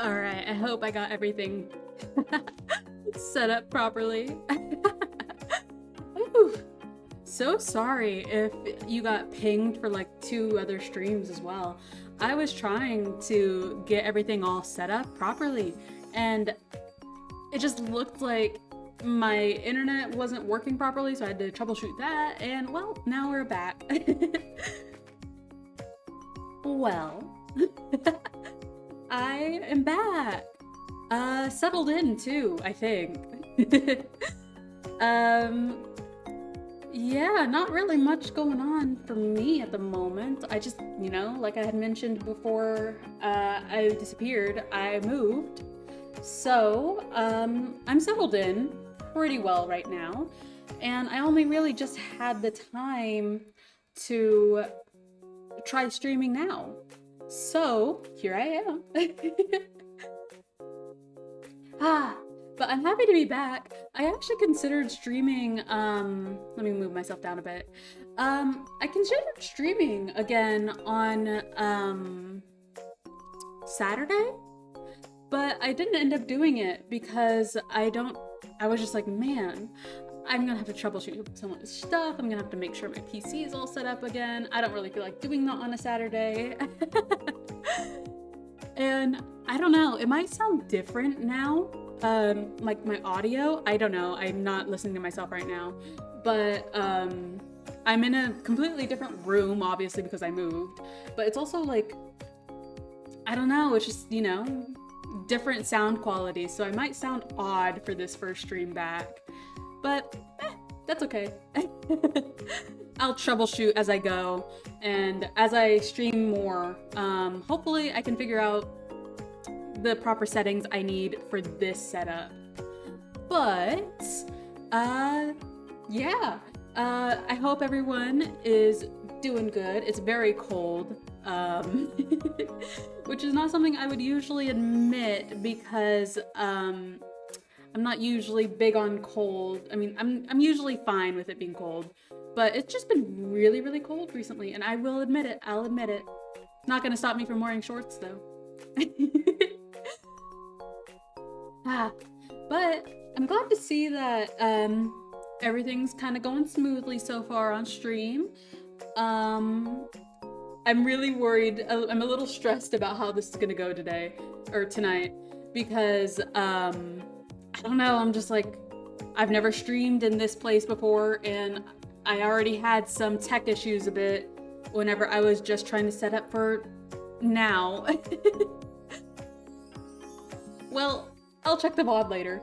All right, I hope I got everything set up properly. Ooh, so sorry if you got pinged for like 2 other streams as well. I was trying to get everything all set up properly, and it just looked like my internet wasn't working properly, so I had to troubleshoot that, and well, now we're back. Well, I am back. Settled in too, I think. Yeah, not really much going on for me at the moment. I just, like I had mentioned before I disappeared, I moved. So, I'm settled in pretty well right now. And I only really just had the time to try streaming now. So, here I am. But I'm happy to be back. I actually considered streaming, let me move myself down a bit. I considered streaming again on, Saturday, but I didn't end up doing it because I was just like, man, I'm gonna have to troubleshoot some of this stuff. I'm gonna have to make sure my PC is all set up again. I don't really feel like doing that on a Saturday. And I don't know, it might sound different now. Like my audio, I don't know, I'm not listening to myself right now, but I'm in a completely different room, obviously, because I moved, but it's also like, I don't know, it's just, different sound quality, so I might sound odd for this first stream back, but that's okay. I'll troubleshoot as I go, and as I stream more, hopefully I can figure out the proper settings I need for this setup. But, yeah, I hope everyone is doing good. It's very cold, which is not something I would usually admit because, I'm not usually big on cold. I mean, I'm usually fine with it being cold, but it's just been really, really cold recently, and I will admit it. I'll admit it. Not gonna stop me from wearing shorts, though. But I'm glad to see that everything's kind of going smoothly so far on stream. I'm really worried. I'm a little stressed about how this is gonna go today or tonight because I don't know. I'm just like, I've never streamed in this place before, and I already had some tech issues a bit whenever I was just trying to set up for now. Well, I'll check the VOD later.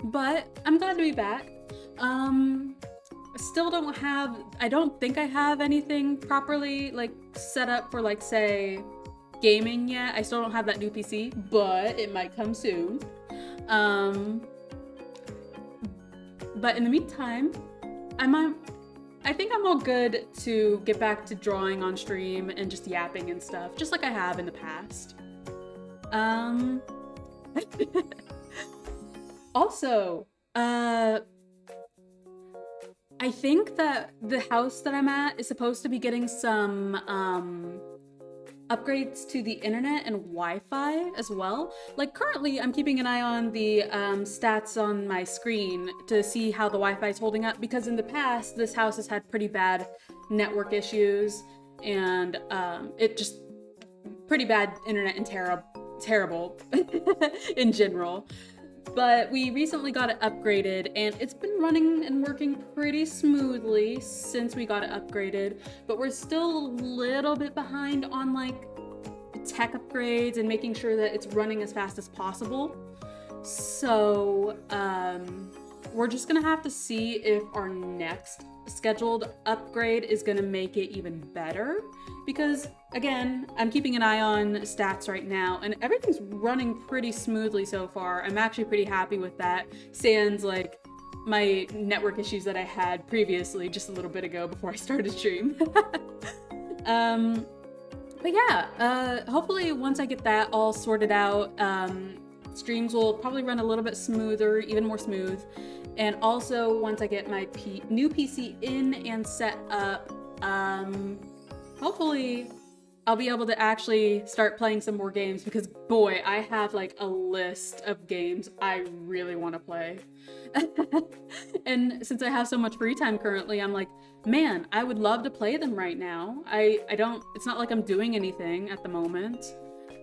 But I'm glad to be back. Still I don't think I have anything properly like set up for like say gaming yet. I still don't have that new PC, but it might come soon. But in the meantime, I think I'm all good to get back to drawing on stream and just yapping and stuff, just like I have in the past. Also, I think that the house that I'm at is supposed to be getting some upgrades to the internet and Wi-Fi as well. Like currently I'm keeping an eye on the stats on my screen to see how the Wi-Fi is holding up, because in the past this house has had pretty bad network issues and it just pretty bad internet and terrible in general. But we recently got it upgraded and it's been running and working pretty smoothly since we got it upgraded, but we're still a little bit behind on like tech upgrades and making sure that it's running as fast as possible. So we're just gonna have to see if our next scheduled upgrade is gonna make it even better, because again, I'm keeping an eye on stats right now and everything's running pretty smoothly so far. I'm actually pretty happy with that, sans like my network issues that I had previously just a little bit ago before I started stream. But yeah, hopefully once I get that all sorted out, streams will probably run a little bit smoother, even more smooth. And also once I get my new PC in and set up, hopefully I'll be able to actually start playing some more games because boy, I have like a list of games I really want to play. And since I have so much free time currently, I'm like, man, I would love to play them right now. I don't, it's not like I'm doing anything at the moment,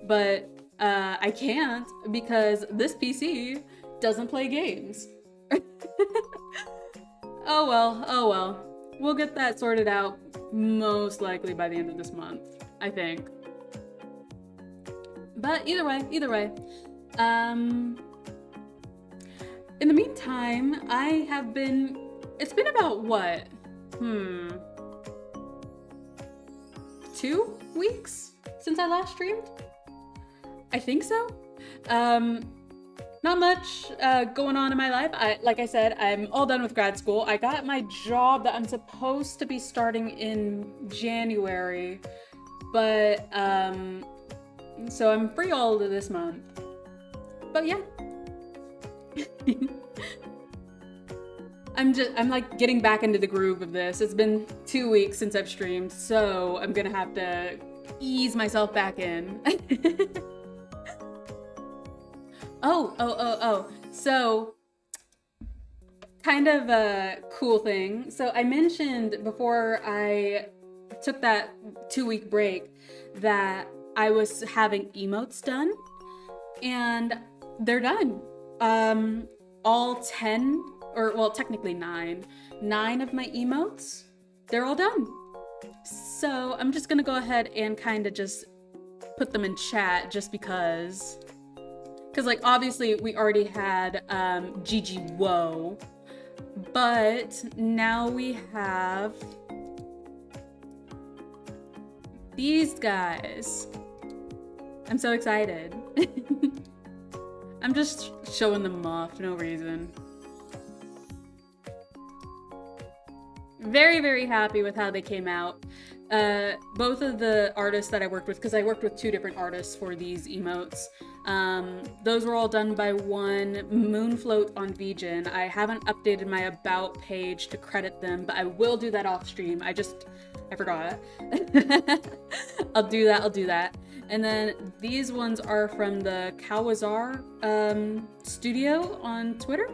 but I can't because this PC doesn't play games. Oh well, oh well. We'll get that sorted out most likely by the end of this month, I think. But either way. In the meantime, it's been about what? 2 weeks since I last streamed? I think so. Not much going on in my life. Like I said, I'm all done with grad school. I got my job that I'm supposed to be starting in January, but so I'm free all of this month. But yeah. I'm like getting back into the groove of this. It's been 2 weeks since I've streamed, so I'm gonna have to ease myself back in. Oh. So, kind of a cool thing. So I mentioned before I took that 2-week break that I was having emotes done, and they're done. All 10, or well, technically 9 of my emotes, they're all done. So I'm just gonna go ahead and kind of just put them in chat just because like obviously we already had GG Whoa, but now we have these guys. I'm so excited. I'm just showing them off, no reason. Very, very happy with how they came out. Both of the artists that I worked with, because I worked with 2 different artists for these emotes, those were all done by one Moonfloat on Vgen. I haven't updated my about page to credit them, but I will do that off stream. I forgot. I'll do that. And then these ones are from the Kawazar studio on Twitter.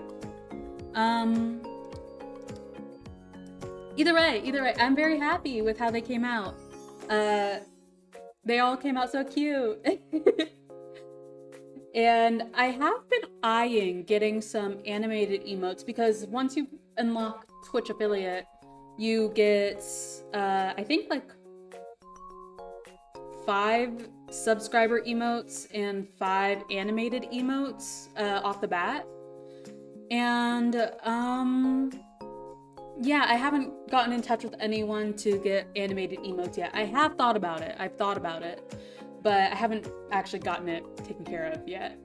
Either way, I'm very happy with how they came out. They all came out so cute. And I have been eyeing getting some animated emotes because once you unlock Twitch affiliate, you get, I think like 5 subscriber emotes and 5 animated emotes off the bat. And yeah, I haven't gotten in touch with anyone to get animated emotes yet. I have thought about it. I've thought about it, but I haven't actually gotten it taken care of yet.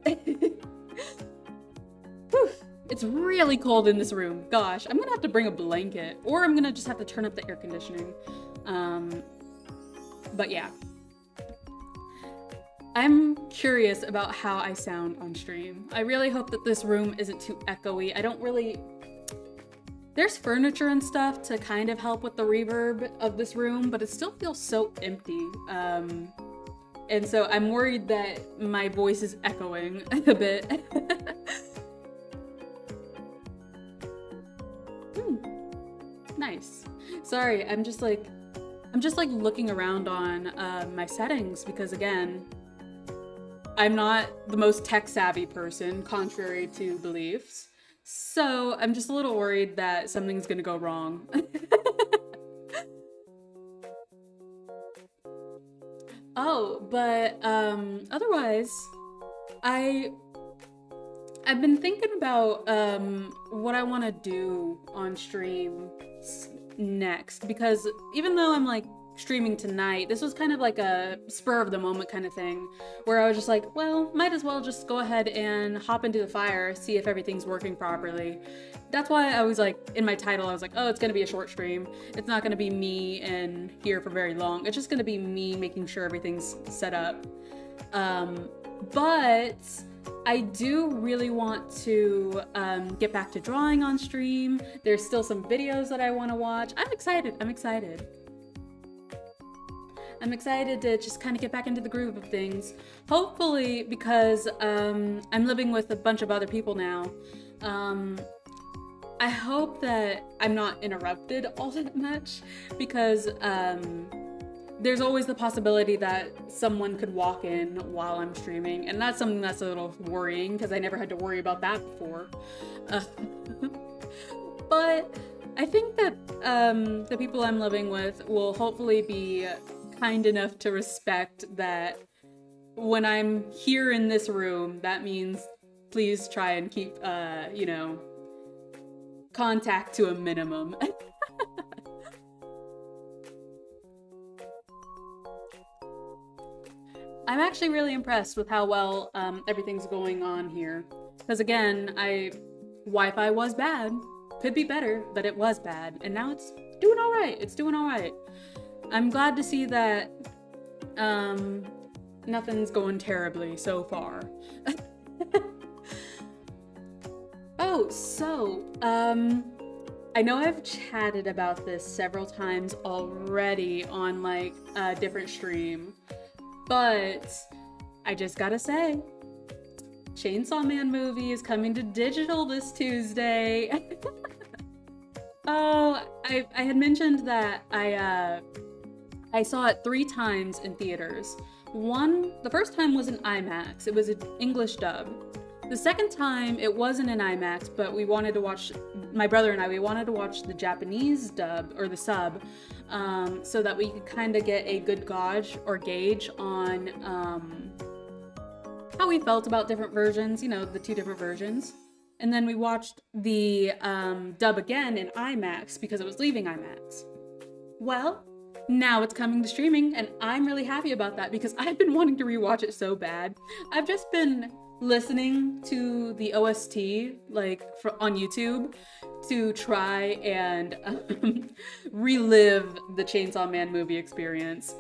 Whew, it's really cold in this room. Gosh, I'm gonna have to bring a blanket, or I'm gonna just have to turn up the air conditioning. But yeah. I'm curious about how I sound on stream. I really hope that this room isn't too echoey. There's furniture and stuff to kind of help with the reverb of this room, but it still feels so empty. And so I'm worried that my voice is echoing a bit. Nice. Sorry, I'm just like looking around on my settings because again, I'm not the most tech savvy person, contrary to beliefs. So I'm just a little worried that something's gonna go wrong. Oh, but otherwise, I've been thinking about what I want to do on stream next, because even though I'm like streaming tonight, this was kind of like a spur of the moment kind of thing where I was just like, well, might as well just go ahead and hop into the fire, see if everything's working properly. That's why I was like, in my title, I was like, oh, it's gonna be a short stream. It's not gonna be me in here for very long. It's just gonna be me making sure everything's set up. But I do really want to get back to drawing on stream. There's still some videos that I want to watch. I'm excited. I'm excited to just kind of get back into the groove of things. Hopefully, because I'm living with a bunch of other people now, I hope that I'm not interrupted all that much, because there's always the possibility that someone could walk in while I'm streaming, and that's something that's a little worrying because I never had to worry about that before. But I think that the people I'm living with will hopefully be kind enough to respect that when I'm here in this room, that means please try and keep, contact to a minimum. I'm actually really impressed with how well everything's going on here. Because again, Wi-Fi was bad. Could be better, but it was bad. And now it's doing all right. It's doing all right. I'm glad to see that nothing's going terribly so far. Oh, so, I know I've chatted about this several times already on like a different stream, but I just gotta say, Chainsaw Man movie is coming to digital this Tuesday. Oh, I had mentioned that I saw it 3 times in theaters. The first time was in IMAX. It was an English dub. The second time, it wasn't in IMAX, but my brother and I wanted to watch the Japanese dub, or the sub, so that we could kind of get a good gauge on how we felt about different versions, the 2 different versions. And then we watched the dub again in IMAX because it was leaving IMAX. Well, now it's coming to streaming, and I'm really happy about that because I've been wanting to rewatch it so bad. I've just been listening to the OST on YouTube to try and relive the Chainsaw Man movie experience.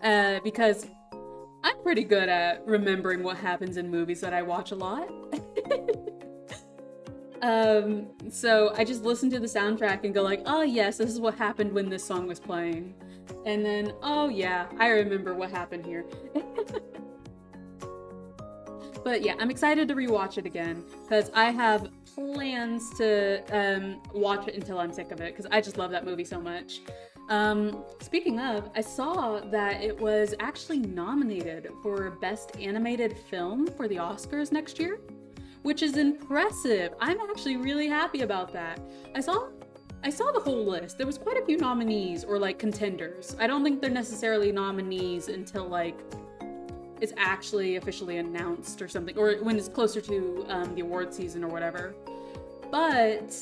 Because I'm pretty good at remembering what happens in movies that I watch a lot. So I just listen to the soundtrack and go like, oh yes, this is what happened when this song was playing. And then, oh yeah, I remember what happened here. But yeah, I'm excited to rewatch it again because I have plans to watch it until I'm sick of it because I just love that movie so much. Speaking of, I saw that it was actually nominated for Best Animated Film for the Oscars next year, which is impressive. I'm actually really happy about that. I saw the whole list. There was quite a few nominees or like contenders. I don't think they're necessarily nominees until like it's actually officially announced or something, or when it's closer to the award season or whatever. But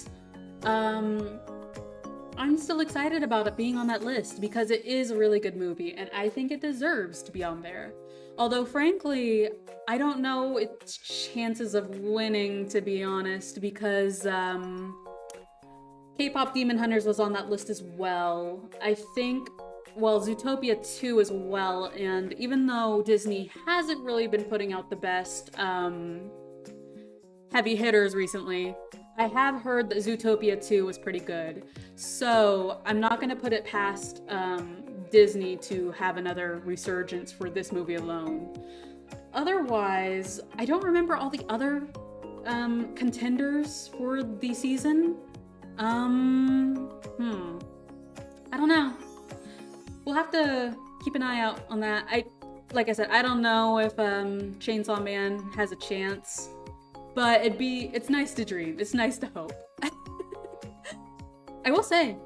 I'm still excited about it being on that list because it is a really good movie and I think it deserves to be on there. Although frankly, I don't know its chances of winning, to be honest, because K-pop Demon Hunters was on that list as well. I think, Zootopia 2 as well, and even though Disney hasn't really been putting out the best heavy hitters recently, I have heard that Zootopia 2 was pretty good. So I'm not gonna put it past Disney to have another resurgence for this movie alone. Otherwise, I don't remember all the other contenders for the season. I don't know. We'll have to keep an eye out on that. Like I said, I don't know if Chainsaw Man has a chance, but it's nice to dream. It's nice to hope. I will say,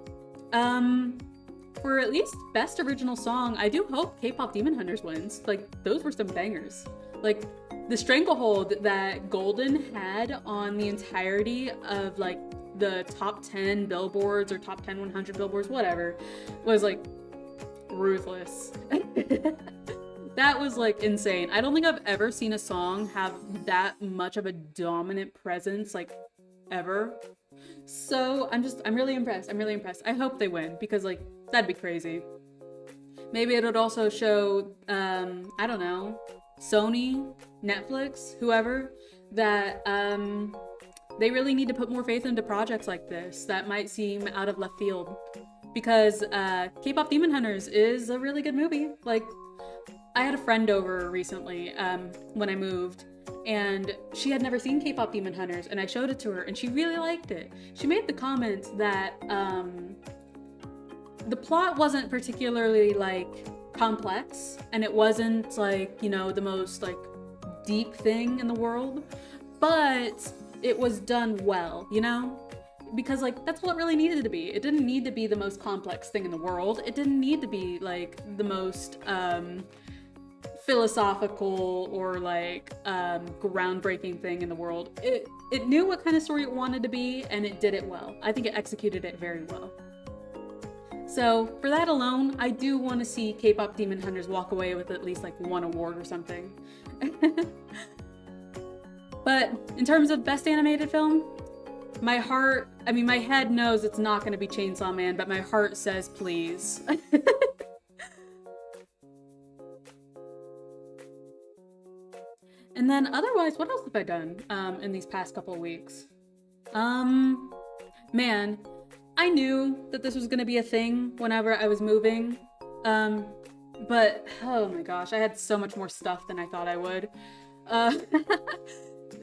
for at least Best Original Song, I do hope K-pop Demon Hunters wins. Like, those were some bangers. Like, the stranglehold that Golden had on the entirety of, like, the top 10 billboards or top 10 100 billboards, whatever, was, like, ruthless. That was, like, insane. I don't think I've ever seen a song have that much of a dominant presence, like, ever. So, I'm really impressed. I'm really impressed. I hope they win, because, like, that'd be crazy. Maybe it would also show, I don't know, Sony, Netflix, whoever, that, they really need to put more faith into projects like this that might seem out of left field. because K-pop Demon Hunters is a really good movie. Like, I had a friend over recently when I moved, and she had never seen K-pop Demon Hunters, and I showed it to her, and she really liked it. She made the comment that the plot wasn't particularly like complex, and it wasn't like, you know, the most like deep thing in the world, but it was done well, you know? Because like that's what it really needed to be. It didn't need to be the most complex thing in the world. It didn't need to be like the most philosophical or like groundbreaking thing in the world. It knew what kind of story it wanted to be, and it did it well. I think it executed it very well. So for that alone, I do want to see K-pop Demon Hunters walk away with at least like one award or something. But in terms of best animated film, my head knows it's not going to be Chainsaw Man, but my heart says please. And then otherwise, what else have I done in these past couple of weeks? Man, I knew that this was gonna be a thing whenever I was moving, but oh my gosh, I had so much more stuff than I thought I would.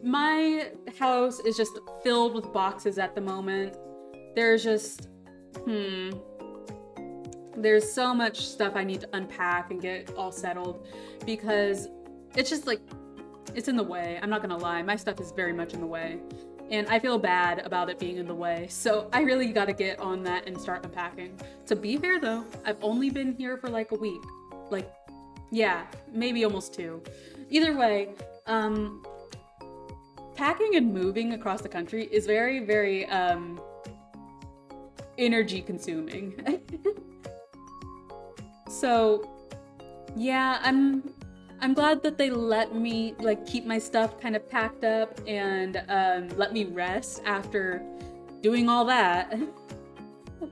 My house is just filled with boxes at the moment. There's just, there's so much stuff I need to unpack and get all settled because it's just like, it's in the way. I'm not gonna lie, my stuff is very much in the way. And I feel bad about it being in the way. So I really gotta get on that and start unpacking. To be fair though, I've only been here for like a week. Like, yeah, maybe almost 2. Either way, packing and moving across the country is very, very energy consuming. So yeah, I'm glad that they let me like keep my stuff kind of packed up and let me rest after doing all that.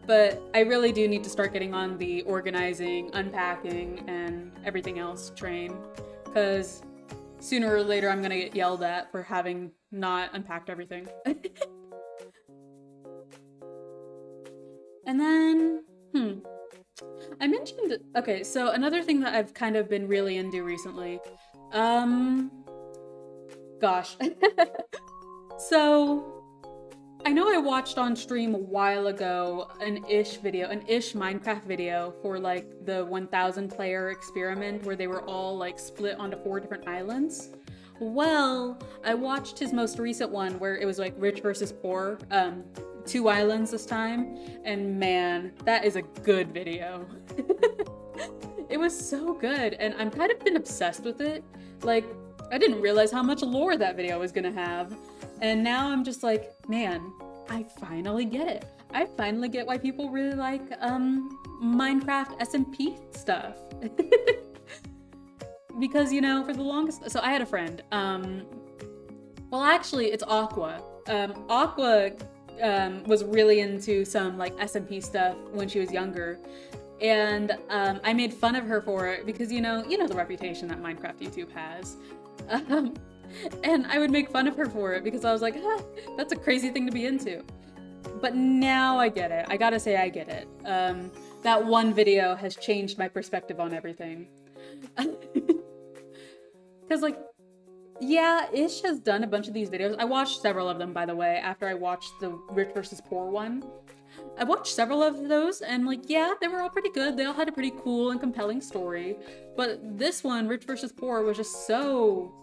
But I really do need to start getting on the organizing, unpacking, and everything else train, because sooner or later I'm gonna get yelled at for having not unpacked everything. And then, I mentioned, okay, so another thing that I've kind of been really into recently, gosh. So, I know I watched on stream a while ago an ish Minecraft video for like the 1,000 player experiment where they were all like split onto 4 different islands. Well, I watched his most recent one where it was like rich versus poor, 2 islands this time, and man, that is a good video. It was so good, and I'm kind of been obsessed with it. Like, I didn't realize how much lore that video was gonna have, and now I'm just like, man, I finally get it. I finally get why people really like Minecraft SMP stuff. Because, you know, for the longest, so I had a friend, well actually it's Aqua. Aqua was really into some like SMP stuff when she was younger, and I made fun of her for it because you know the reputation that Minecraft YouTube has, and I would make fun of her for it because I was like, that's a crazy thing to be into. But now I get it. I gotta say I get it. That one video has changed my perspective on everything. Because like, yeah, Ish has done a bunch of these videos. I watched several of them, by the way, after I watched the rich versus poor one. I watched several of those, and like, yeah, they were all pretty good. They all had a pretty cool and compelling story. But this one, rich versus poor, was just so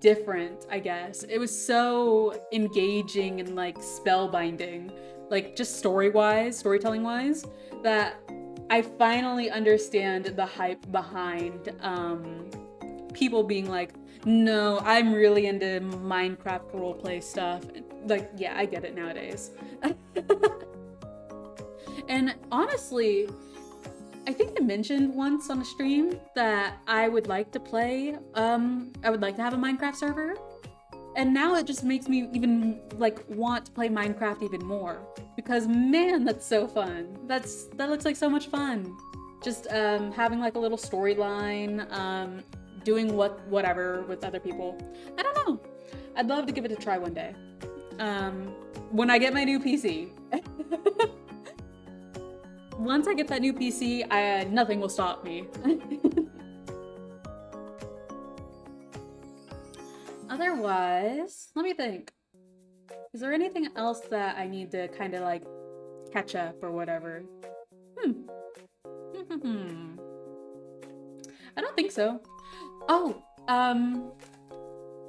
different, I guess. It was so engaging and like spellbinding, like just storytelling-wise, that I finally understand the hype behind people being like, no, I'm really into Minecraft roleplay stuff. Like, yeah, I get it nowadays. And honestly, I think I mentioned once on a stream that I would like to play, I would like to have a Minecraft server. And now it just makes me even like want to play Minecraft even more, because man, that's so fun. That looks like so much fun. Just having like a little storyline, doing whatever with other people. I don't know. I'd love to give it a try one day. When I get my new PC. once I get that new PC, nothing will stop me. Otherwise, let me think. Is there anything else that I need to kind of like catch up or whatever? I don't think so. Oh,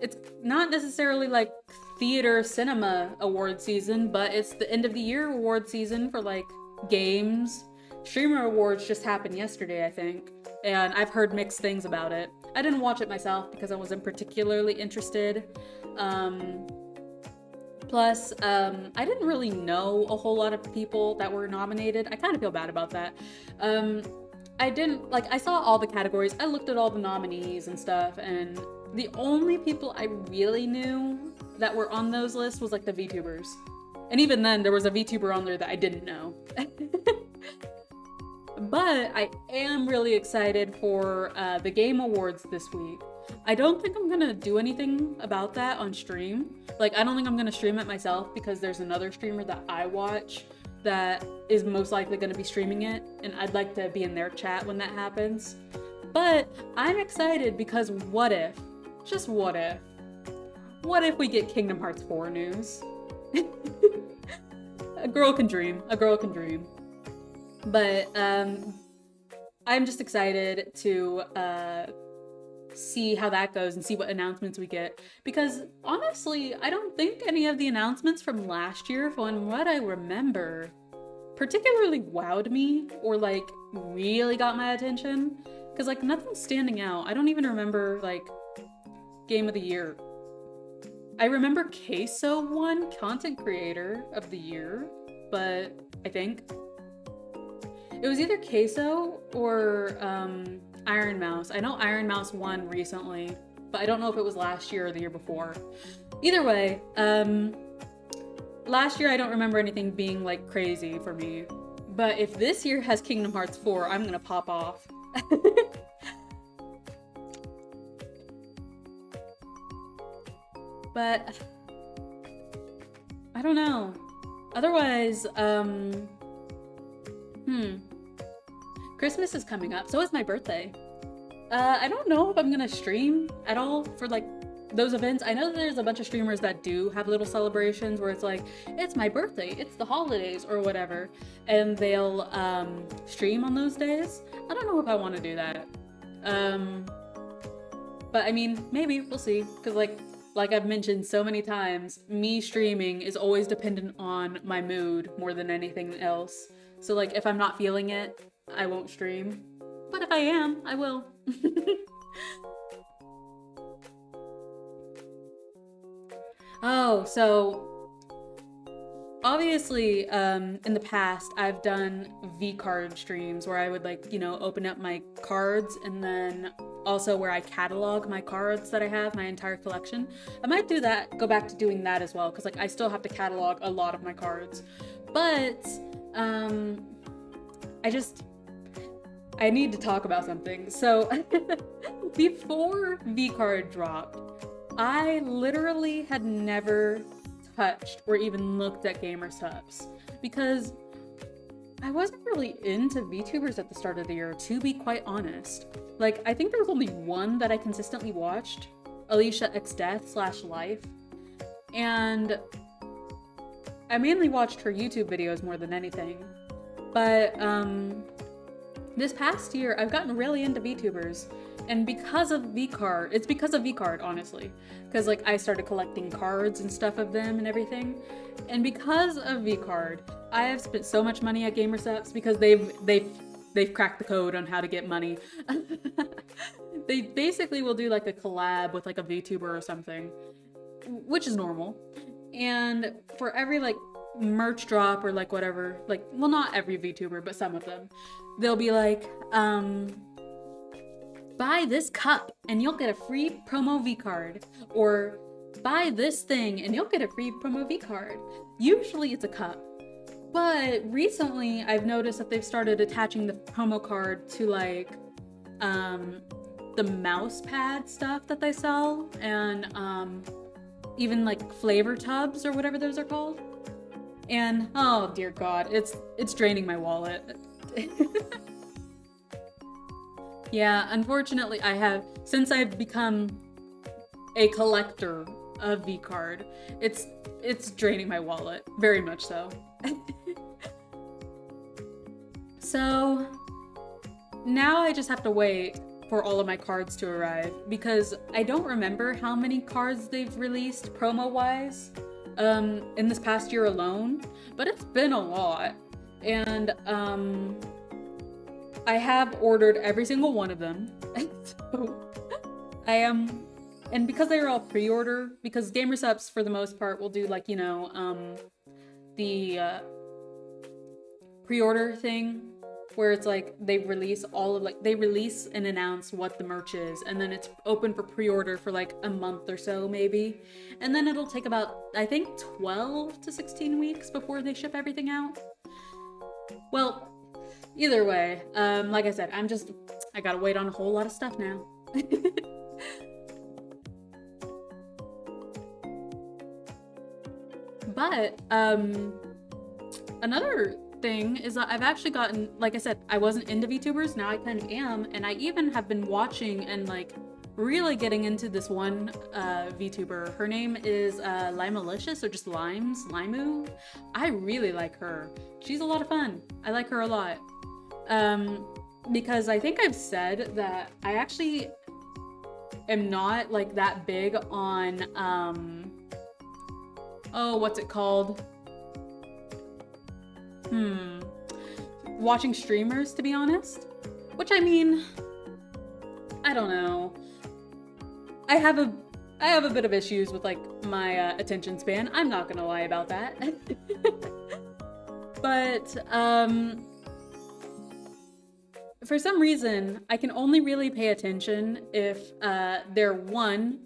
it's not necessarily like theater cinema award season, but it's the end of the year award season for like games. Streamer awards just happened yesterday, I think, and I've heard mixed things about it. I didn't watch it myself because I wasn't particularly interested. Plus, I didn't really know a whole lot of people that were nominated. I kind of feel bad about that. I saw all the categories, I looked at all the nominees and stuff, and the only people I really knew that were on those lists was like the VTubers. And even then, there was a VTuber on there that I didn't know. But I am really excited for the Game Awards this week. I don't think I'm gonna do anything about that on stream. Like, I don't think I'm gonna stream it myself because there's another streamer that I watch that is most likely gonna be streaming it, and I'd like to be in their chat when that happens. But I'm excited because what if, just what if we get Kingdom Hearts 4 news? A girl can dream, a girl can dream. But I'm just excited to see how that goes and see what announcements we get, because honestly, I don't think any of the announcements from last year, from what I remember, particularly wowed me or like really got my attention, because like nothing's standing out. I don't even remember like Game of the Year. I remember Queso won Content Creator of the Year, but I think it was either Queso or Iron Mouse. I know Iron Mouse won recently, but I don't know if it was last year or the year before. Either way, last year I don't remember anything being like crazy for me. But if this year has Kingdom Hearts 4, I'm gonna pop off. But I don't know. Otherwise, Christmas is coming up, so is my birthday. I don't know if I'm gonna stream at all for like those events. I know that there's a bunch of streamers that do have little celebrations where it's like, it's my birthday, it's the holidays or whatever, and they'll stream on those days. I don't know if I want to do that. But I mean, maybe, we'll see, because like I've mentioned so many times, me streaming is always dependent on my mood more than anything else. So like if I'm not feeling it, I won't stream. But if I am, I will. Oh, so obviously in the past I've done V-card streams where I would like, you know, open up my cards, and then also where I catalog my cards that I have, my entire collection. I might do that, go back to doing that as well, because like I still have to catalog a lot of my cards. But I need to talk about something. So before V-card dropped, I literally had never touched or even looked at gamer subs because I wasn't really into VTubers at the start of the year, to be quite honest. Like, I think there was only one that I consistently watched, Alicia X Death / Life, and I mainly watched her YouTube videos more than anything. But this past year, I've gotten really into VTubers, and because of VCard, it's because of VCard, honestly, because like I started collecting cards and stuff of them and everything, and because of VCard, I have spent so much money at GamerSups because they've cracked the code on how to get money. They basically will do like a collab with like a VTuber or something, which is normal, and for every like merch drop or like whatever, like, well, not every VTuber, but some of them, they'll be like, buy this cup and you'll get a free promo V card, or buy this thing and you'll get a free promo V card. Usually it's a cup, but recently I've noticed that they've started attaching the promo card to like the mouse pad stuff that they sell, and even like flavor tubs or whatever those are called. And oh dear God, it's draining my wallet. Yeah, unfortunately, since I've become a collector of V-Card, it's draining my wallet, very much so. So now I just have to wait for all of my cards to arrive because I don't remember how many cards they've released promo-wise in this past year alone, but it's been a lot. And I have ordered every single one of them. So I am, and because they are all pre-order, because GamerSupps for the most part will do like, the pre-order thing where it's like they release and announce what the merch is, and then it's open for pre-order for like a month or so maybe, and then it'll take about, I think, 12 to 16 weeks before they ship everything out. Well, either way, like I said, I gotta wait on a whole lot of stuff now. But another thing is that I've actually gotten, like I said, I wasn't into VTubers, now I kind of am, and I even have been watching and like really getting into this one VTuber. Her name is Limelicious, or just Limu. I really like her. She's a lot of fun. I like her a lot. Because I think I've said that I actually am not like that big on oh, what's it called? Watching streamers, to be honest. Which, I mean, I don't know. I have a bit of issues with like my attention span. I'm not gonna lie about that. But for some reason, I can only really pay attention if they're one,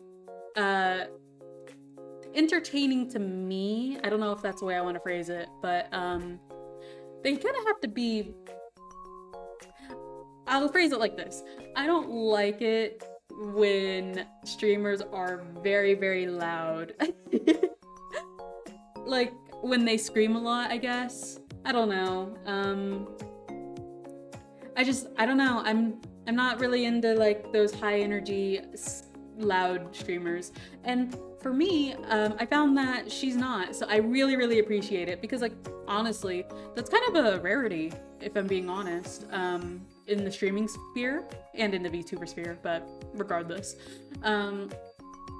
entertaining to me. I don't know if that's the way I want to phrase it, but they kind of have to be, I'll phrase it like this. I don't like it when streamers are very, very loud. Like when they scream a lot, I guess. I don't know. I don't know. I'm not really into like those high energy, loud streamers. And for me, I found that she's not. So I really, really appreciate it because, like, honestly, that's kind of a rarity, if I'm being honest, in the streaming sphere and in the VTuber sphere, but regardless.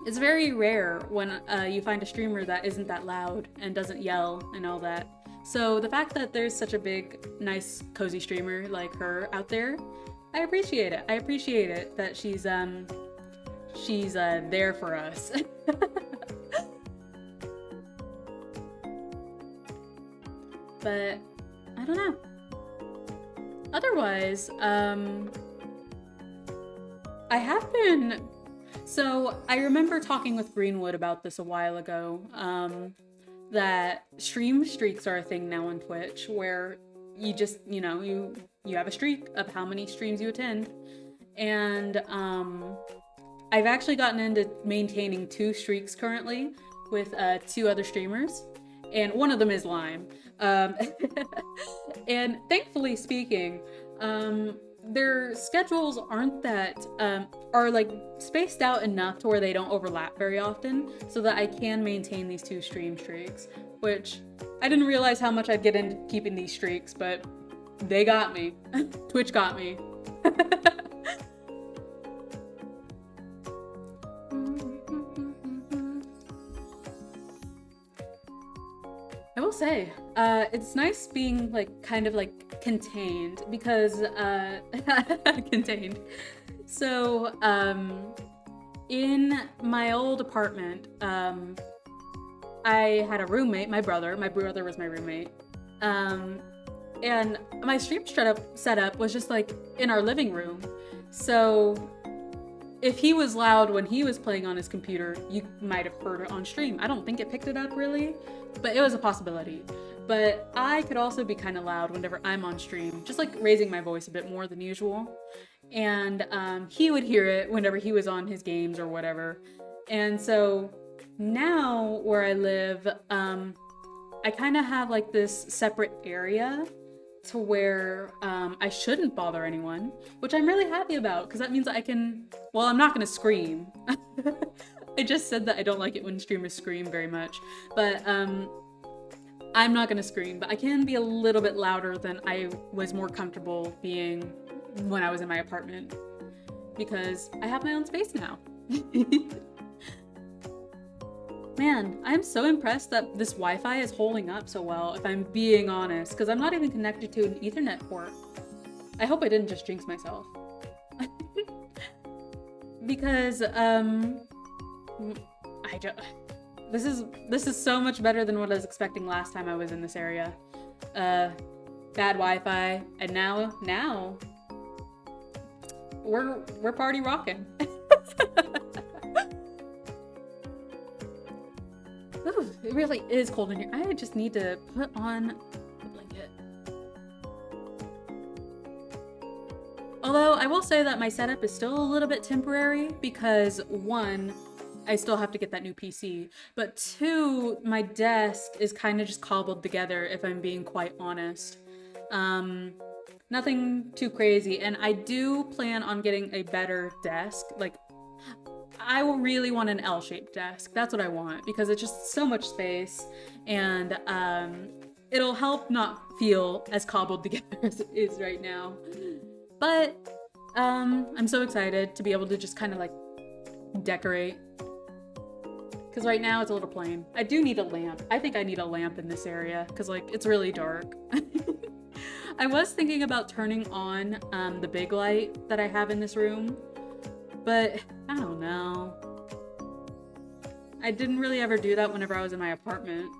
It's very rare when you find a streamer that isn't that loud and doesn't yell and all that. So the fact that there's such a big, nice, cozy streamer like her out there, I appreciate it. I appreciate it that she's there for us. But I don't know. Otherwise, I have been. So I remember talking with Greenwood about this a while ago. That stream streaks are a thing now on Twitch, where you just, you have a streak of how many streams you attend, and I've actually gotten into maintaining 2 streaks currently with 2 other streamers, and one of them is Lime. And thankfully speaking, their schedules aren't that, are like spaced out enough to where they don't overlap very often, so that I can maintain these 2 stream streaks, which I didn't realize how much I'd get into keeping these streaks, but they got me. Twitch got me. I will say, it's nice being like kind of like contained because contained. So in my old apartment, I had a roommate, my brother was my roommate, and my stream setup was just like in our living room. So if he was loud when he was playing on his computer, you might have heard it on stream. I don't think it picked it up really, but it was a possibility. But I could also be kind of loud whenever I'm on stream, just like raising my voice a bit more than usual. And he would hear it whenever he was on his games or whatever. And so now where I live, I kind of have like this separate area to where I shouldn't bother anyone, which I'm really happy about because that means I can, well, I'm not gonna scream. I just said that I don't like it when streamers scream very much, but I'm not gonna scream, but I can be a little bit louder than I was more comfortable being when I was in my apartment because I have my own space now. Man, I'm so impressed that this Wi-Fi is holding up so well, if I'm being honest, because I'm not even connected to an Ethernet port. I hope I didn't just jinx myself. Because, this is so much better than what I was expecting last time I was in this area. Bad Wi-Fi, and now, we're party rocking. Ooh, it really is cold in here. I just need to put on a blanket. Although I will say that my setup is still a little bit temporary because one, I still have to get that new PC, but two, my desk is kind of just cobbled together if I'm being quite honest. Nothing too crazy, and I do plan on getting a better desk. Like, I will really want an L-shaped desk. That's what I want because it's just so much space and it'll help not feel as cobbled together as it is right now. But I'm so excited to be able to just kind of like decorate because right now it's a little plain. I do need a lamp. I think I need a lamp in this area because like it's really dark. I was thinking about turning on the big light that I have in this room, but I don't know. I didn't really ever do that whenever I was in my apartment.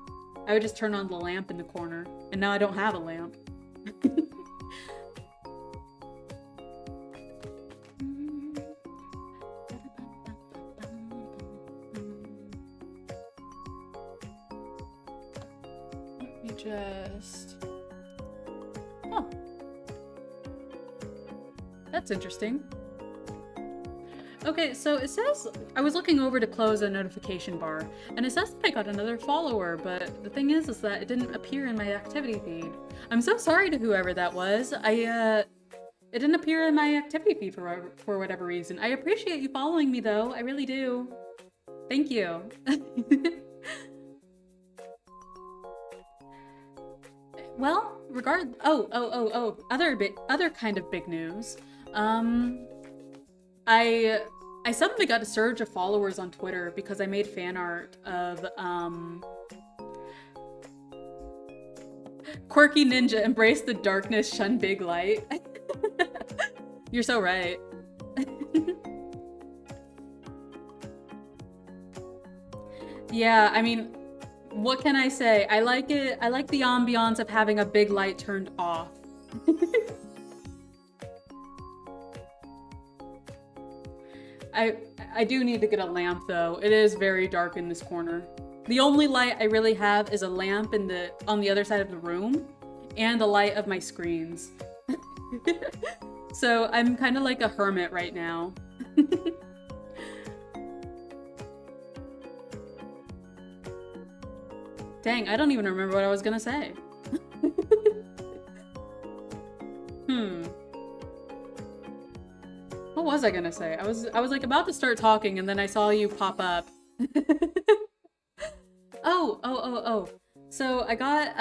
I would just turn on the lamp in the corner, and now I don't have a lamp. Let me just... Oh. That's interesting. Okay, so it says, I was looking over to close a notification bar, and it says that I got another follower, but the thing is that it didn't appear in my activity feed. I'm so sorry to whoever that was. It didn't appear in my activity feed for whatever reason. I appreciate you following me though, I really do. Thank you. Well, other kind of big news. I suddenly got a surge of followers on Twitter because I made fan art of, Quirky Ninja, embrace the darkness, shun big light. You're so right. Yeah, I mean, what can I say? I like it. I like the ambiance of having a big light turned off. I do need to get a lamp though. It is very dark in this corner. The only light I really have is a lamp on the other side of the room and the light of my screens. So I'm kind of like a hermit right now. Dang, I don't even remember what I was gonna say. What was I gonna say? I was like about to start talking and then I saw you pop up. Oh. So I got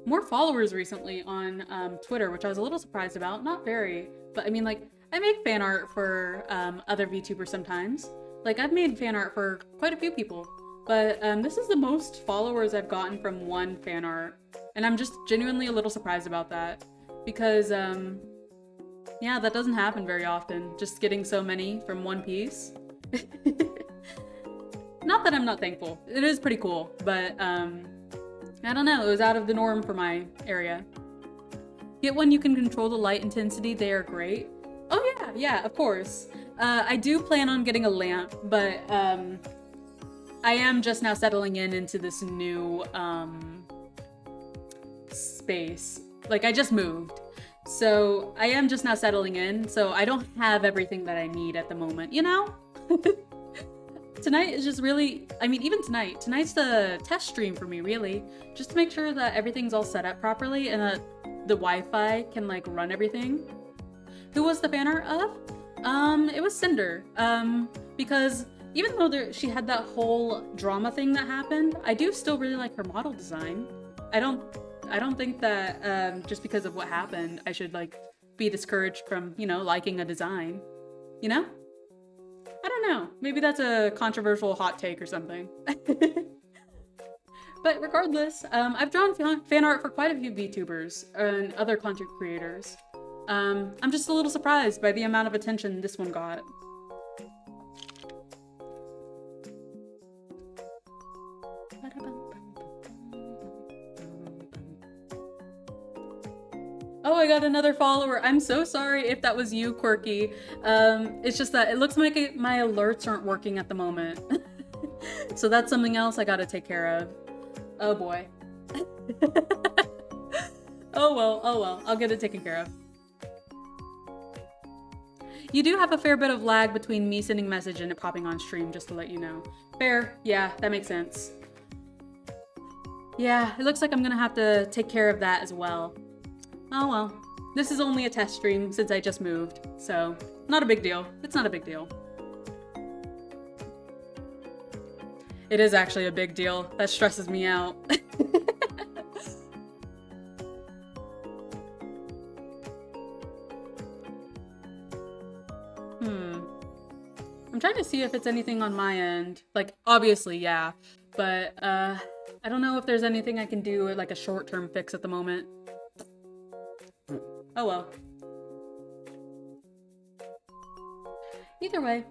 more followers recently on Twitter, which I was a little surprised about. Not very, but I mean, like, I make fan art for other VTubers sometimes. Like, I've made fan art for quite a few people, but this is the most followers I've gotten from one fan art, and I'm just genuinely a little surprised about that because yeah, that doesn't happen very often, just getting so many from one piece. Not that I'm not thankful. It is pretty cool, but I don't know, it was out of the norm for my area. Get one you can control the light intensity, they are great. Oh yeah, of course. I do plan on getting a lamp, but I am just now settling into this new space. Like, I just moved. So I am just now settling in, so I don't have everything that I need at the moment, you know? Tonight is just really, I mean, even tonight's the test stream for me, really. Just to make sure that everything's all set up properly and that the Wi-Fi can like run everything. Who was the fan art of? It was Cinder. Because even though she had that whole drama thing that happened, I do still really like her model design. I don't think that just because of what happened, I should like be discouraged from, you know, liking a design. You know? I don't know. Maybe that's a controversial hot take or something. But regardless, I've drawn fan art for quite a few VTubers and other content creators. I'm just a little surprised by the amount of attention this one got. Oh, I got another follower. I'm so sorry if that was you, Quirky. It's just that it looks like my alerts aren't working at the moment. So that's something else I gotta take care of. Oh boy. Oh well, I'll get it taken care of. You do have a fair bit of lag between me sending a message and it popping on stream, just to let you know. Fair, yeah, that makes sense. Yeah, it looks like I'm gonna have to take care of that as well. Oh well, this is only a test stream since I just moved, so not a big deal. It's not a big deal. It is actually a big deal. That stresses me out. I'm trying to see if it's anything on my end. Like, obviously, yeah. But, I don't know if there's anything I can do, like a short-term fix at the moment. Oh well. Either way.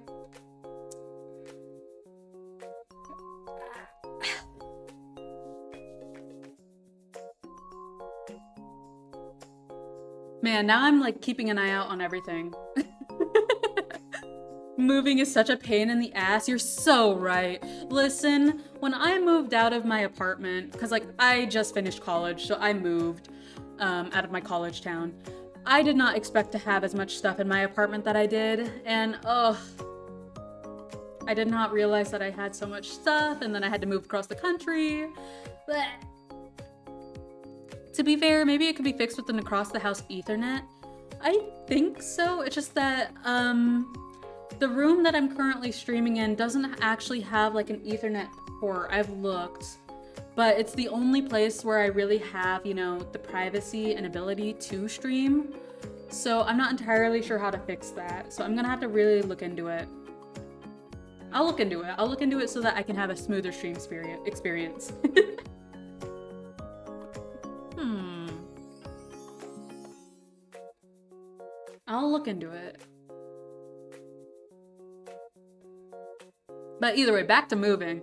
Man, now I'm like keeping an eye out on everything. Moving is such a pain in the ass. You're so right. Listen, when I moved out of my apartment, because like I just finished college, so I moved out of my college town. I did not expect to have as much stuff in my apartment that I did, and ugh. I did not realize that I had so much stuff, and then I had to move across the country. Blech. To be fair, maybe it could be fixed with an across-the-house Ethernet. I think so. It's just that the room that I'm currently streaming in doesn't actually have like an Ethernet port. I've looked, but it's the only place where I really have, you know, the privacy and ability to stream. So I'm not entirely sure how to fix that. So I'm gonna have to really look into it. I'll look into it. I'll look into it so that I can have a smoother stream experience. I'll look into it. But either way, back to moving.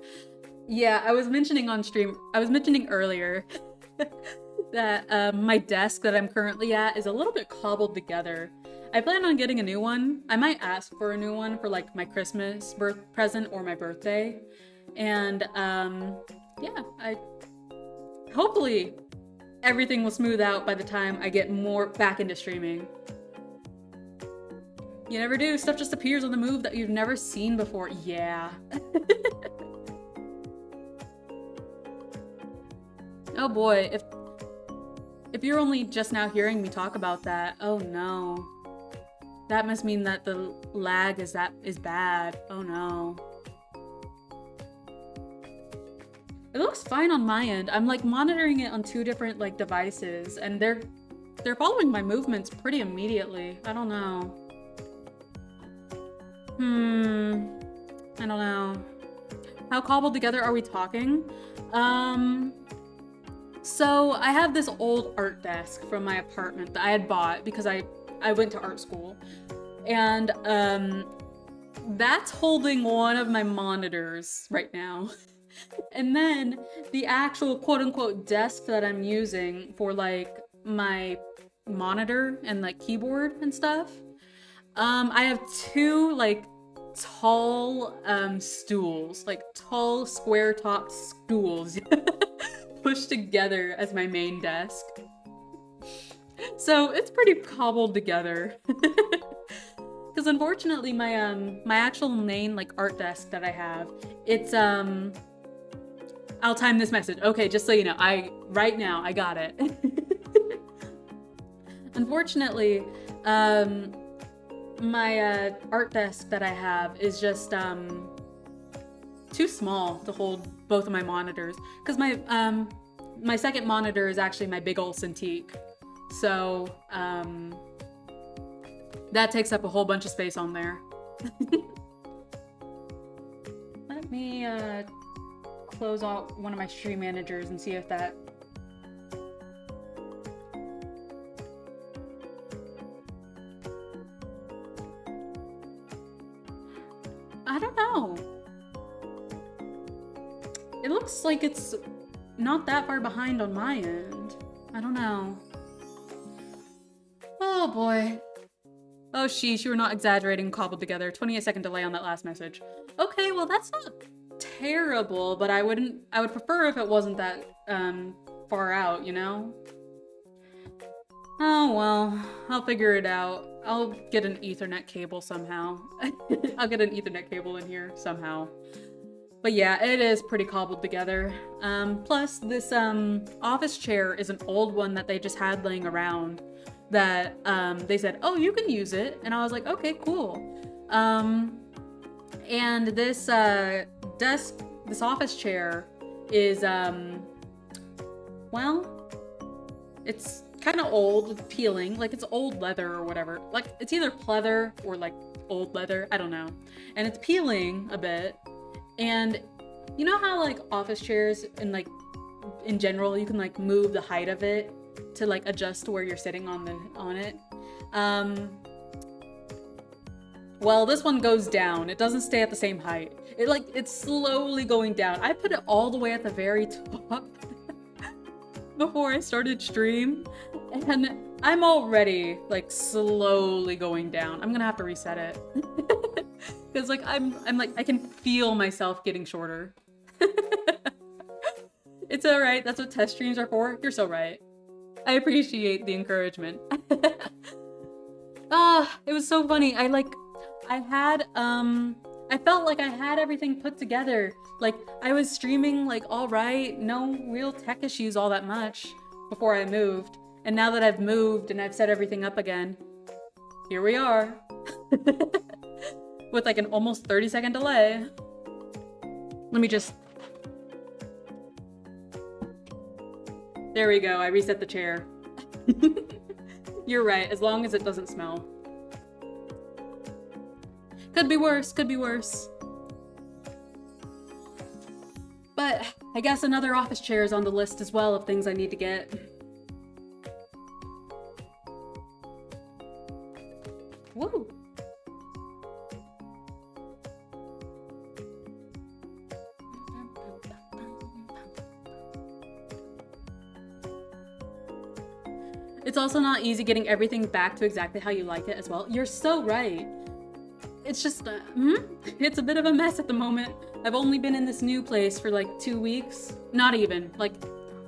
Yeah, I was mentioning earlier that my desk that I'm currently at is a little bit cobbled together. I plan on getting a new one. I might ask for a new one for like my Christmas present or my birthday. And yeah, hopefully everything will smooth out by the time I get more back into streaming. You never do. Stuff just appears on the move that you've never seen before. Yeah. Oh boy, if you're only just now hearing me talk about that, oh no. That must mean that the lag is bad. Oh no. It looks fine on my end. I'm like monitoring it on 2 different like devices, and they're following my movements pretty immediately. I don't know. I don't know. How cobbled together are we talking? So I have this old art desk from my apartment that I had bought because I went to art school. And that's holding one of my monitors right now. And then the actual quote-unquote desk that I'm using for like my monitor and like keyboard and stuff, I have 2 like tall stools, like tall square-topped stools pushed together as my main desk. So it's pretty cobbled together. Because unfortunately my my actual main like art desk that I have, it's I'll time this message. Okay, just so you know, right now I got it. Unfortunately, my art desk that I have is just too small to hold both of my monitors, because my second monitor is actually my big ol' Cintiq. So that takes up a whole bunch of space on there. Let me close out one of my stream managers and see if that... I don't know. It looks like it's not that far behind on my end. I don't know. Oh boy. Oh sheesh, you were not exaggerating, cobbled together. 28-second delay on that last message. Okay, well that's not terrible, but I would prefer if it wasn't that far out, you know? Oh well, I'll figure it out. I'll get an Ethernet cable somehow. I'll get an Ethernet cable in here somehow. But yeah, it is pretty cobbled together. Plus, this office chair is an old one that they just had laying around that they said, oh, you can use it. And I was like, okay, cool. And this this office chair is, well, it's kind of old, peeling, like it's old leather or whatever. Like it's either pleather or like old leather, I don't know. And it's peeling a bit. And you know how like office chairs and like in general you can like move the height of it to like adjust to where you're sitting on it. Well, this one goes down. It doesn't stay at the same height. It's slowly going down. I put it all the way at the very top before I started stream, and I'm already like slowly going down. I'm gonna have to reset it. Because like I'm like I can feel myself getting shorter. It's alright, that's what test streams are for. You're so right. I appreciate the encouragement. It was so funny. I felt like I had everything put together. Like I was streaming like all right, no real tech issues all that much before I moved. And now that I've moved and I've set everything up again, here we are. With like an almost 30-second delay. Let me just... There we go, I reset the chair. You're right, as long as it doesn't smell. Could be worse, could be worse. But I guess another office chair is on the list as well of things I need to get. Woo! It's also not easy getting everything back to exactly how you like it as well. You're so right. It's just, it's a bit of a mess at the moment. I've only been in this new place for like 2 weeks. Not even, like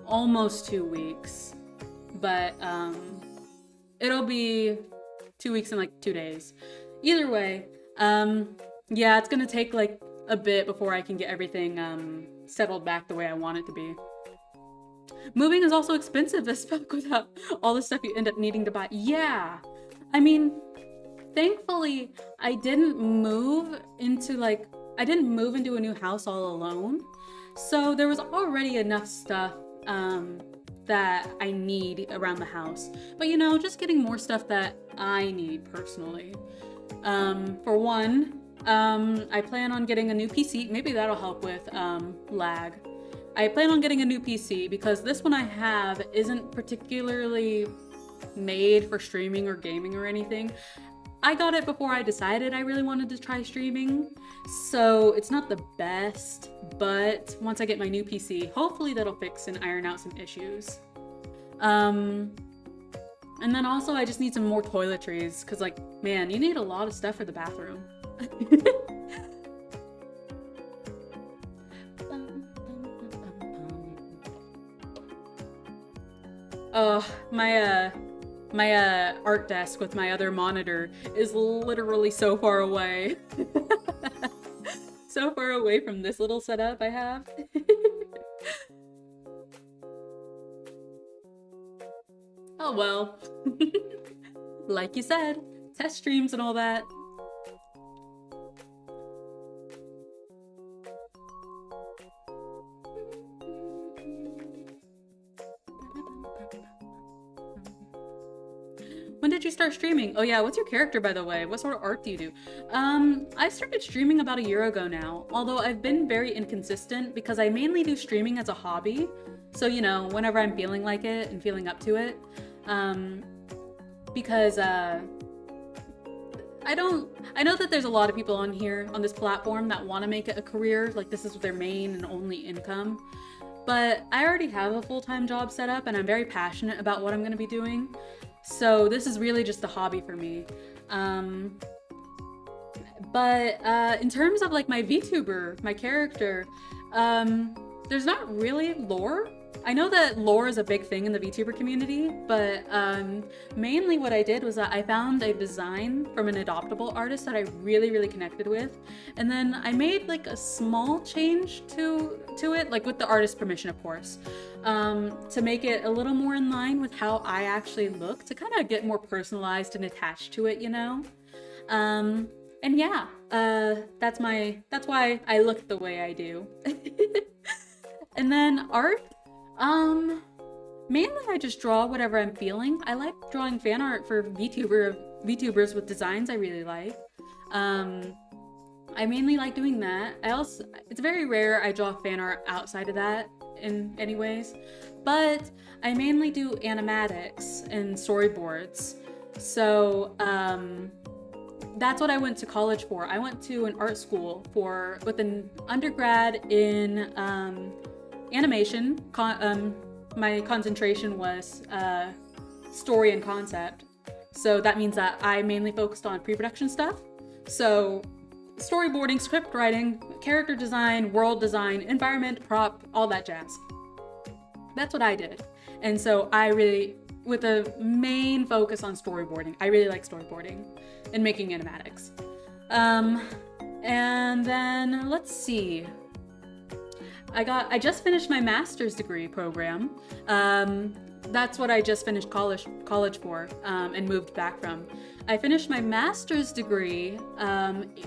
almost 2 weeks. But it'll be 2 weeks and like 2 days. Either way, yeah, it's gonna take like a bit before I can get everything settled back the way I want it to be. Moving is also expensive as fuck without all the stuff you end up needing to buy. Yeah, I mean, thankfully I didn't move into a new house all alone. So there was already enough stuff that I need around the house. But you know, just getting more stuff that I need personally. For one, I plan on getting a new PC. Maybe that'll help with lag. I plan on getting a new PC because this one I have isn't particularly made for streaming or gaming or anything. I got it before I decided I really wanted to try streaming, so it's not the best, but once I get my new PC, hopefully that'll fix and iron out some issues. And then also I just need some more toiletries, because like, man, you need a lot of stuff for the bathroom. Oh, my art desk with my other monitor is literally so far away. So far away from this little setup I have. Oh well. Like you said, test streams and all that. When did you start streaming? Oh yeah, what's your character, by the way? What sort of art do you do? I started streaming about a year ago now, although I've been very inconsistent because I mainly do streaming as a hobby. So, you know, whenever I'm feeling like it and feeling up to it. Because I know that there's a lot of people on here, on this platform, that want to make it a career, like this is their main and only income. But I already have a full-time job set up and I'm very passionate about what I'm going to be doing. So this is really just a hobby for me. But in terms of like my VTuber, my character, there's not really lore. I know that lore is a big thing in the VTuber community, but mainly what I did was that I found a design from an adoptable artist that I really, really connected with. And then I made like a small change to it, like with the artist's permission, of course, to make it a little more in line with how I actually look, to kind of get more personalized and attached to it, you know? And yeah, that's why I look the way I do. And then art, mainly I just draw whatever I'm feeling. I like drawing fan art for VTubers with designs I really like. I mainly like doing that. It's very rare I draw fan art outside of that in any ways, but I mainly do animatics and storyboards. So, that's what I went to college for. I went to an art school with an undergrad in animation. My concentration was story and concept. So that means that I mainly focused on pre-production stuff. So storyboarding, script writing, character design, world design, environment, prop, all that jazz. That's what I did. And so with a main focus on storyboarding, I really like storyboarding and making animatics. And then let's see. I just finished my master's degree program. That's what I just finished college for and moved back from. I finished my master's degree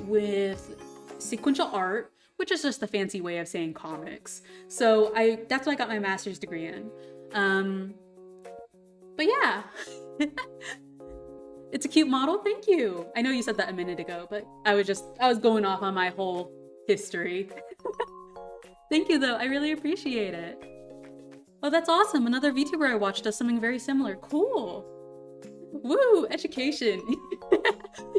with sequential art, which is just a fancy way of saying comics. So that's what I got my master's degree in. But yeah, it's a cute model. Thank you. I know you said that a minute ago, but I was going off on my whole history. Thank you though. I really appreciate it. Oh, that's awesome. Another VTuber I watched does something very similar. Cool. Woo, education.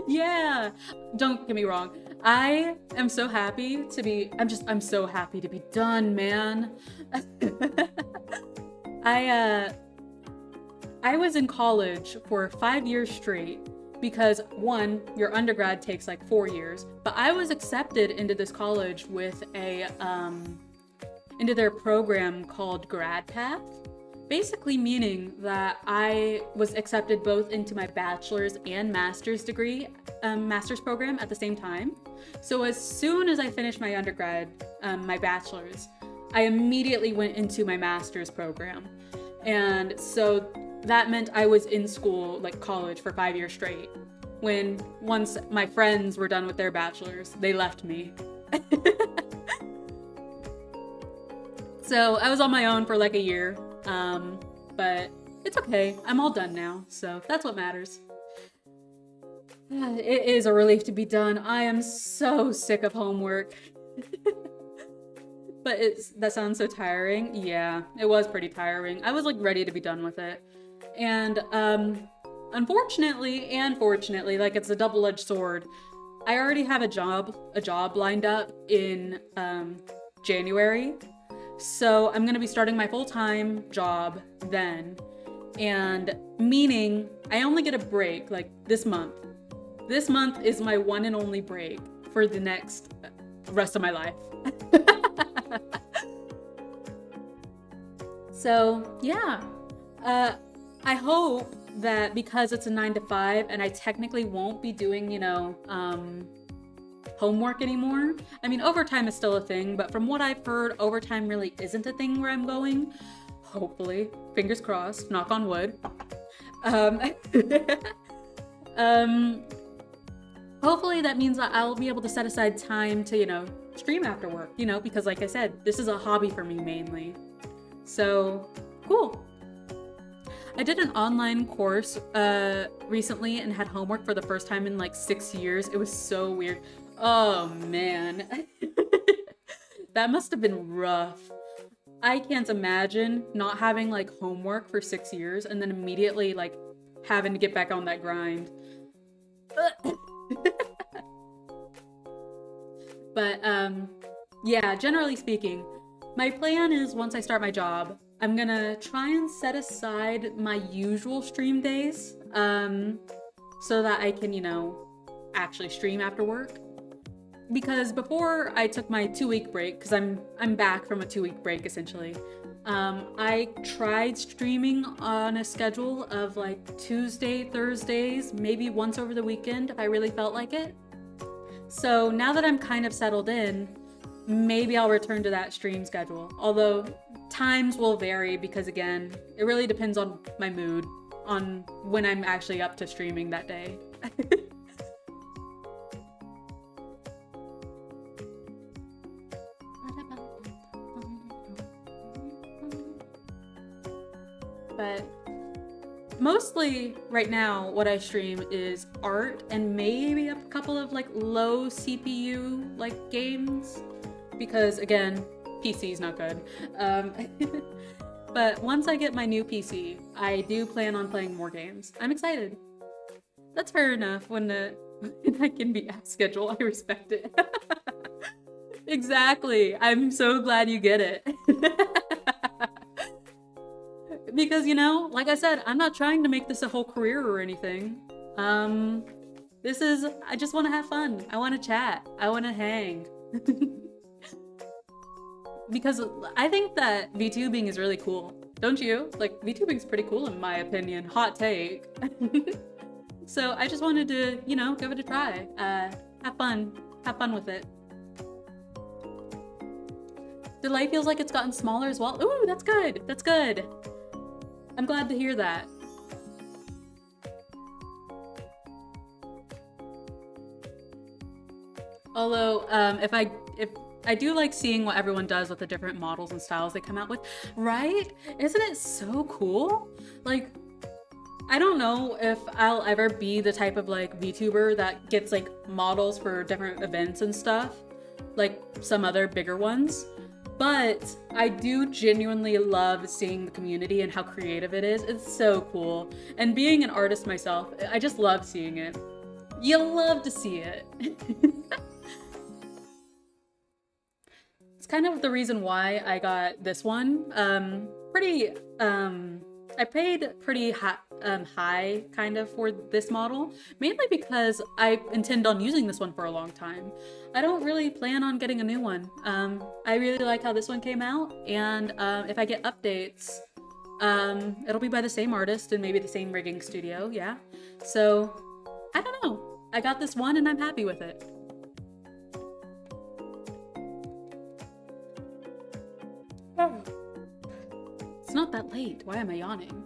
Yeah. Don't get me wrong. I am so happy to be, I'm so happy to be done, man. I was in college for 5 years straight because one, your undergrad takes like 4 years, but I was accepted into this college with into their program called Grad Path, basically meaning that I was accepted both into my bachelor's and master's degree, master's program at the same time. So as soon as I finished my undergrad, my bachelor's, I immediately went into my master's program. And so that meant I was in school, like college, for 5 years straight. Once my friends were done with their bachelor's, they left me. So I was on my own for like a year, but it's okay. I'm all done now, so that's what matters. It is a relief to be done. I am so sick of homework. But that sounds so tiring. Yeah, it was pretty tiring. I was like ready to be done with it. And unfortunately and fortunately, like it's a double-edged sword, I already have a job lined up in January. So I'm gonna be starting my full-time job then. And meaning I only get a break like this month. This month is my one and only break for the rest of my life. So yeah, I hope that because it's a 9 to 5 and I technically won't be doing, homework anymore. I mean, overtime is still a thing, but from what I've heard, overtime really isn't a thing where I'm going. Hopefully, fingers crossed, knock on wood. Um, um, hopefully that means that I'll be able to set aside time to, stream after work, because like I said, this is a hobby for me mainly. So, cool. I did an online course recently and had homework for the first time in like 6 years. It was so weird. Oh man. That must have been rough. I can't imagine not having like homework for 6 years and then immediately like having to get back on that grind. But yeah, generally speaking, my plan is once I start my job, I'm gonna try and set aside my usual stream days so that I can, actually stream after work. Because before I took my 2-week break, because I'm back from a 2-week break essentially, I tried streaming on a schedule of like Tuesday, Thursdays, maybe once over the weekend if I really felt like it. So now that I'm kind of settled in, maybe I'll return to that stream schedule. Although times will vary because again, it really depends on my mood, on when I'm actually up to streaming that day. But mostly right now what I stream is art and maybe a couple of like low CPU like games because again PC is not good. But once I get my new PC, I do plan on playing more games. I'm excited. That's fair enough when I can be at schedule. I respect it. Exactly. I'm so glad you get it. Because, like I said, I'm not trying to make this a whole career or anything. I just want to have fun. I want to chat. I want to hang. Because I think that VTubing is really cool. Don't you? Like, VTubing is pretty cool in my opinion. Hot take. So I just wanted to, give it a try. Have fun. Have fun with it. Delay feels like it's gotten smaller as well. Ooh, that's good. That's good. I'm glad to hear that. Although, if I do like seeing what everyone does with the different models and styles they come out with, right? Isn't it so cool? Like, I don't know if I'll ever be the type of like VTuber that gets like models for different events and stuff, like some other bigger ones. But I do genuinely love seeing the community and how creative it is. It's so cool. And being an artist myself, I just love seeing it. You love to see it. It's kind of the reason why I got this one. I paid pretty high kind of for this model, mainly because I intend on using this one for a long time. I don't really plan on getting a new one. I really like how this one came out, and if I get updates, it'll be by the same artist and maybe the same rigging studio, yeah. So, I don't know. I got this one and I'm happy with it. It's not that late. Why am I yawning?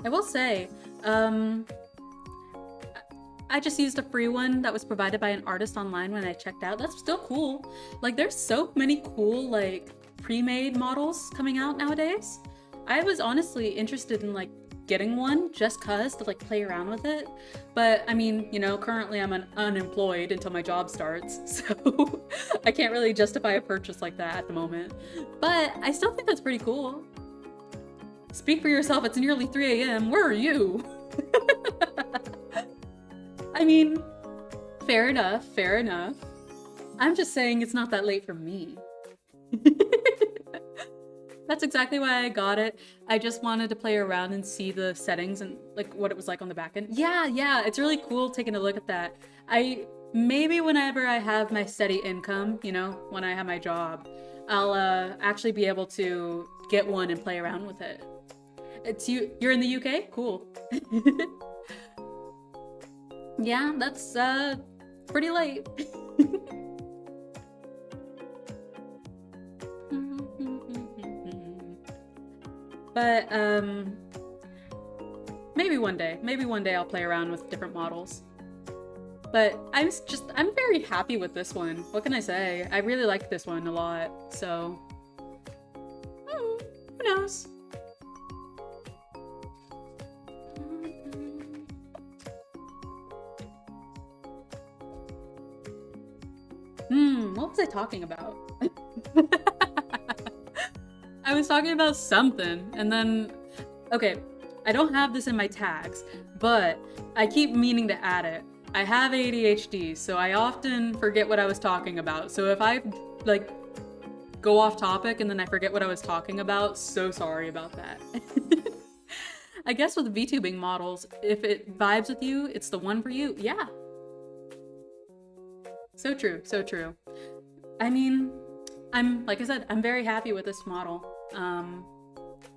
I will say, I just used a free one that was provided by an artist online when I checked out. That's still cool. Like, there's so many cool, like, pre-made models coming out nowadays. I was honestly interested in, like, getting one just cause to like play around with it, but I mean, currently I'm unemployed until my job starts, so I can't really justify a purchase like that at the moment, but I still think that's pretty cool. Speak for yourself. It's nearly 3 a.m. Where are you? I mean, fair enough, fair enough. I'm just saying it's not that late for me. That's exactly why I got it. I just wanted to play around and see the settings and like what it was like on the back end. Yeah, it's really cool taking a look at that. Maybe whenever I have my steady income, when I have my job, I'll actually be able to get one and play around with it. You're in the UK? Cool. Yeah, that's pretty late. But maybe one day I'll play around with different models. But I'm very happy with this one. What can I say? I really like this one a lot, so who knows? What was I talking about? I was talking about something, and then, okay, I don't have this in my tags, but I keep meaning to add it. I have ADHD, so I often forget what I was talking about. So if I, like, go off topic and then I forget what I was talking about, so sorry about that. I guess with VTubing models, if it vibes with you, it's the one for you. Yeah. So true, so true. I mean, like I said, I'm very happy with this model.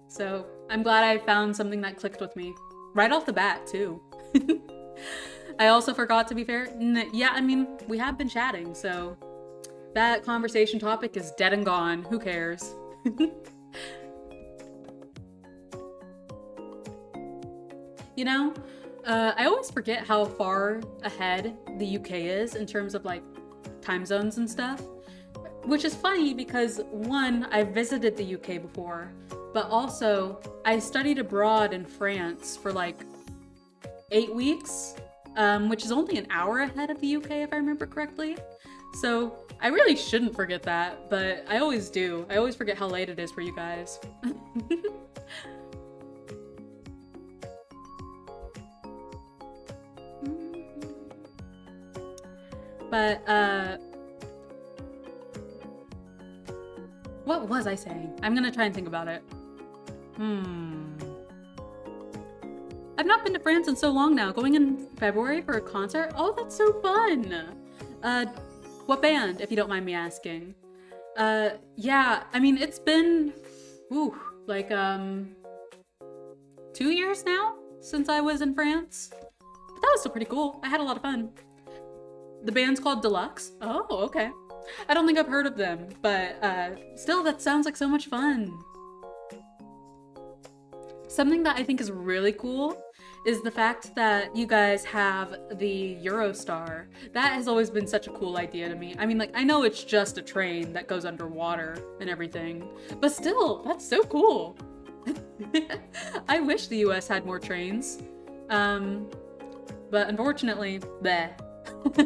So I'm glad I found something that clicked with me right off the bat too. I also forgot, to be fair, yeah, I mean, we have been chatting, so that conversation topic is dead and gone. Who cares? You know, I always forget how far ahead the UK is in terms of like time zones and stuff, which is funny because one, I've visited the UK before, but also I studied abroad in France for like 8 weeks, which is only an hour ahead of the UK if I remember correctly. So I really shouldn't forget that, but I always do. I always forget how late it is for you guys. But, what was I saying? I'm gonna try and think about it. I've not been to France in so long now. Going in February for a concert? Oh, that's so fun! What band, if you don't mind me asking? Yeah, I mean, it's been, like, 2 years now since I was in France. But that was still pretty cool. I had a lot of fun. The band's called Deluxe. Oh, okay. I don't think I've heard of them, but still, that sounds like so much fun. Something that I think is really cool is the fact that you guys have the Eurostar. That has always been such a cool idea to me. I mean, like, I know it's just a train that goes underwater and everything, but still, that's so cool. I wish the US had more trains. But unfortunately, bleh.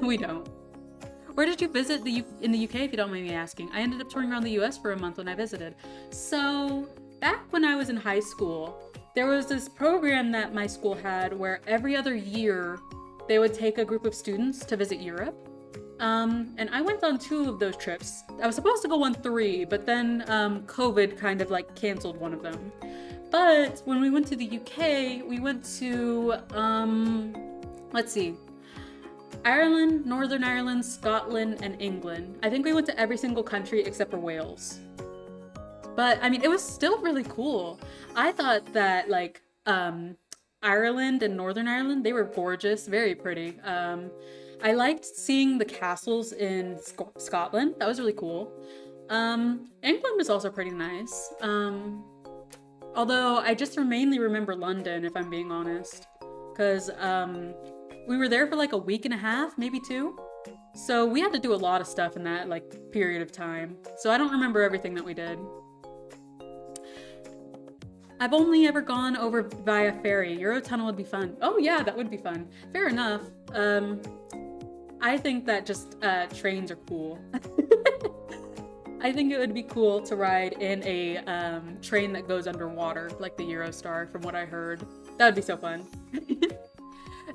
We don't. Where did you visit in the UK, if you don't mind me asking? I ended up touring around the US for a month when I visited. So, back when I was in high school, there was this program that my school had where every other year they would take a group of students to visit Europe. And I went on 2 of those trips. I was supposed to go on 3, but then COVID kind of like canceled one of them. But when we went to the UK, we went to, let's see, Ireland, Northern Ireland, Scotland, and England. I think we went to every single country except for Wales. But I mean, it was still really cool. I thought that like Ireland and Northern Ireland, they were gorgeous, very pretty. I liked seeing the castles in Scotland. That was really cool. England was also pretty nice. Although I just mainly remember London, if I'm being honest, because we were there for like a week and a half, maybe 2. So we had to do a lot of stuff in that like period of time. So I don't remember everything that we did. I've only ever gone over via ferry. Eurotunnel would be fun. Oh yeah, that would be fun. Fair enough. I think that just trains are cool. I think it would be cool to ride in a train that goes underwater, like the Eurostar, from what I heard. That would be so fun.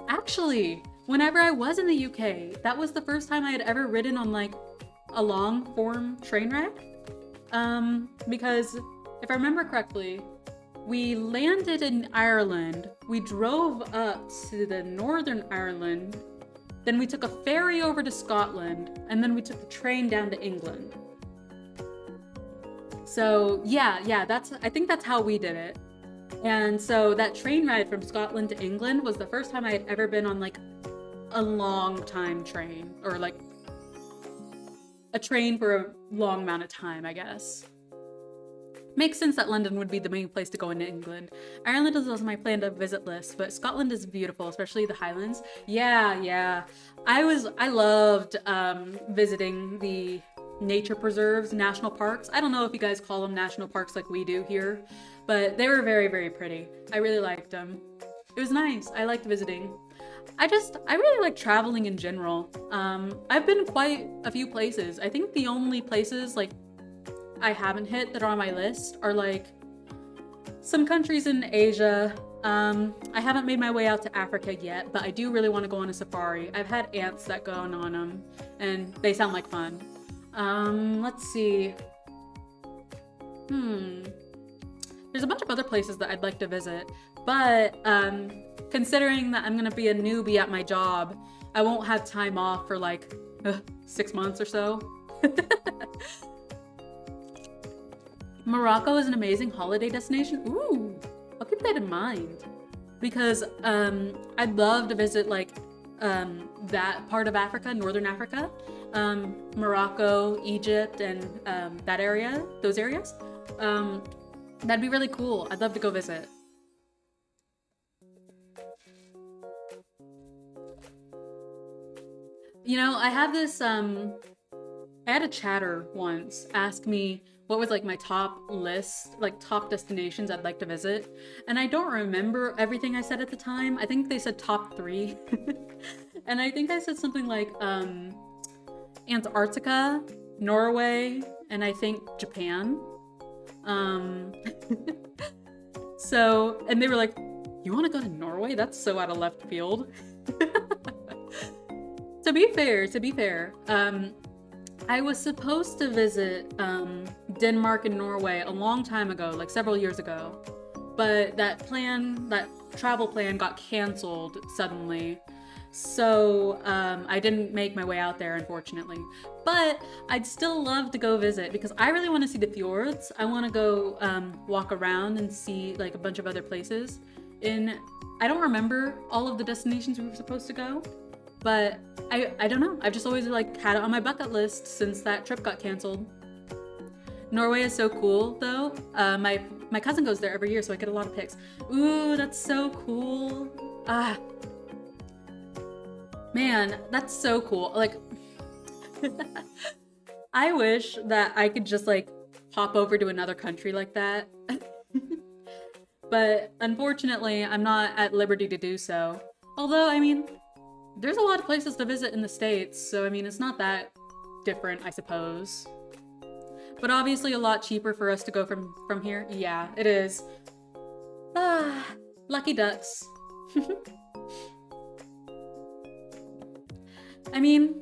Actually, whenever I was in the UK, that was the first time I had ever ridden on like a long form train ride. Because if I remember correctly, we landed in Ireland, we drove up to the Northern Ireland, then we took a ferry over to Scotland, and then we took the train down to England. So yeah, I think that's how we did it. And so that train ride from Scotland to England was the first time I had ever been on like a long time train, or like a train for a long amount of time, I guess. Makes sense that London would be the main place to go in England. Ireland is also my planned to visit list, but Scotland is beautiful, especially the Highlands. Yeah. I loved visiting the nature preserves, national parks. I don't know if you guys call them national parks like we do here, but they were very, very pretty. I really liked them. It was nice. I liked visiting. I really like traveling in general. I've been quite a few places. I think the only places like I haven't hit that are on my list are like some countries in Asia. I haven't made my way out to Africa yet, but I do really want to go on a safari. I've had aunts that go on them, and they sound like fun. Let's see. There's a bunch of other places that I'd like to visit, but considering that I'm gonna be a newbie at my job, I won't have time off for like 6 months or so. Morocco is an amazing holiday destination. Ooh, I'll keep that in mind because I'd love to visit like that part of Africa, Northern Africa, Morocco, Egypt, and that area, those areas. That'd be really cool. I'd love to go visit. You know, I have this, I had a chatter once ask me what was like my top list, like top destinations I'd like to visit. And I don't remember everything I said at the time. I think they said top 3. And I think I said something like Antarctica, Norway, and I think Japan. So, and they were like, you want to go to Norway? That's so out of left field. To be fair, I was supposed to visit Denmark and Norway a long time ago, like several years ago, but that travel plan got canceled suddenly. So I didn't make my way out there, unfortunately. But I'd still love to go visit because I really want to see the fjords. I want to go walk around and see like a bunch of other places. I don't remember all of the destinations we were supposed to go, but I don't know. I've just always like had it on my bucket list since that trip got canceled. Norway is so cool though. My cousin goes there every year, so I get a lot of pics. Ooh, that's so cool. Man, that's so cool. Like, I wish that I could just like pop over to another country like that. But unfortunately, I'm not at liberty to do so. Although, I mean, there's a lot of places to visit in the States, so I mean, it's not that different, I suppose. But obviously a lot cheaper for us to go from here. Yeah, it is. Lucky ducks. I mean,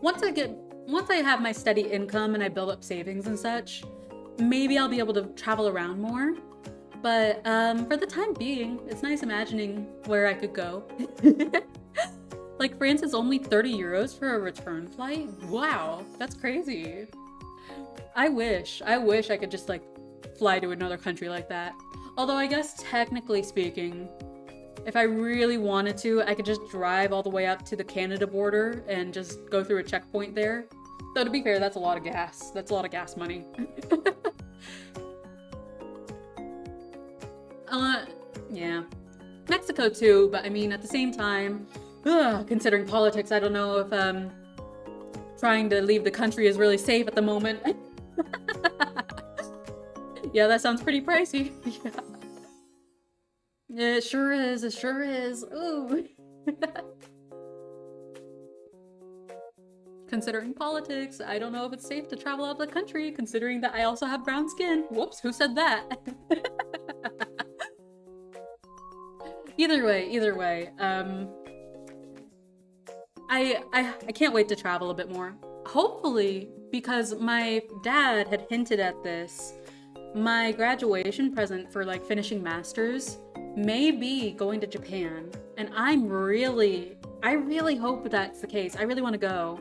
once I have my steady income and I build up savings and such, maybe I'll be able to travel around more. But for the time being, it's nice imagining where I could go. Like France is only 30 euros for a return flight? Wow, that's crazy. I wish I could just like fly to another country like that. Although I guess technically speaking, if I really wanted to, I could just drive all the way up to the Canada border and just go through a checkpoint there. Though to be fair, that's a lot of gas. That's a lot of gas money. Yeah. Mexico too, but I mean, at the same time, considering politics, I don't know if trying to leave the country is really safe at the moment. Yeah, that sounds pretty pricey. Yeah. It sure is, it sure is. Ooh. Considering politics, I don't know if it's safe to travel out of the country, considering that I also have brown skin. Whoops, who said that? Either way, I can't wait to travel a bit more. Hopefully, because my dad had hinted at this, my graduation present for like finishing masters may be going to Japan, and I really hope that's the case. I really want to go.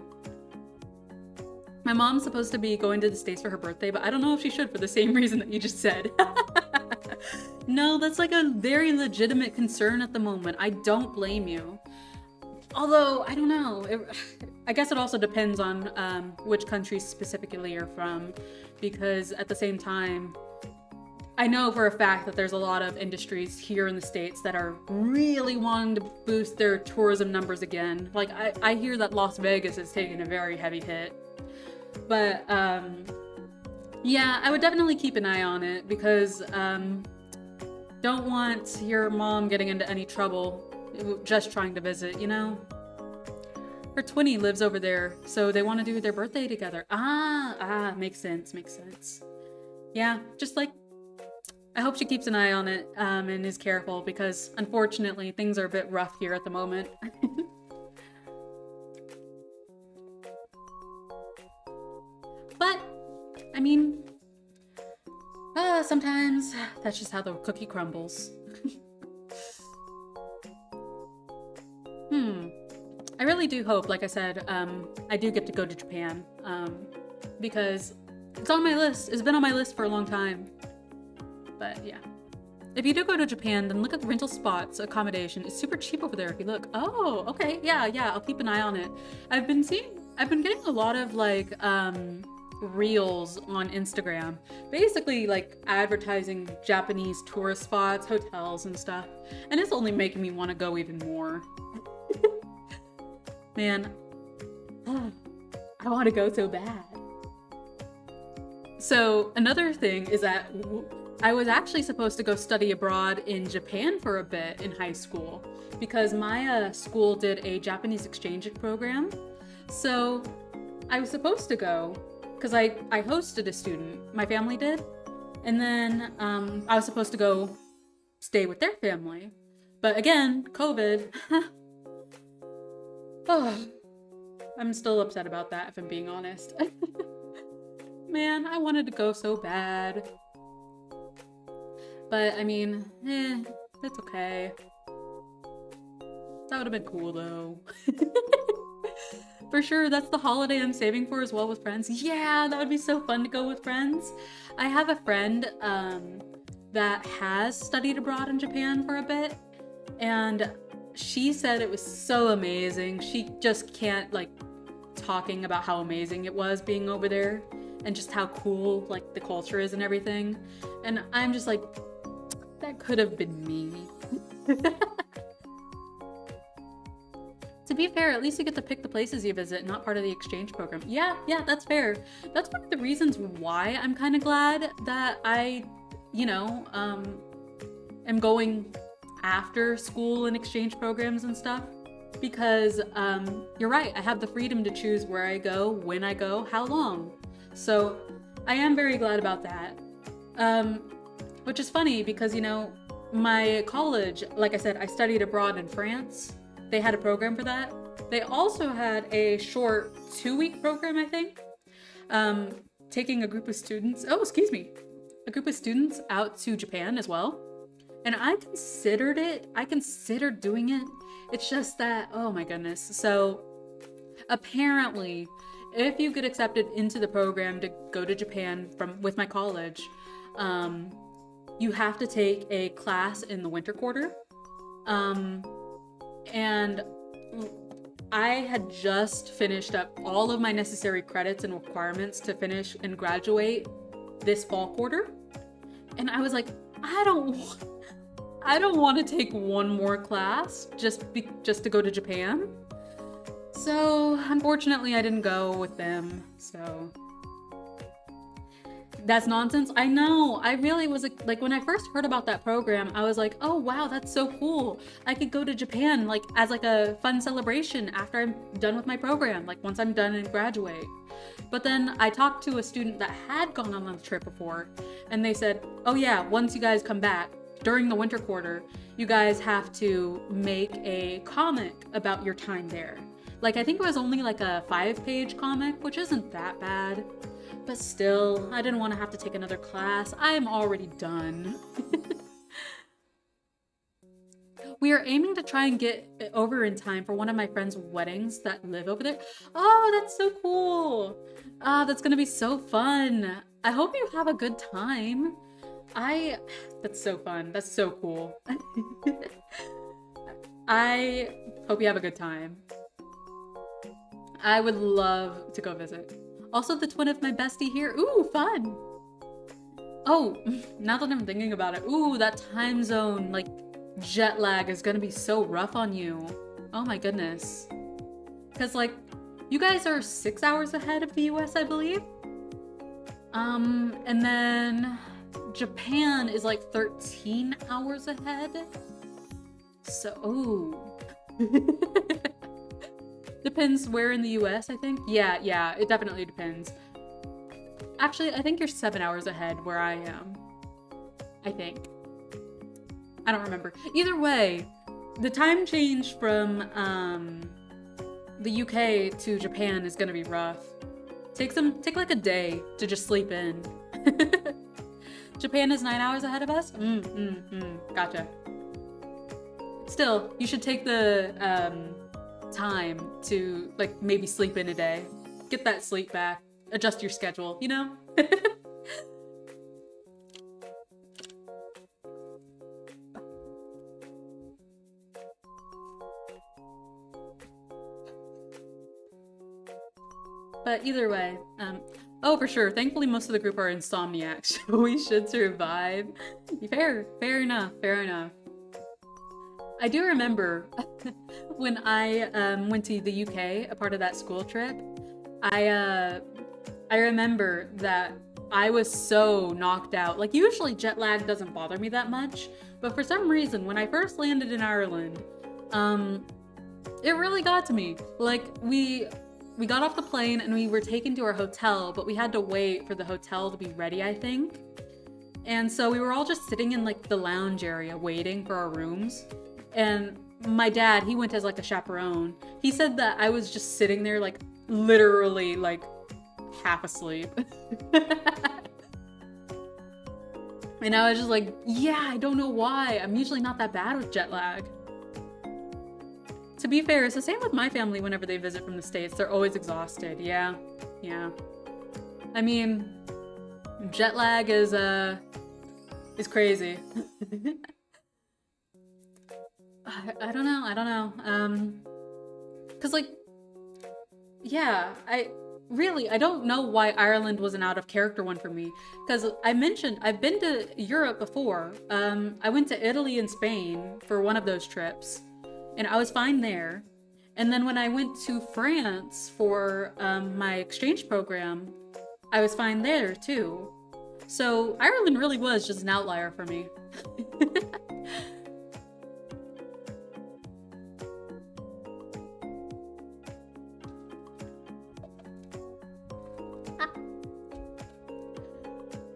My mom's supposed to be going to the States for her birthday, but I don't know if she should for the same reason that you just said. No, that's like a very legitimate concern at the moment. I don't blame you. Although, I don't know. I guess it also depends on which country specifically you're from, because at the same time, I know for a fact that there's a lot of industries here in the States that are really wanting to boost their tourism numbers again. Like, I hear that Las Vegas is taking a very heavy hit. But, yeah, I would definitely keep an eye on it because, don't want your mom getting into any trouble just trying to visit, you know? Her twinnie lives over there, so they want to do their birthday together. Makes sense, makes sense. Yeah, just like, I hope she keeps an eye on it, and is careful because, unfortunately, things are a bit rough here at the moment. But, I mean, sometimes that's just how the cookie crumbles. I really do hope, like I said, I do get to go to Japan, because it's on my list. It's been on my list for a long time. But yeah. If you do go to Japan, then look at the rental spots accommodation. It's super cheap over there if you look. Oh, okay. Yeah, I'll keep an eye on it. I've been getting a lot of like, reels on Instagram, basically like advertising Japanese tourist spots, hotels and stuff. And it's only making me want to go even more. Man, I want to go so bad. So another thing is that I was actually supposed to go study abroad in Japan for a bit in high school because my school did a Japanese exchange program. So I was supposed to go because I hosted a student, my family did. And then I was supposed to go stay with their family. But again, COVID. Oh, I'm still upset about that if I'm being honest. Man, I wanted to go so bad. But I mean, it's okay. That would have been cool though. For sure, that's the holiday I'm saving for as well with friends. Yeah, that would be so fun to go with friends. I have a friend that has studied abroad in Japan for a bit, and she said it was so amazing. She just can't like talking about how amazing it was being over there and just how cool like the culture is and everything. And I'm just like, that could have been me. To be fair, at least you get to pick the places you visit, not part of the exchange program. Yeah, that's fair. That's one of the reasons why I'm kind of glad that I, am going after school and exchange programs and stuff. Because you're right, I have the freedom to choose where I go, when I go, how long. So I am very glad about that. Which is funny because, my college, like I said, I studied abroad in France. They had a program for that. They also had a short 2-week program, I think, taking a group of students out to Japan as well. And I considered doing it. It's just that, oh my goodness. So apparently, if you get accepted into the program to go to Japan with my college, you have to take a class in the winter quarter. And I had just finished up all of my necessary credits and requirements to finish and graduate this fall quarter. And I was like, I don't want to take one more class just to go to Japan. So unfortunately I didn't go with them. So that's nonsense. I know. I really was like when I first heard about that program, I was like, oh wow, that's so cool. I could go to Japan like as like a fun celebration after I'm done with my program, like once I'm done and graduate. But then I talked to a student that had gone on the trip before, and they said, oh yeah, once you guys come back during the winter quarter, you guys have to make a comic about your time there. Like I think it was only like a 5-page comic, which isn't that bad. But still, I didn't want to have to take another class. I am already done. We are aiming to try and get over in time for one of my friend's weddings that live over there. Oh, that's so cool. That's gonna be so fun. I hope you have a good time. That's so fun. That's so cool. I hope you have a good time. I would love to go visit. Also, the twin of my bestie here. Ooh, fun. Oh, now that I'm thinking about it, ooh, that time zone, like, jet lag is gonna be so rough on you. Oh my goodness. Because, like, you guys are 6 hours ahead of the US, I believe. And then Japan is like 13 hours ahead. So, ooh. Depends where in the US, I think. Yeah, it definitely depends. Actually, I think you're 7 hours ahead where I am. I think. I don't remember. Either way, the time change from the UK to Japan is gonna be rough. Take like a day to just sleep in. Japan is 9 hours ahead of us? Gotcha. Still, you should take the time to like maybe sleep in a day. Get that sleep back. Adjust your schedule, you know? But either way, oh, for sure. Thankfully, most of the group are insomniacs. We should survive. Fair enough. I do remember when I went to the UK, a part of that school trip. I remember that I was so knocked out. Like, usually jet lag doesn't bother me that much, but for some reason, when I first landed in Ireland, it really got to me. Like, we got off the plane and we were taken to our hotel, but we had to wait for the hotel to be ready, I think. And so we were all just sitting in like the lounge area waiting for our rooms. And my dad, he went as like a chaperone. He said that I was just sitting there like literally like half asleep. And I was just like, yeah, I don't know why. I'm usually not that bad with jet lag. To be fair, it's the same with my family whenever they visit from the States. They're always exhausted. Yeah. I mean, jet lag is crazy. I don't know. Cause like, yeah, I don't know why Ireland was an out of character one for me. Cause I mentioned, I've been to Europe before. I went to Italy and Spain for one of those trips. And I was fine there. And then when I went to France for my exchange program, I was fine there too. So Ireland really was just an outlier for me.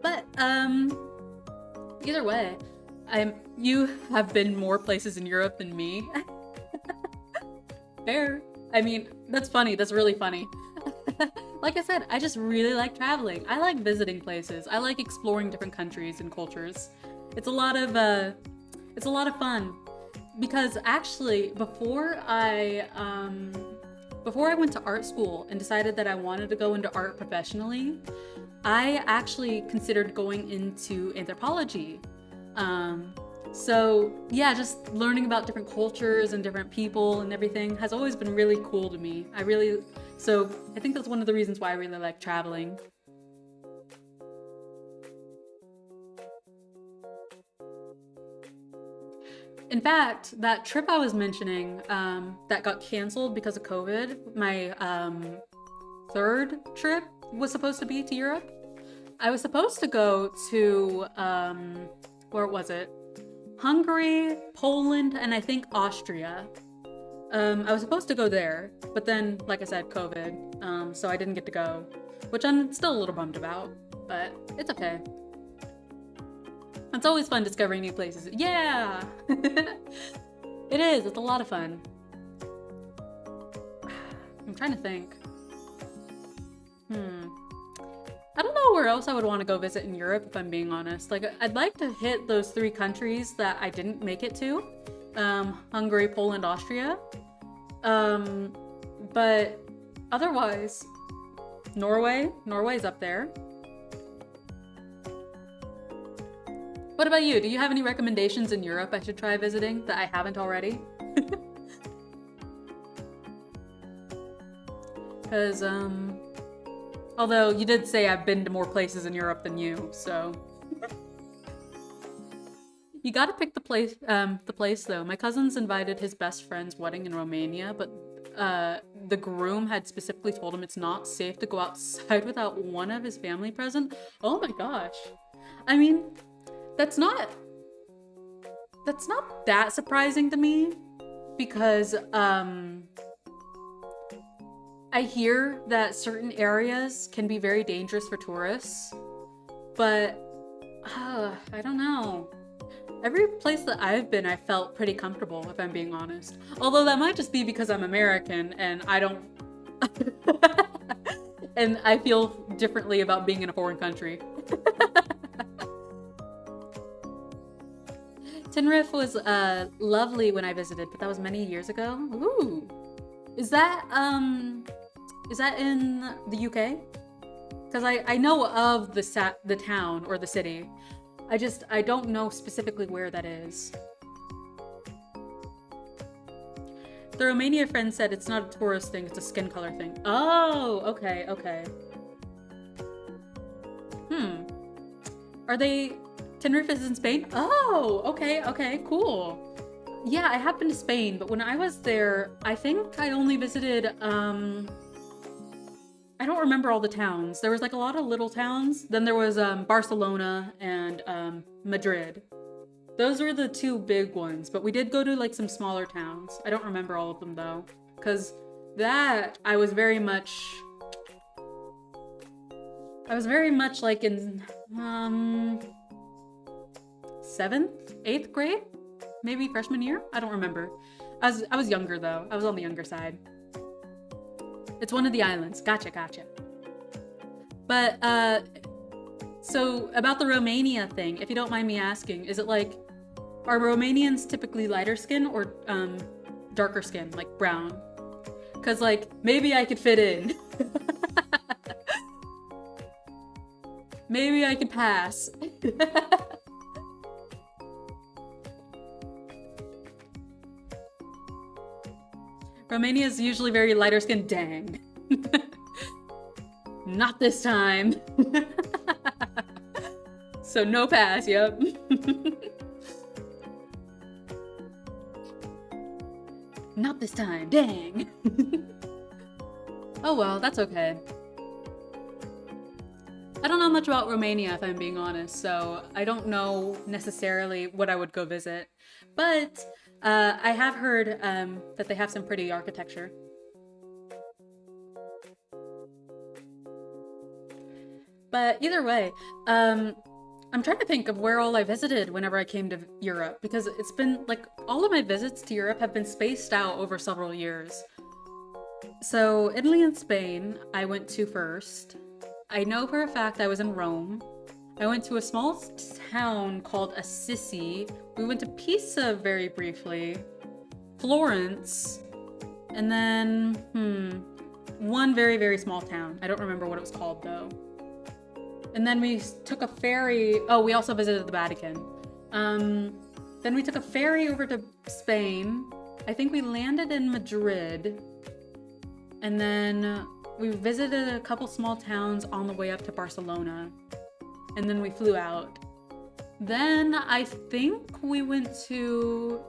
But either way, you have been more places in Europe than me. Fair. I mean, that's funny. That's really funny. Like I said, I just really like traveling. I like visiting places. I like exploring different countries and cultures. It's a lot of fun. Because actually, before I went to art school and decided that I wanted to go into art professionally, I actually considered going into anthropology. So yeah, just learning about different cultures and different people and everything has always been really cool to me. So I think that's one of the reasons why I really like traveling. In fact, that trip I was mentioning that got canceled because of COVID, my third trip was supposed to be to Europe. I was supposed to go to, where was it? Hungary, Poland, and I think Austria. I was supposed to go there, but then, like I said, COVID, so I didn't get to go, which I'm still a little bummed about, but it's okay. It's always fun discovering new places. Yeah! It is, it's a lot of fun. I'm trying to think. I don't know where else I would want to go visit in Europe, if I'm being honest. Like, I'd like to hit those 3 countries that I didn't make it to. Hungary, Poland, Austria. But otherwise, Norway's up there. What about you? Do you have any recommendations in Europe I should try visiting that I haven't already? Because, although you did say I've been to more places in Europe than you, so You gotta pick the place though. My cousin's invited his best friend's wedding in Romania, but the groom had specifically told him it's not safe to go outside without one of his family present. Oh my gosh. I mean, that's not that surprising to me because I hear that certain areas can be very dangerous for tourists, but I don't know. Every place that I've been, I felt pretty comfortable, if I'm being honest. Although that might just be because I'm American and I don't... and I feel differently about being in a foreign country. Tenerife was lovely when I visited, but that was many years ago. Ooh. Is that in the UK? Because I know of the town or the city. I don't know specifically where that is. The Romania friend said it's not a tourist thing, it's a skin color thing. Oh, okay. Are they... Tenerife is in Spain? Oh, okay, cool. Yeah, I have been to Spain, but when I was there, I think I only visited, I don't remember all the towns. There was like a lot of little towns. Then there was Barcelona and Madrid. Those were the two big ones, but we did go to like some smaller towns. I don't remember all of them though, because that I was very much like in 7th, 8th grade, maybe freshman year. I don't remember. I was younger though. I was on the younger side. It's one of the islands. Gotcha. But, so about the Romania thing, if you don't mind me asking, is it like, are Romanians typically lighter skin or darker skin, like brown? Because, like, maybe I could fit in. Maybe I could pass. Romania is usually very lighter skin. Dang. Not this time. So no pass, yep. Not this time, dang. Oh well, that's okay. I don't know much about Romania, if I'm being honest, so I don't know necessarily what I would go visit. But I have heard that they have some pretty architecture. But either way, I'm trying to think of where all I visited whenever I came to Europe, because it's been like all of my visits to Europe have been spaced out over several years. So Italy and Spain, I went to first. I know for a fact I was in Rome. I went to a small town called Assisi. We went to Pisa very briefly. Florence. And then, one very, very small town. I don't remember what it was called though. And then we took a ferry. Oh, we also visited the Vatican. Then we took a ferry over to Spain. I think we landed in Madrid. And then we visited a couple small towns on the way up to Barcelona. And then we flew out. Then I think we went to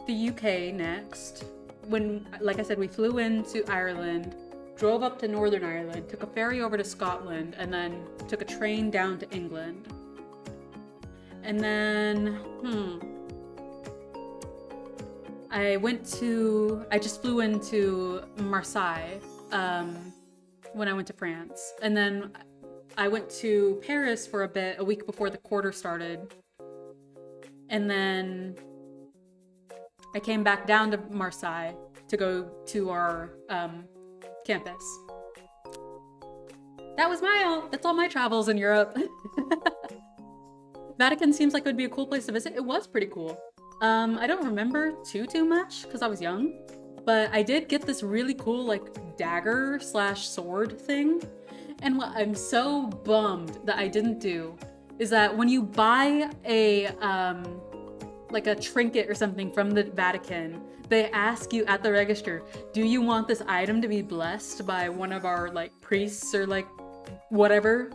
the UK next. When, like I said, we flew into Ireland, drove up to Northern Ireland, took a ferry over to Scotland, and then took a train down to England. And then, I just flew into Marseille when I went to France. And then I went to Paris for a week before the quarter started. And then I came back down to Marseille to go to our campus. That's all my travels in Europe. Vatican seems like it would be a cool place to visit. It was pretty cool. I don't remember too much because I was young, but I did get this really cool like dagger / sword thing. And what I'm so bummed that I didn't do is that when you buy a like a trinket or something from the Vatican, they ask you at the register, do you want this item to be blessed by one of our like priests or like whatever?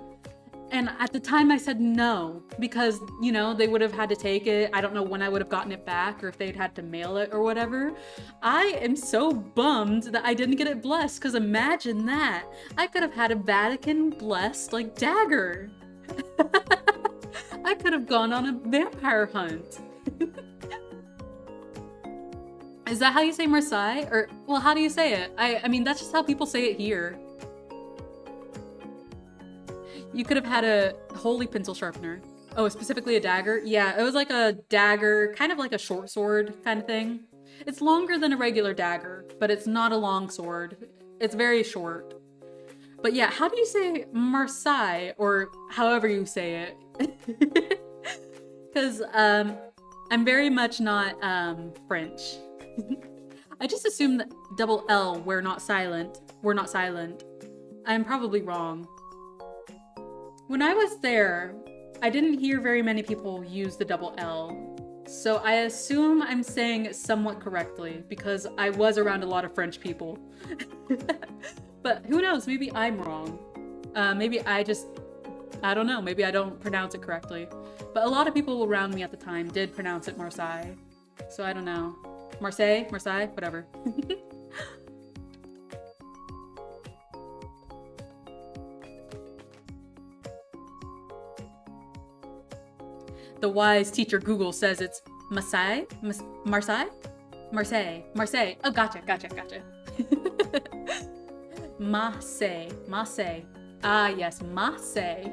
And at the time I said no, because, you know, they would have had to take it. I don't know when I would have gotten it back or if they'd had to mail it or whatever. I am so bummed that I didn't get it blessed, because imagine that. I could have had a Vatican blessed, like, dagger. I could have gone on a vampire hunt. Is that how you say Marseille? Or, well, how do you say it? I mean, that's just how people say it here. You could have had a holy pencil sharpener. Oh, specifically a dagger? Yeah, it was like a dagger, kind of like a short sword kind of thing. It's longer than a regular dagger, but it's not a long sword. It's very short. But yeah, how do you say Marseille, or however you say it? Because I'm very much not French. I just assume that double L, we're not silent. I'm probably wrong. When I was there, I didn't hear very many people use the double L. So I assume I'm saying it somewhat correctly, because I was around a lot of French people. But who knows, maybe I'm wrong. Maybe I don't know, maybe I don't pronounce it correctly. But a lot of people around me at the time did pronounce it Marseille. So I don't know. Marseille, whatever. The wise teacher Google says it's Marseille? Marseille? Oh, gotcha. Marseille. Ah, yes, Marseille.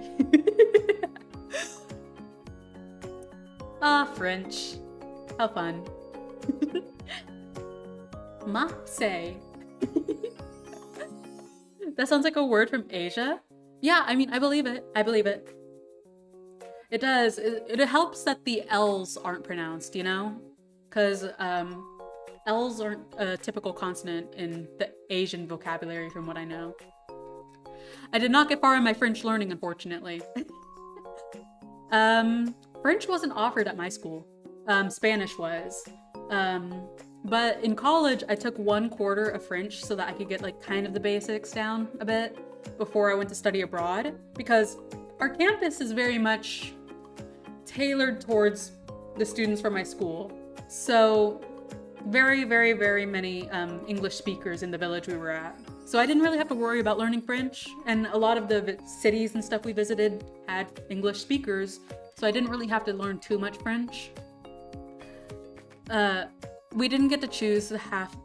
Ah, French. How fun. Marseille. That sounds like a word from Asia. Yeah, I mean, I believe it. It does. It helps that the L's aren't pronounced, you know? Because L's aren't a typical consonant in the Asian vocabulary, from what I know. I did not get far in my French learning, unfortunately. French wasn't offered at my school. Spanish was. But in college, I took 1/4 of French so that I could get like kind of the basics down a bit before I went to study abroad, because our campus is very much tailored towards the students from my school. So very, very, very many English speakers in the village we were at. So I didn't really have to worry about learning French, and a lot of the cities and stuff we visited had English speakers, so I didn't really have to learn too much French. We didn't get to choose the half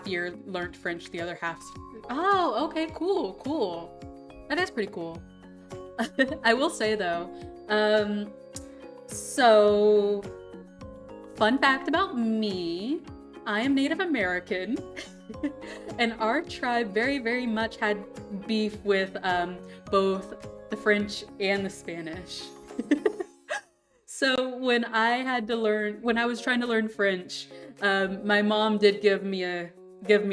year learned French, the other half. Oh, okay, cool. That is pretty cool. I will say though, so fun fact about me, I am Native American. And our tribe very, very much had beef with both the French and the Spanish. So when I was trying to learn French, my mom did give me a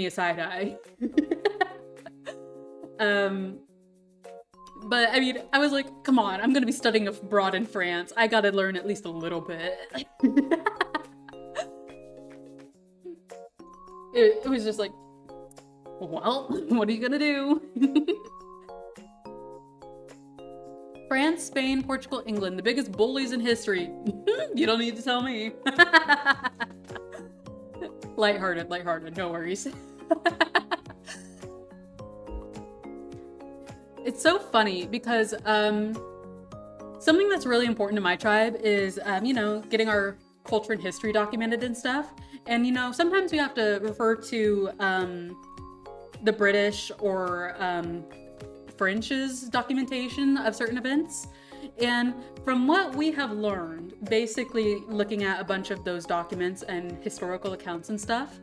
side eye. But I mean, I was like, come on, I'm gonna be studying abroad in France. I gotta learn at least a little bit. It was just like, well, what are you gonna do? France, Spain, Portugal, England, the biggest bullies in history. You don't need to tell me. Lighthearted, no worries. It's so funny because something that's really important to my tribe is, getting our culture and history documented and stuff. And, sometimes we have to refer to the British or French's documentation of certain events. And from what we have learned, basically looking at a bunch of those documents and historical accounts and stuff,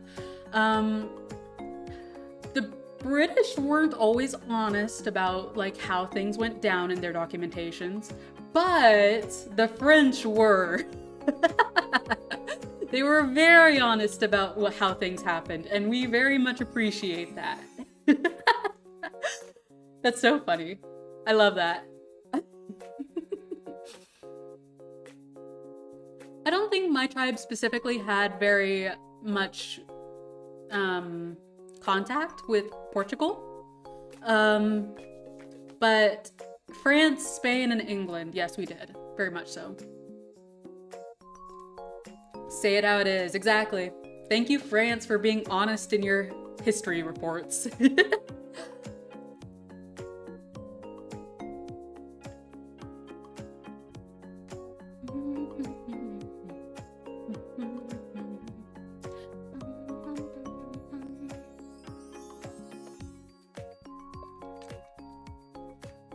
the British weren't always honest about like how things went down in their documentations, but the French were. They were very honest about how things happened, and we very much appreciate that. That's so funny. I love that. I don't think my tribe specifically had very much contact with Portugal. But France, Spain, and England. Yes, we did. Very much so. Say it how it is. Exactly. Thank you, France, for being honest in your history reports.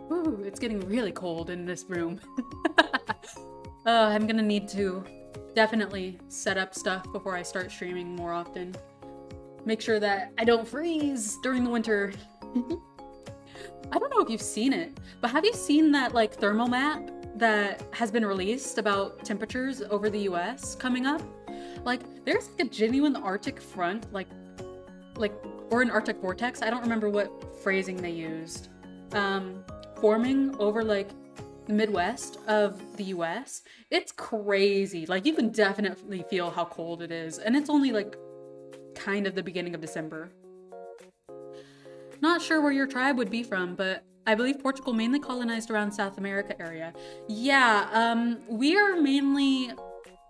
Ooh, it's getting really cold in this room. I'm gonna need to definitely set up stuff before I start streaming more often. Make sure that I don't freeze during the winter. I don't know if you've seen it, but have you seen that like thermal map that has been released about temperatures over the US coming up? Like there's like a genuine Arctic front, like or an Arctic vortex. I don't remember what phrasing they used. Forming over like the Midwest of the US. It's crazy. Like you can definitely feel how cold it is. And it's only like kind of the beginning of December. Not sure where your tribe would be from, but I believe Portugal mainly colonized around South America area. Yeah, we are mainly,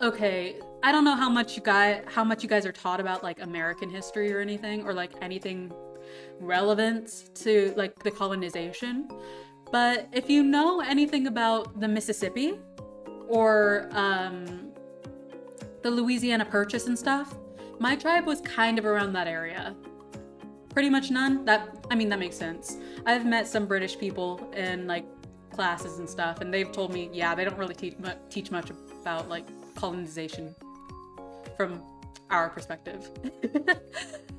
okay, I don't know how much you guys are taught about like American history or anything, or like anything relevant to like the colonization. But if you know anything about the Mississippi or the Louisiana Purchase and stuff, my tribe was kind of around that area. Pretty much none. That makes sense. I've met some British people in like classes and stuff, and they've told me, yeah, they don't really teach much about like colonization from our perspective.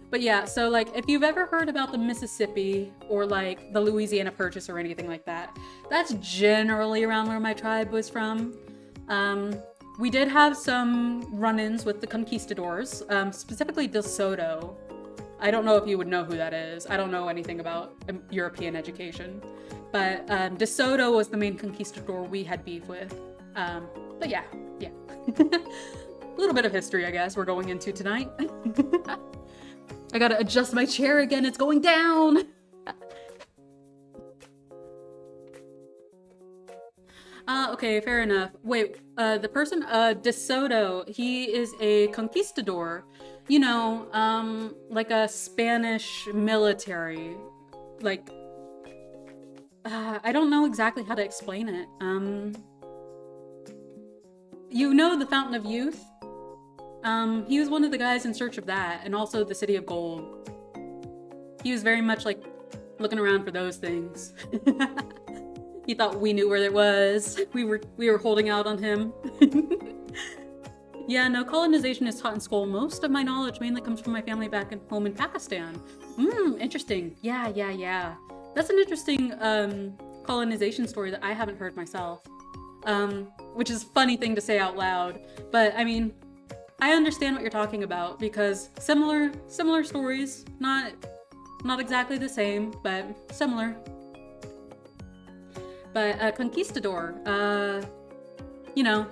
But yeah, so like if you've ever heard about the Mississippi or like the Louisiana Purchase or anything like that, that's generally around where my tribe was from. We did have some run-ins with the conquistadors, specifically De Soto. I don't know if you would know who that is. I don't know anything about European education, but De Soto was the main conquistador we had beef with. But yeah. A little bit of history, I guess, we're going into tonight. I gotta adjust my chair again, it's going down! Okay, fair enough. Wait, the person, De Soto, he is a conquistador. You know, like a Spanish military. Like, I don't know exactly how to explain it. You know the Fountain of Youth? He was one of the guys in search of that, and also the City of Gold. He was very much like looking around for those things. He thought we knew where it was. We were holding out on him. Yeah, no, colonization is taught in school. Most of my knowledge mainly comes from my family back home in Pakistan. Interesting. Yeah. That's an interesting colonization story that I haven't heard myself. Which is a funny thing to say out loud, but I mean, I understand what you're talking about because similar stories, not exactly the same, but similar. But conquistador, you know,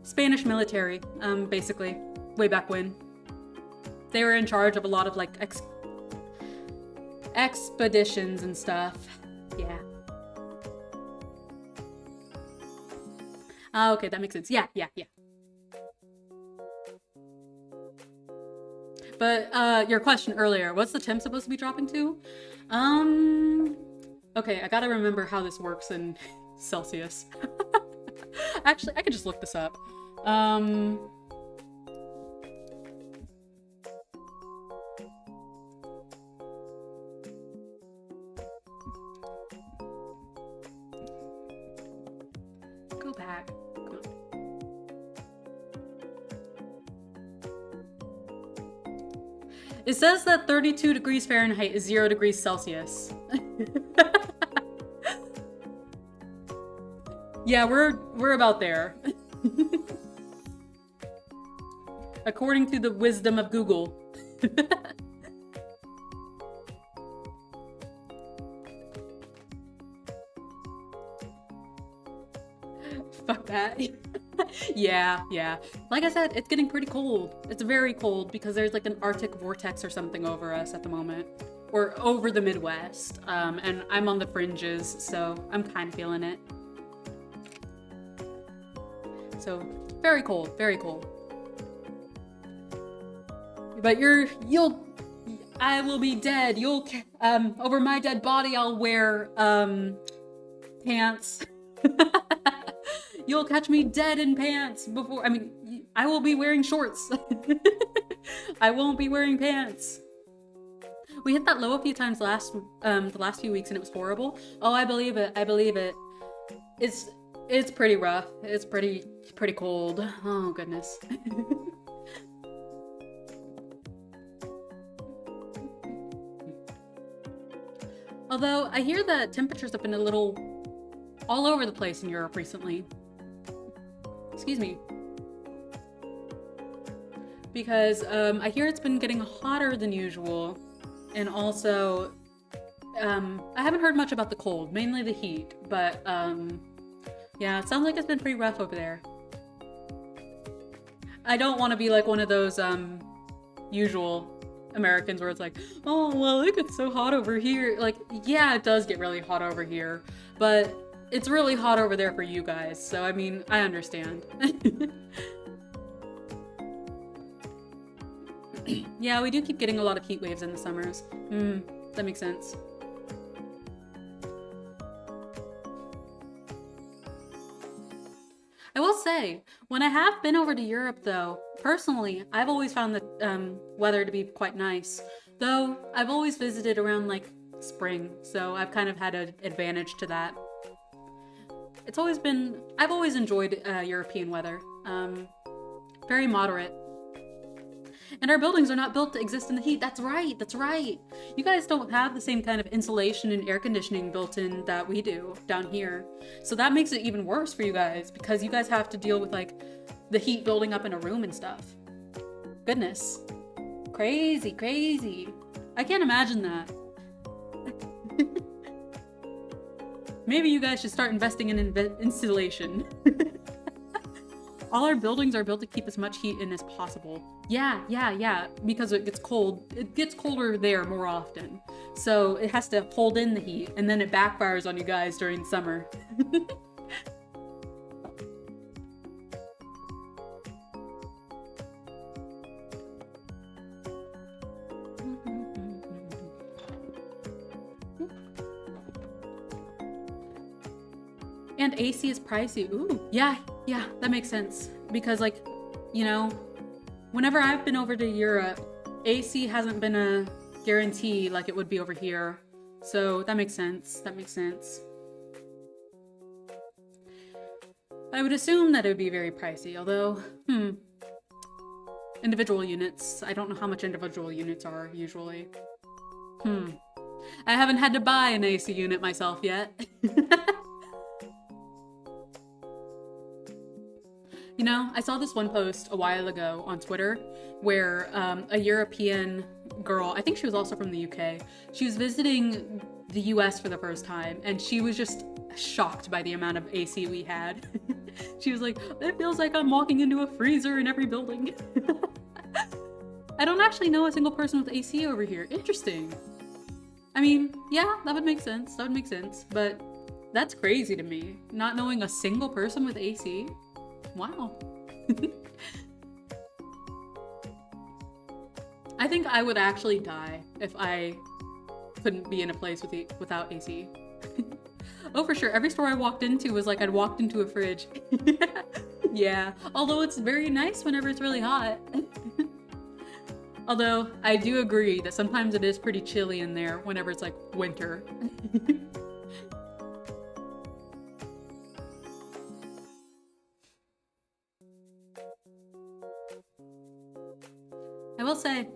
Spanish military, basically, way back when. They were in charge of a lot of like expeditions and stuff. Yeah. Okay, that makes sense. Yeah. But your question earlier, what's the temp supposed to be dropping to? Okay, I gotta remember how this works in Celsius. Actually, I could just look this up. Go back. Come on. It says that 32 degrees Fahrenheit is 0 degrees Celsius. Yeah, we're about there. According to the wisdom of Google. Fuck that. Yeah. Like I said, it's getting pretty cold. It's very cold because there's like an Arctic vortex or something over us at the moment. or over the Midwest, and I'm on the fringes, so I'm kind of feeling it. So very cold, very cold. But I will be dead. Over my dead body, I'll wear, pants. You'll catch me dead in pants I will be wearing shorts. I won't be wearing pants. We hit that low a few times the last few weeks and it was horrible. Oh, I believe it. I believe it. It's pretty rough. It's pretty cold. Oh, goodness. Although I hear that temperatures have been a little all over the place in Europe recently. Excuse me. Because I hear it's been getting hotter than usual. And also, I haven't heard much about the cold, mainly the heat. But yeah, it sounds like it's been pretty rough over there. I don't want to be like one of those usual Americans where it's like, oh, well, it gets so hot over here. Like, yeah, it does get really hot over here, but it's really hot over there for you guys. So, I mean, I understand. Yeah, we do keep getting a lot of heat waves in the summers. That makes sense. I will say, when I have been over to Europe though, personally, I've always found the weather to be quite nice. Though, I've always visited around like spring, so I've kind of had an advantage to that. I've always enjoyed European weather. Very moderate. And our buildings are not built to exist in the heat. That's right, that's right. You guys don't have the same kind of insulation and air conditioning built in that we do down here. So that makes it even worse for you guys because you guys have to deal with like the heat building up in a room and stuff. Goodness. Crazy, crazy. I can't imagine that. Maybe you guys should start investing in insulation. All our buildings are built to keep as much heat in as possible. Yeah, because it gets cold. It gets colder there more often. So it has to hold in the heat, and then it backfires on you guys during summer. And AC is pricey. Ooh, yeah, that makes sense. Because like, you know, whenever I've been over to Europe, AC hasn't been a guarantee like it would be over here. So that makes sense. That makes sense. I would assume that it would be very pricey, although, individual units. I don't know how much individual units are usually. I haven't had to buy an AC unit myself yet. You know, I saw this one post a while ago on Twitter where a European girl, I think she was also from the UK, she was visiting the US for the first time and she was just shocked by the amount of AC we had. She was like, it feels like I'm walking into a freezer in every building. I don't actually know a single person with AC over here. Interesting. I mean, yeah, that would make sense. That would make sense. But that's crazy to me. Not knowing a single person with AC. Wow. I think I would actually die if I couldn't be in a place without AC. Oh, for sure. Every store I walked into was like I'd walked into a fridge. Yeah, although it's very nice whenever it's really hot. Although I do agree that sometimes it is pretty chilly in there whenever it's like winter. I will say,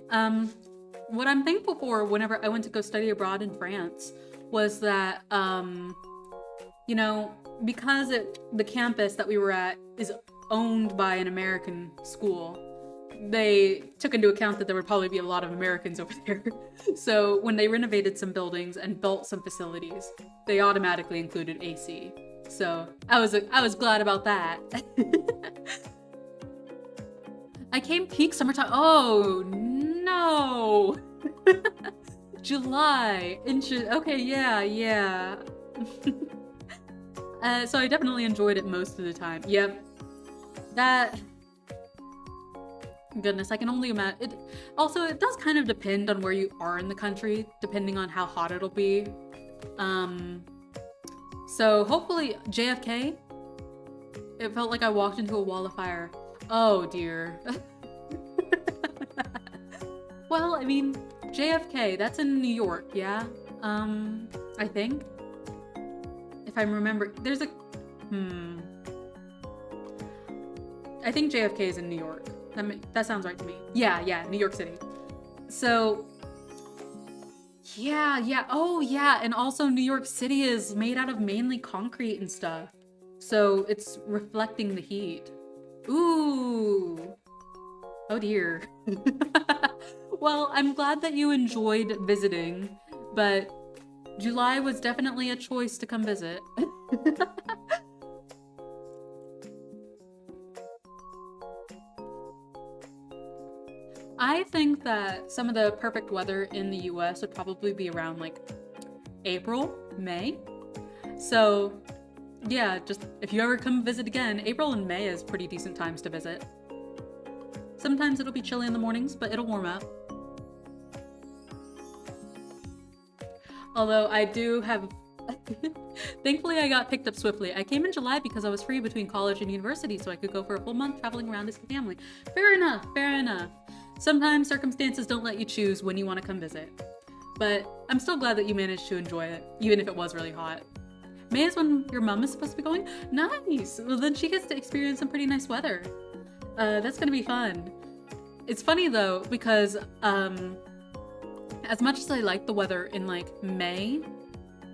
what I'm thankful for whenever I went to go study abroad in France was that, you know, because the campus that we were at is owned by an American school, they took into account that there would probably be a lot of Americans over there. So when they renovated some buildings and built some facilities, they automatically included AC. So I was glad about that. I came peak summertime. Oh no. July. Okay, yeah. So I definitely enjoyed it most of the time. Yep. That... Goodness, I can only imagine. Also, it does kind of depend on where you are in the country, depending on how hot it'll be. So hopefully, JFK, it felt like I walked into a wall of fire. Oh dear. Well, I mean, JFK, that's in New York, yeah? I think. If I remember, there's a... I think JFK is in New York. That sounds right to me. Yeah, New York City. So, yeah. Oh, yeah. And also New York City is made out of mainly concrete and stuff. So it's reflecting the heat. Ooh. Oh dear. Well, I'm glad that you enjoyed visiting, but July was definitely a choice to come visit. I think that some of the perfect weather in the US would probably be around like April, May. So yeah, just if you ever come visit again, April and May is pretty decent times to visit. Sometimes it'll be chilly in the mornings, but it'll warm up. Although I do have... Thankfully, I got picked up swiftly. I came in July because I was free between college and university, so I could go for a full month traveling around to see family. Fair enough. Sometimes circumstances don't let you choose when you want to come visit. But I'm still glad that you managed to enjoy it, even if it was really hot. May is when your mom is supposed to be going? Nice! Well, then she gets to experience some pretty nice weather. That's gonna be fun. It's funny though, because as much as I like the weather in like May,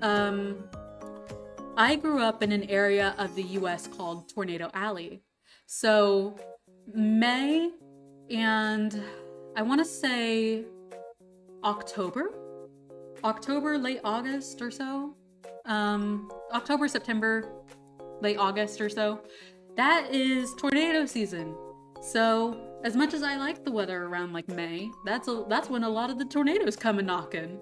I grew up in an area of the US called Tornado Alley. So May and I want to say October, late August or so. October, September, late August or so. That is tornado season. So as much as I like the weather around like May, that's when a lot of the tornadoes come a knocking.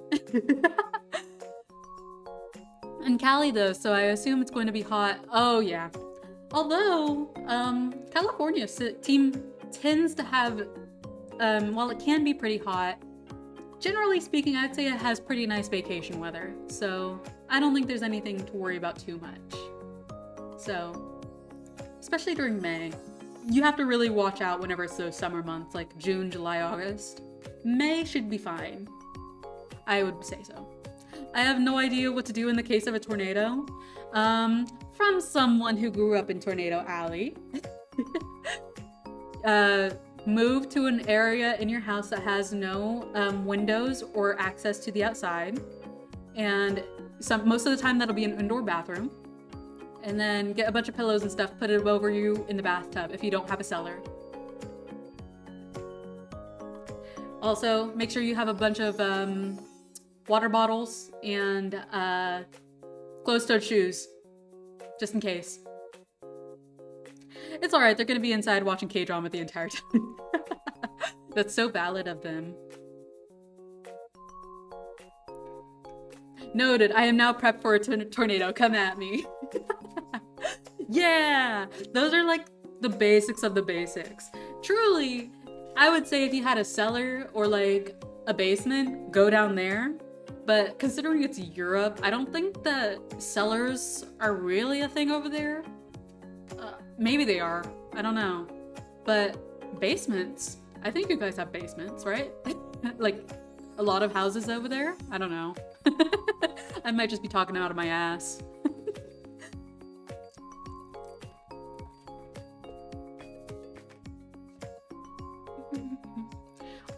In Cali though, so I assume it's going to be hot. Oh yeah. Although, California tends to have, while it can be pretty hot, generally speaking, I'd say it has pretty nice vacation weather. So I don't think there's anything to worry about too much. So, especially during May, you have to really watch out whenever it's those summer months, like June, July, August. May should be fine. I would say so. I have no idea what to do in the case of a tornado. From someone who grew up in Tornado Alley. Move to an area in your house that has no windows or access to the outside. And most of the time that'll be an indoor bathroom. And then get a bunch of pillows and stuff, put it over you in the bathtub if you don't have a cellar. Also, make sure you have a bunch of water bottles and closed-toed shoes, just in case. It's alright, they're gonna be inside watching K-drama the entire time. That's so valid of them. Noted, I am now prepped for a tornado, come at me. Yeah! Those are like the basics of the basics. Truly, I would say if you had a cellar or like a basement, go down there. But considering it's Europe, I don't think that cellars are really a thing over there. Maybe they are. I don't know. But basements. I think you guys have basements, right? Like a lot of houses over there? I don't know. I might just be talking out of my ass.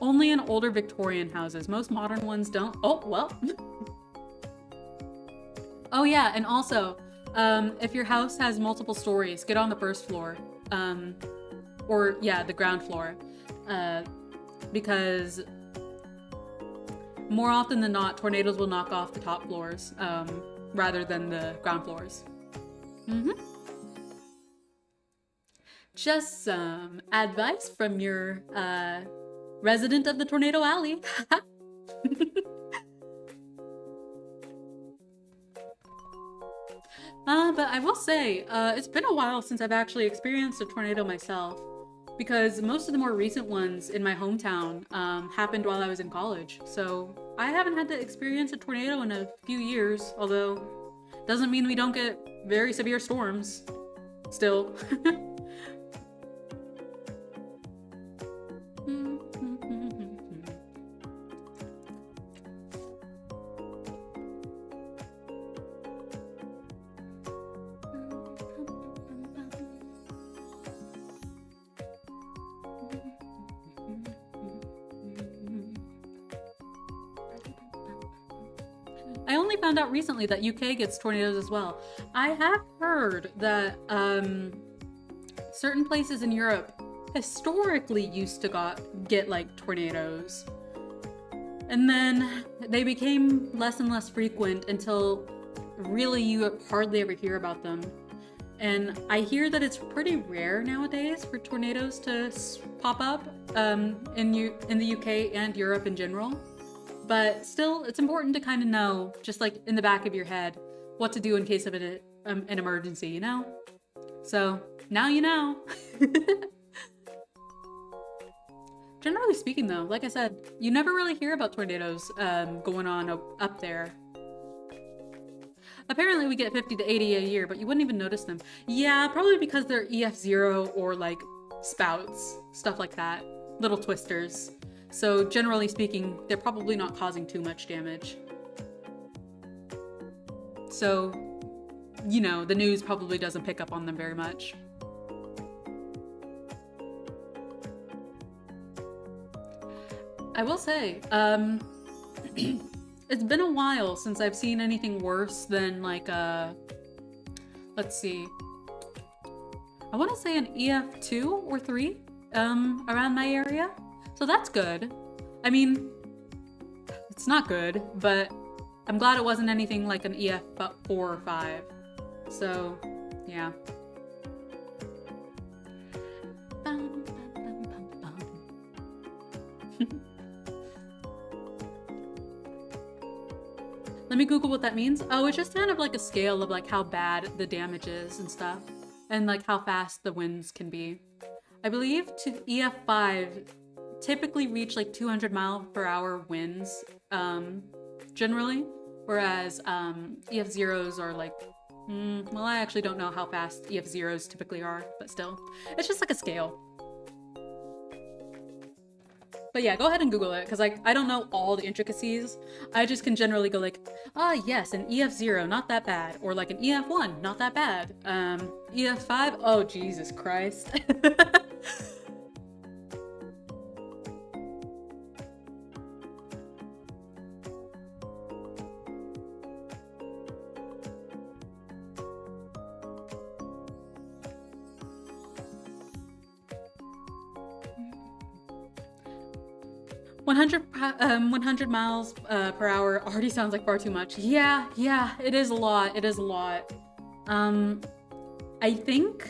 Only in older Victorian houses. Most modern ones don't. Oh, well. Oh yeah, and also, if your house has multiple stories, get on the first floor. Or yeah, the ground floor. Because more often than not, tornadoes will knock off the top floors, rather than the ground floors. Just some advice from your, resident of the Tornado Alley. But I will say, it's been a while since I've actually experienced a tornado myself, because most of the more recent ones in my hometown happened while I was in college. So I haven't had to experience a tornado in a few years, although doesn't mean we don't get very severe storms still. I only found out recently that UK gets tornadoes as well. I have heard that certain places in Europe historically used to get like tornadoes. And then they became less and less frequent until really you hardly ever hear about them. And I hear that it's pretty rare nowadays for tornadoes to pop up in the UK and Europe in general. But still, it's important to kind of know, just like in the back of your head, what to do in case of an emergency, you know? So, now you know. Generally speaking though, like I said, you never really hear about tornadoes going on up there. Apparently we get 50 to 80 a year, but you wouldn't even notice them. Yeah, probably because they're EF0 or like spouts, stuff like that. Little twisters. So generally speaking, they're probably not causing too much damage. So, you know, the news probably doesn't pick up on them very much. I will say, it's been a while since I've seen anything worse than like let's see. I want to say an EF2 or 3 around my area. So that's good. I mean, it's not good, but I'm glad it wasn't anything like an EF4 or 5. So, yeah. Let me Google what that means. Oh, it's just kind of like a scale of like how bad the damage is and stuff, and like how fast the winds can be. I believe to EF5 typically reach like 200 mile per hour winds generally, whereas EF0s are like, well, I actually don't know how fast EF0s typically are, but still, it's just like a scale. But yeah, go ahead and Google it, because like I don't know all the intricacies. I just can generally go like, yes, an EF0, not that bad, or like an EF1, not that bad. EF5, oh Jesus Christ. 100 miles per hour already sounds like far too much. Yeah, it is a lot. It is a lot. I think,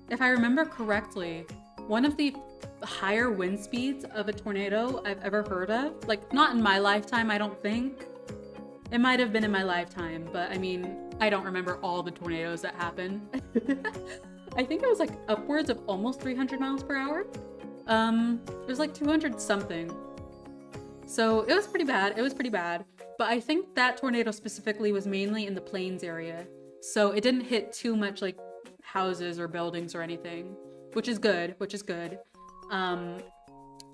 if I remember correctly, one of the higher wind speeds of a tornado I've ever heard of, like not in my lifetime, I don't think. It might have been in my lifetime, but I mean, I don't remember all the tornadoes that happened. I think it was like upwards of almost 300 miles per hour. It was like 200 something. So it was pretty bad. It was pretty bad. But I think that tornado specifically was mainly in the plains area. So it didn't hit too much like houses or buildings or anything, which is good,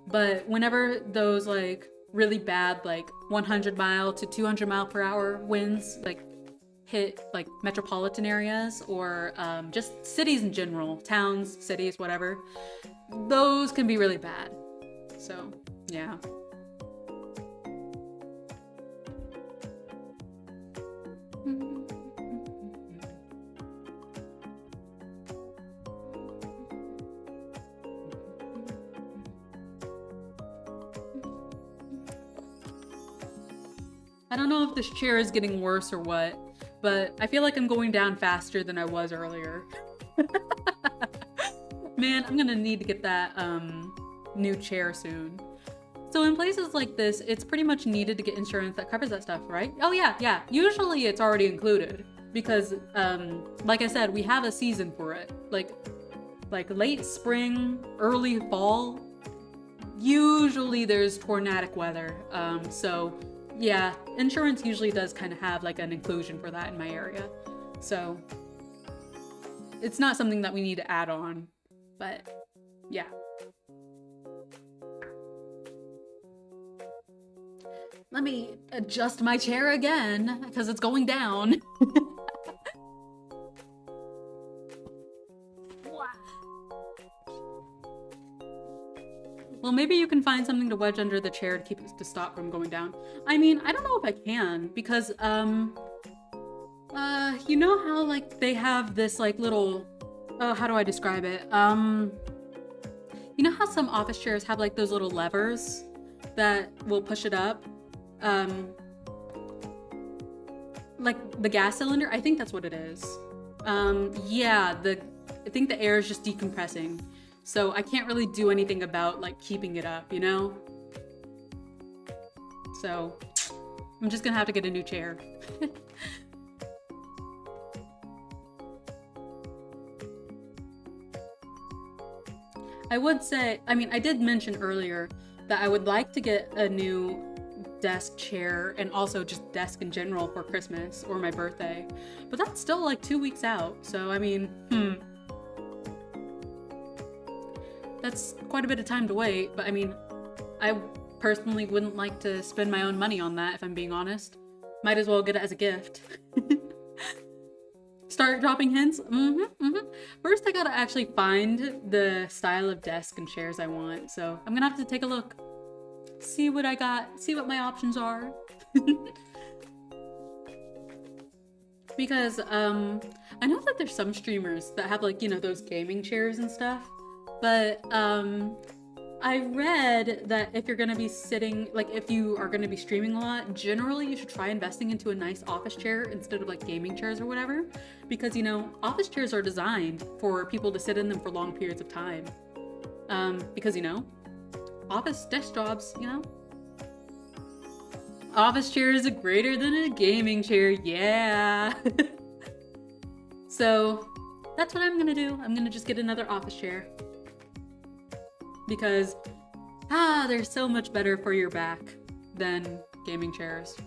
but whenever those like really bad, like 100 mile to 200 mile per hour winds, like hit like metropolitan areas or just cities in general, towns, cities, whatever, those can be really bad. So, yeah. I don't know if this chair is getting worse or what, but I feel like I'm going down faster than I was earlier. Man, I'm gonna need to get that new chair soon. So in places like this, it's pretty much needed to get insurance that covers that stuff, right? Oh yeah. Usually it's already included because like I said, we have a season for it. Like late spring, early fall, usually there's tornadic weather. So yeah, insurance usually does kind of have like an inclusion for that in my area. So it's not something that we need to add on, but yeah. Let me adjust my chair again because it's going down. Well, maybe you can find something to wedge under the chair to keep it to stop from going down. I mean, I don't know if I can because you know how like they have this like little, how do I describe it? You know how some office chairs have like those little levers that will push it up? Like the gas cylinder, I think that's what it is. Yeah, I think the air is just decompressing. So I can't really do anything about like keeping it up, you know? So I'm just gonna have to get a new chair. I would say, I mean, I did mention earlier that I would like to get a new desk chair and also just desk in general for Christmas or my birthday, but that's still like 2 weeks out. So I mean, that's quite a bit of time to wait, but I mean, I personally wouldn't like to spend my own money on that if I'm being honest. Might as well get it as a gift. Start dropping hints? First, I gotta actually find the style of desk and chairs I want, so I'm gonna have to take a look. See what I got, see what my options are. Because, I know that there's some streamers that have like, you know, those gaming chairs and stuff, but, I read that if you're gonna be sitting, like if you are gonna be streaming a lot, generally you should try investing into a nice office chair instead of like gaming chairs or whatever. Because, you know, office chairs are designed for people to sit in them for long periods of time. Because, you know, office desk jobs, you know? Office chair is greater than a gaming chair, yeah! So, that's what I'm gonna do. I'm gonna just get another office chair. Because, they're so much better for your back than gaming chairs.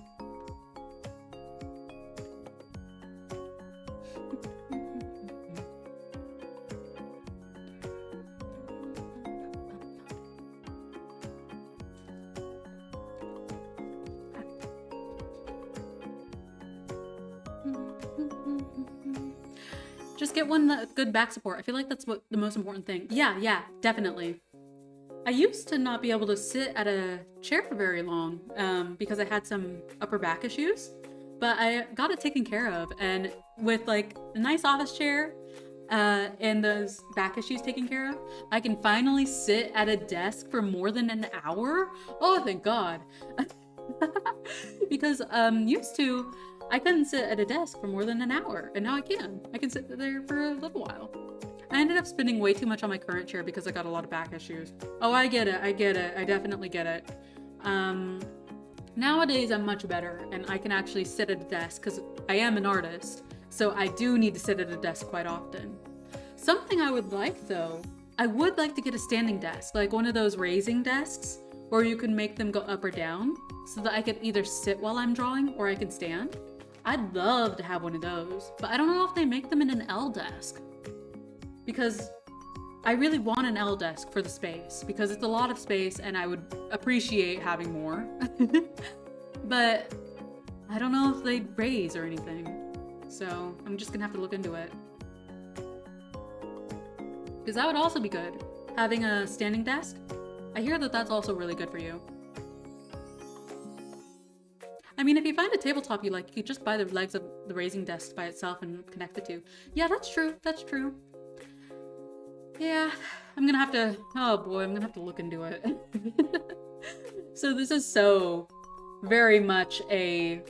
Just get one with good back support. I feel like that's what the most important thing. Yeah, definitely. I used to not be able to sit at a chair for very long because I had some upper back issues, but I got it taken care of. And with like a nice office chair and those back issues taken care of, I can finally sit at a desk for more than an hour. Oh, thank God. Because used to, I couldn't sit at a desk for more than an hour, and now I can. I can sit there for a little while. I ended up spending way too much on my current chair because I got a lot of back issues. Oh, I get it. I definitely get it. Nowadays, I'm much better, and I can actually sit at a desk because I am an artist, so I do need to sit at a desk quite often. Something I would like, though, I would like to get a standing desk, like one of those raising desks, where you can make them go up or down, so that I could either sit while I'm drawing or I can stand. I'd love to have one of those, but I don't know if they make them in an L desk. Because I really want an L desk for the space, because it's a lot of space and I would appreciate having more. But I don't know if they'd raise or anything. So I'm just gonna have to look into it. Because that would also be good. Having a standing desk, I hear that that's also really good for you. I mean, if you find a tabletop you like, you could just buy the legs of the raising desk by itself and connect the two. Yeah, that's true. That's true. Yeah, I'm gonna have to, oh boy, I'm gonna have to look into it. So this is so very much a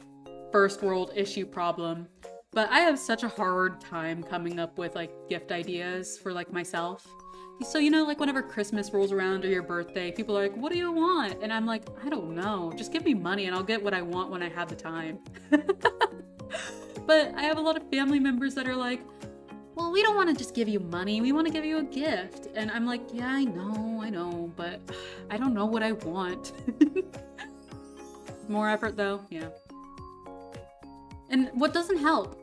first world issue problem, but I have such a hard time coming up with like gift ideas for like myself. So, you know, like whenever Christmas rolls around or your birthday, people are like, what do you want? And I'm like, I don't know, just give me money and I'll get what I want when I have the time. But I have a lot of family members that are like, well, we don't want to just give you money. We want to give you a gift. And I'm like, yeah, I know, but I don't know what I want. More effort though, yeah. And what doesn't help?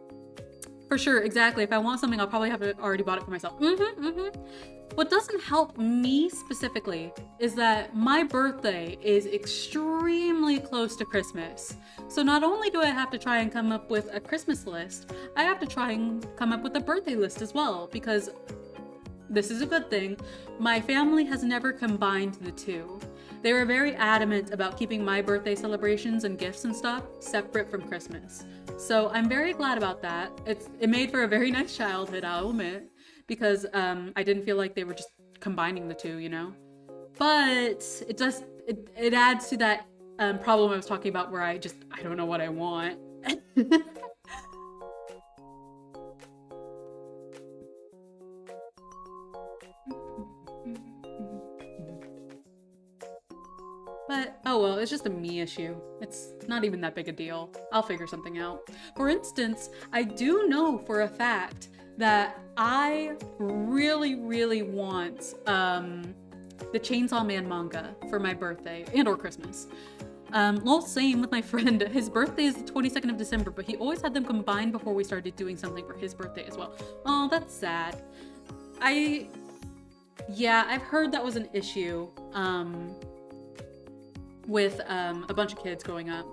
For sure, exactly. If I want something, I'll probably have already bought it for myself. What doesn't help me specifically is that my birthday is extremely close to Christmas. So not only do I have to try and come up with a Christmas list, I have to try and come up with a birthday list as well, because this is a good thing. My family has never combined the two. They were very adamant about keeping my birthday celebrations and gifts and stuff separate from Christmas. So I'm very glad about that. It made for a very nice childhood, I'll admit, because I didn't feel like they were just combining the two, you know? But it adds to that problem I was talking about where I don't know what I want. But, oh well, it's just a me issue. It's not even that big a deal. I'll figure something out. For instance, I do know for a fact that I really, really want the Chainsaw Man manga for my birthday and or Christmas. Well, same with my friend. His birthday is the 22nd of December, but he always had them combined before we started doing something for his birthday as well. Oh, that's sad. Yeah, I've heard that was an issue. With a bunch of kids growing up.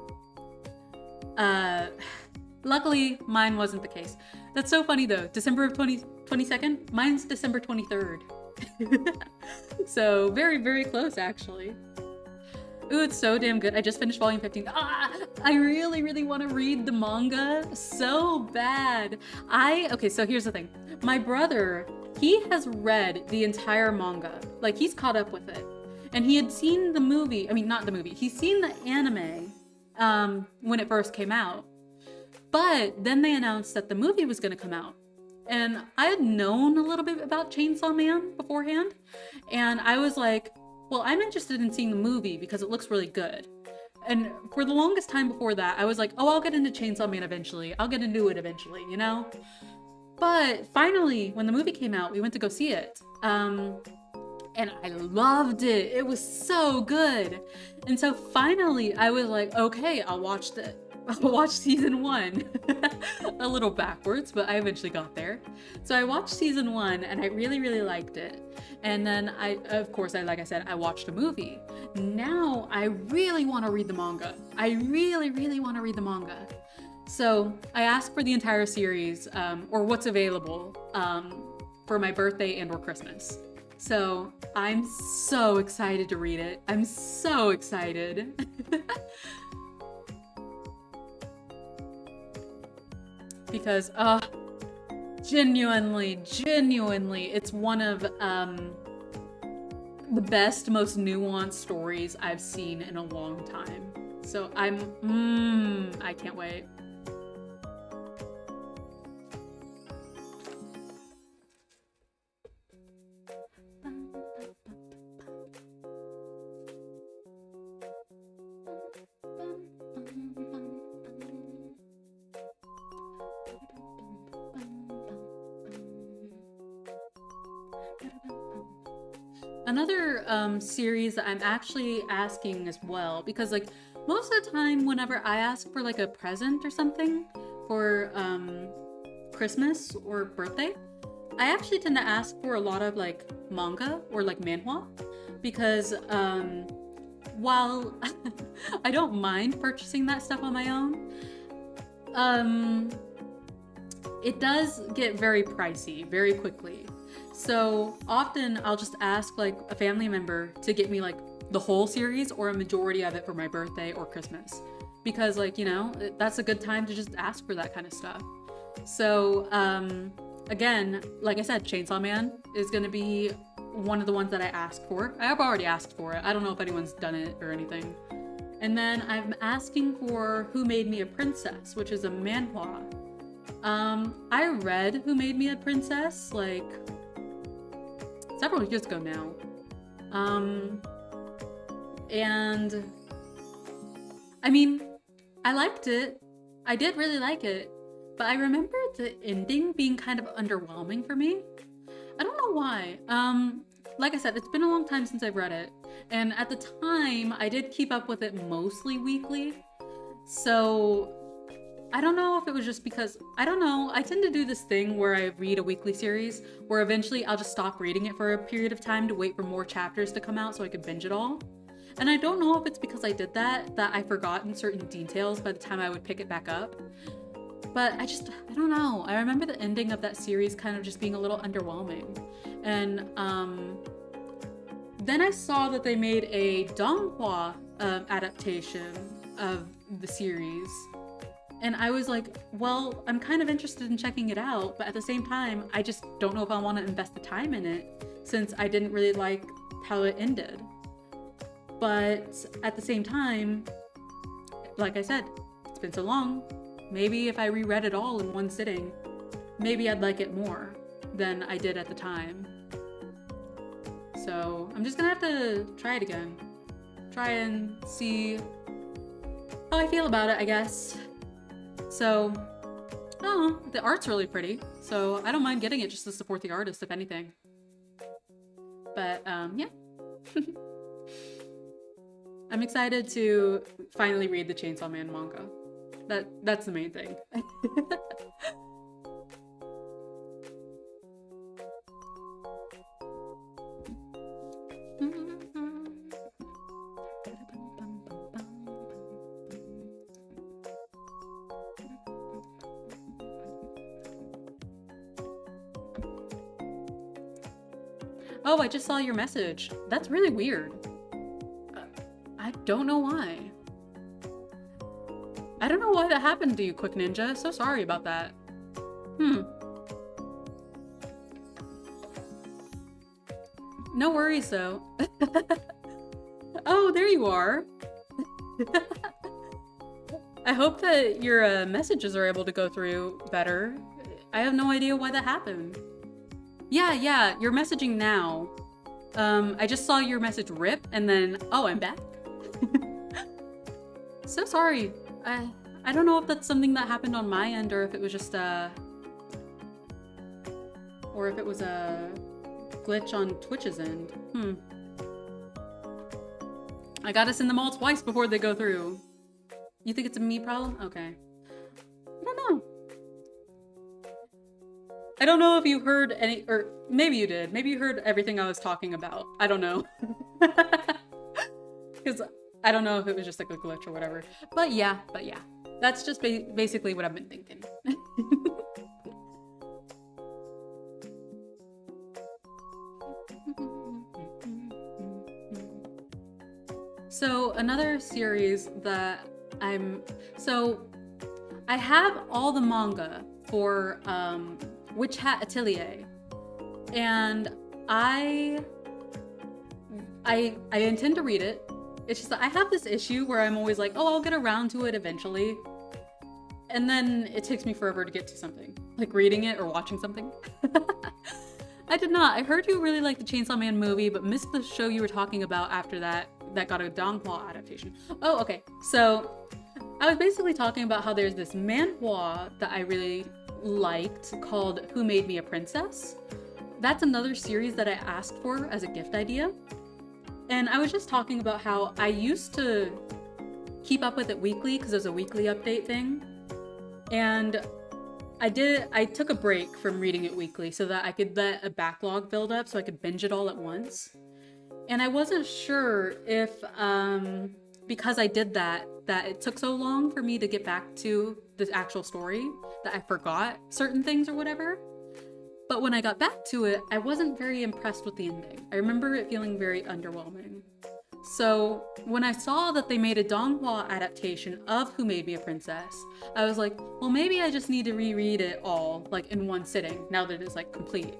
Luckily, mine wasn't the case. That's so funny though. December of 22nd? Mine's December 23rd. So very, very close actually. Ooh, it's so damn good. I just finished volume 15. I really, really want to read the manga so bad. Okay, so here's the thing. My brother, he has read the entire manga. Like, he's caught up with it. And he had seen the movie, not the movie, he's seen the anime when it first came out. But then they announced that the movie was gonna come out. And I had known a little bit about Chainsaw Man beforehand. And I was like, well, I'm interested in seeing the movie because it looks really good. And for the longest time before that, I was like, oh, I'll get into Chainsaw Man eventually. I'll get into it eventually, you know? But finally, when the movie came out, we went to go see it. And I loved it. It was so good. And so finally I was like, okay, I'll watch season 1. A little backwards, but I eventually got there. So I watched season 1 and I really, really liked it. And then like I said, I watched a movie. Now I really want to read the manga. I really, really want to read the manga. So I asked for the entire series, or what's available, for my birthday and or Christmas. So I'm so excited to read it. I'm so excited. Because, genuinely, it's one of the best, most nuanced stories I've seen in a long time. So I can't wait. Another series that I'm actually asking as well, because like most of the time whenever I ask for like a present or something for Christmas or birthday, I actually tend to ask for a lot of like manga or like manhwa, because while I don't mind purchasing that stuff on my own, it does get very pricey very quickly. So often I'll just ask like a family member to get me like the whole series or a majority of it for my birthday or Christmas, because like, you know, that's a good time to just ask for that kind of stuff. So again, like I said, Chainsaw Man is gonna be one of the ones that I asked for. I have already asked for it. I don't know if anyone's done it or anything. And then I'm asking for Who Made Me a Princess, which is a manhwa. I read Who Made Me a Princess like several years ago now. And I mean, I liked it. I did really like it, but I remember the ending being kind of underwhelming for me. I don't know why. Like I said, it's been a long time since I've read it, and at the time, I did keep up with it mostly weekly, so I don't know if it was just because, I don't know, I tend to do this thing where I read a weekly series, where eventually I'll just stop reading it for a period of time to wait for more chapters to come out so I could binge it all. And I don't know if it's because I did that I've forgotten certain details by the time I would pick it back up. But I don't know. I remember the ending of that series kind of just being a little underwhelming. And then I saw that they made a donghua adaptation of the series. And I was like, well, I'm kind of interested in checking it out, but at the same time, I just don't know if I want to invest the time in it since I didn't really like how it ended. But at the same time, like I said, it's been so long. Maybe if I reread it all in one sitting, maybe I'd like it more than I did at the time. So I'm just gonna have to try it again. Try and see how I feel about it, I guess. So, oh, the art's really pretty, so I don't mind getting it just to support the artist, if anything. But, yeah. I'm excited to finally read the Chainsaw Man manga. That's the main thing. Oh, I just saw your message. That's really weird. I don't know why. I don't know why that happened to you, Quick Ninja. So sorry about that. No worries, though. Oh, there you are. I hope that your messages are able to go through better. I have no idea why that happened. Yeah, you're messaging now. I just saw your message rip and then, oh, I'm back. So sorry. I don't know if that's something that happened on my end or if it was just or if it was a glitch on Twitch's end. I gotta send them all twice before they go through. You think it's a me problem? Okay. I don't know. I don't know if you heard any, or maybe you did. Maybe you heard everything I was talking about. I don't know. Because I don't know if it was just like a glitch or whatever. But yeah. That's just basically what I've been thinking. So another series that I have all the manga for Witch Hat Atelier, and I intend to read it. It's just that I have this issue where I'm always like, oh, I'll get around to it eventually. And then it takes me forever to get to something, like reading it or watching something. I did not. I heard you really liked the Chainsaw Man movie, but missed the show you were talking about after that got a donghua adaptation. Oh, okay. So I was basically talking about how there's this manhwa that I really liked called Who Made Me a Princess. That's another series that I asked for as a gift idea. And I was just talking about how I used to keep up with it weekly because there's a weekly update thing. And I took a break from reading it weekly so that I could let a backlog build up so I could binge it all at once. And I wasn't sure if, because I did that it took so long for me to get back to the actual story that I forgot certain things or whatever. But when I got back to it, I wasn't very impressed with the ending. I remember it feeling very underwhelming. So when I saw that they made a donghua adaptation of Who Made Me a Princess, I was like, well, maybe I just need to reread it all, like in one sitting, now that it's like complete.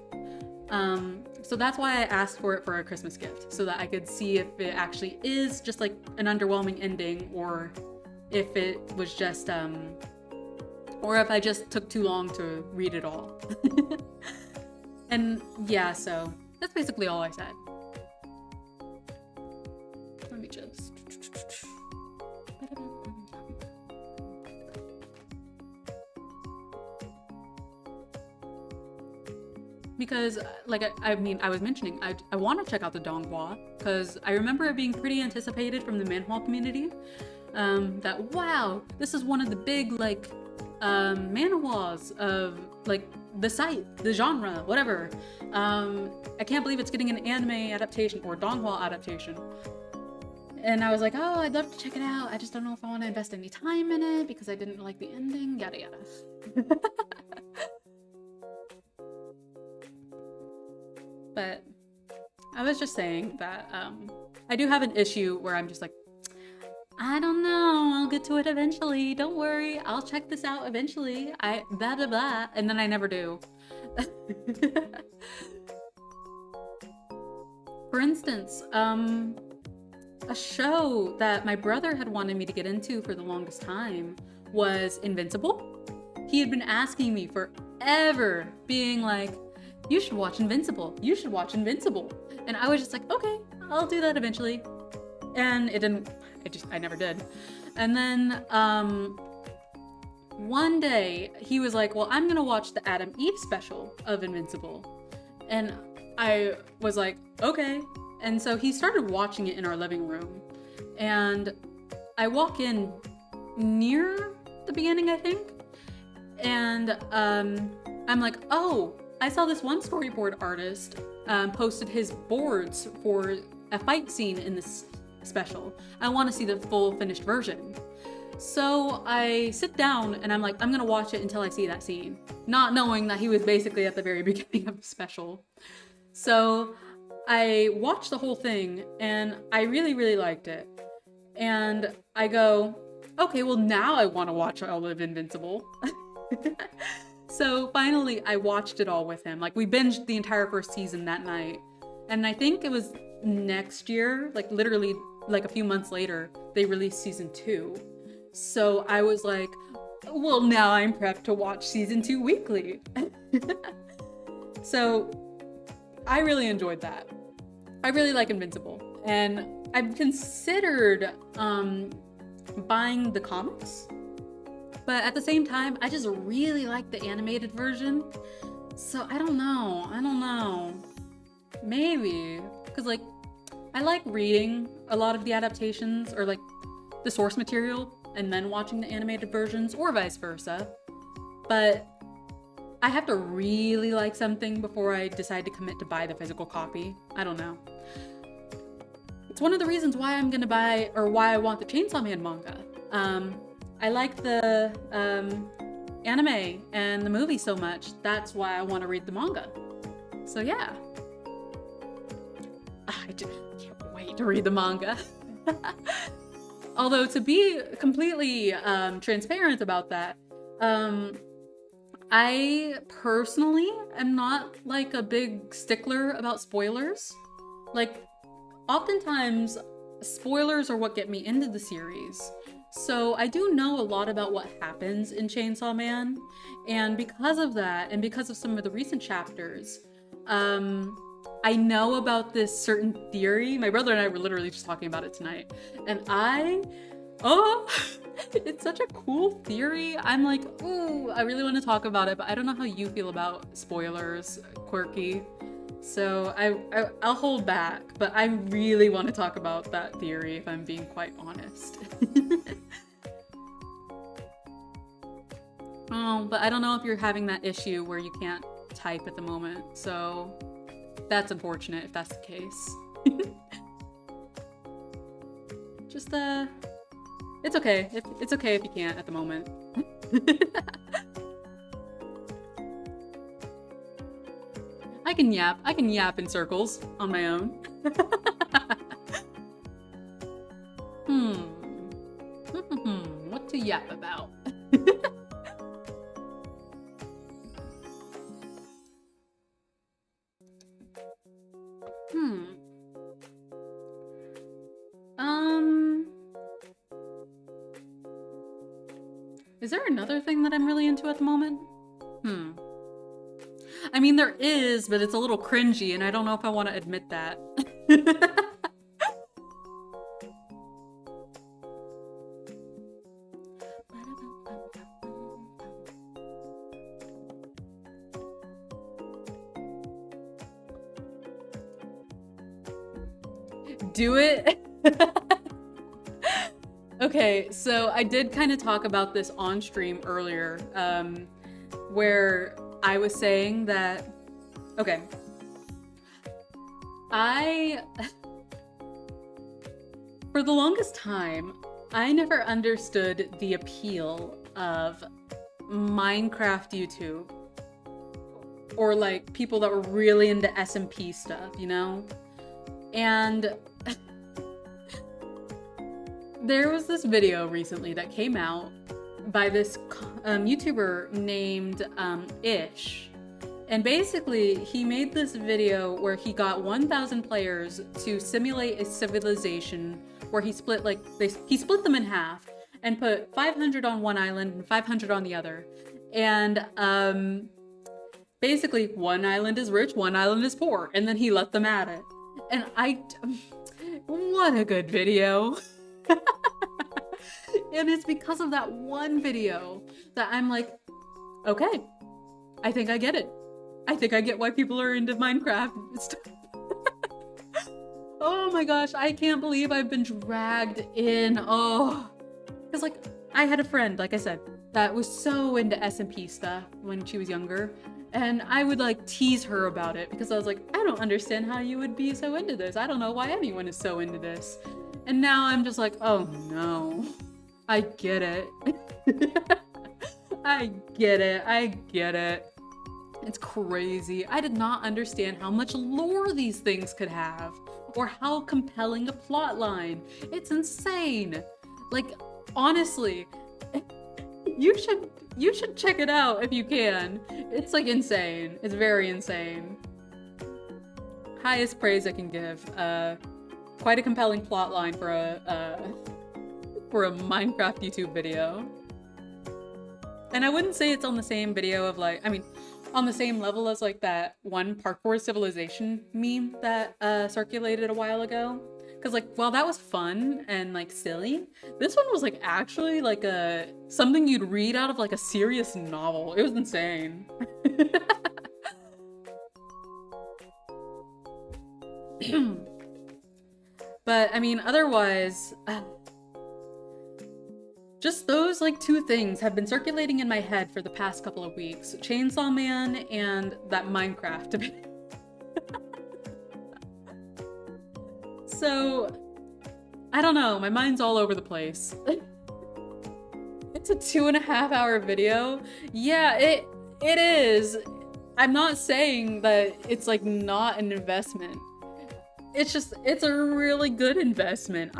So that's why I asked for it for a Christmas gift, so that I could see if it actually is just like an underwhelming ending, or if it was just, or if I just took too long to read it all. And yeah, so that's basically all I said. Let me just... because like I mean, I was mentioning, I want to check out the donghua because I remember it being pretty anticipated from the manhwa community. That wow, this is one of the big like manhwas of like the site, the genre, whatever. I can't believe it's getting an anime adaptation or donghua adaptation. And I was like, oh, I'd love to check it out. I just don't know if I want to invest any time in it because I didn't like the ending, yada yada. But I was just saying that I do have an issue where I'm just like, I don't know, I'll get to it eventually. Don't worry, I'll check this out eventually. Blah blah blah, and then I never do. For instance, a show that my brother had wanted me to get into for the longest time was Invincible. He had been asking me forever, being like, you should watch Invincible. You should watch Invincible. And I was just like, okay, I'll do that eventually. And I never did. And then one day he was like, well, I'm gonna watch the Adam Eve special of Invincible. And I was like, okay. And so he started watching it in our living room. And I walk in near the beginning, I think. And I'm like, oh, I saw this one storyboard artist posted his boards for a fight scene in this special. I want to see the full finished version. So I sit down and I'm like, I'm gonna watch it until I see that scene, not knowing that he was basically at the very beginning of the special. So I watched the whole thing and I really, really liked it. And I go, okay, well now I want to watch all of Invincible. So finally I watched it all with him. Like we binged the entire first season that night. And I think it was next year, like literally like a few months later, they released season 2. So I was like, well now I'm prepped to watch season 2 weekly. So I really enjoyed that. I really like Invincible. And I've considered buying the comics. But at the same time, I just really like the animated version. So I don't know. Maybe. Because like, I like reading a lot of the adaptations or like the source material and then watching the animated versions or vice versa. But I have to really like something before I decide to commit to buy the physical copy. I don't know. It's one of the reasons why I'm gonna buy, or why I want the Chainsaw Man manga. I like the anime and the movie so much, that's why I want to read the manga. So yeah. I just can't wait to read the manga. Although to be completely transparent about that, I personally am not like a big stickler about spoilers. Like, oftentimes spoilers are what get me into the series. So I do know a lot about what happens in Chainsaw Man, and because of that, and because of some of the recent chapters, I know about this certain theory. My brother and I were literally just talking about it tonight, and it's such a cool theory. I'm like, ooh, I really want to talk about it, but I don't know how you feel about spoilers, Quirky. So I'll hold back, but I really want to talk about that theory if I'm being quite honest. Oh, but I don't know if you're having that issue where you can't type at the moment, so that's unfortunate if that's the case. Just, it's okay. It's okay if you can't at the moment. I can yap in circles on my own. What to yap about? Is there another thing that I'm really into at the moment? I mean, there is, but it's a little cringy, and I don't know if I want to admit that. Do it. Okay, so I did kind of talk about this on stream earlier, where I was saying that, okay, for the longest time, I never understood the appeal of Minecraft YouTube, or like people that were really into SMP stuff, you know? And there was this video recently that came out by this YouTuber named Ish. And basically, he made this video where he got 1,000 players to simulate a civilization where he split he split them in half and put 500 on one island and 500 on the other. And basically, one island is rich, one island is poor, and then he let them at it. And what a good video. And it's because of that one video that I'm like, okay, I think I get it. I think I get why people are into Minecraft. Oh my gosh, I can't believe I've been dragged in. Oh, because like I had a friend, like I said, that was so into SMP stuff when she was younger. And I would like tease her about it because I was like, I don't understand how you would be so into this. I don't know why anyone is so into this. And now I'm just like, oh no, I get it. I get it. I get it. It's crazy. I did not understand how much lore these things could have or how compelling a plot line. It's insane. Like, honestly, you should check it out if you can. It's like insane. It's very insane. Highest praise I can give. Quite a compelling plot line for a Minecraft YouTube video. And I wouldn't say it's on the same video of like, I mean, on the same level as like that one parkour civilization meme that circulated a while ago. Cause like, while that was fun and like silly, this one was like actually like something you'd read out of like a serious novel. It was insane. But I mean, otherwise, just those like two things have been circulating in my head for the past couple of weeks. Chainsaw Man and that Minecraft debate. So, I don't know, my mind's all over the place. It's a 2.5 hour video. Yeah, it is. I'm not saying that it's like not an investment. It's just, it's a really good investment.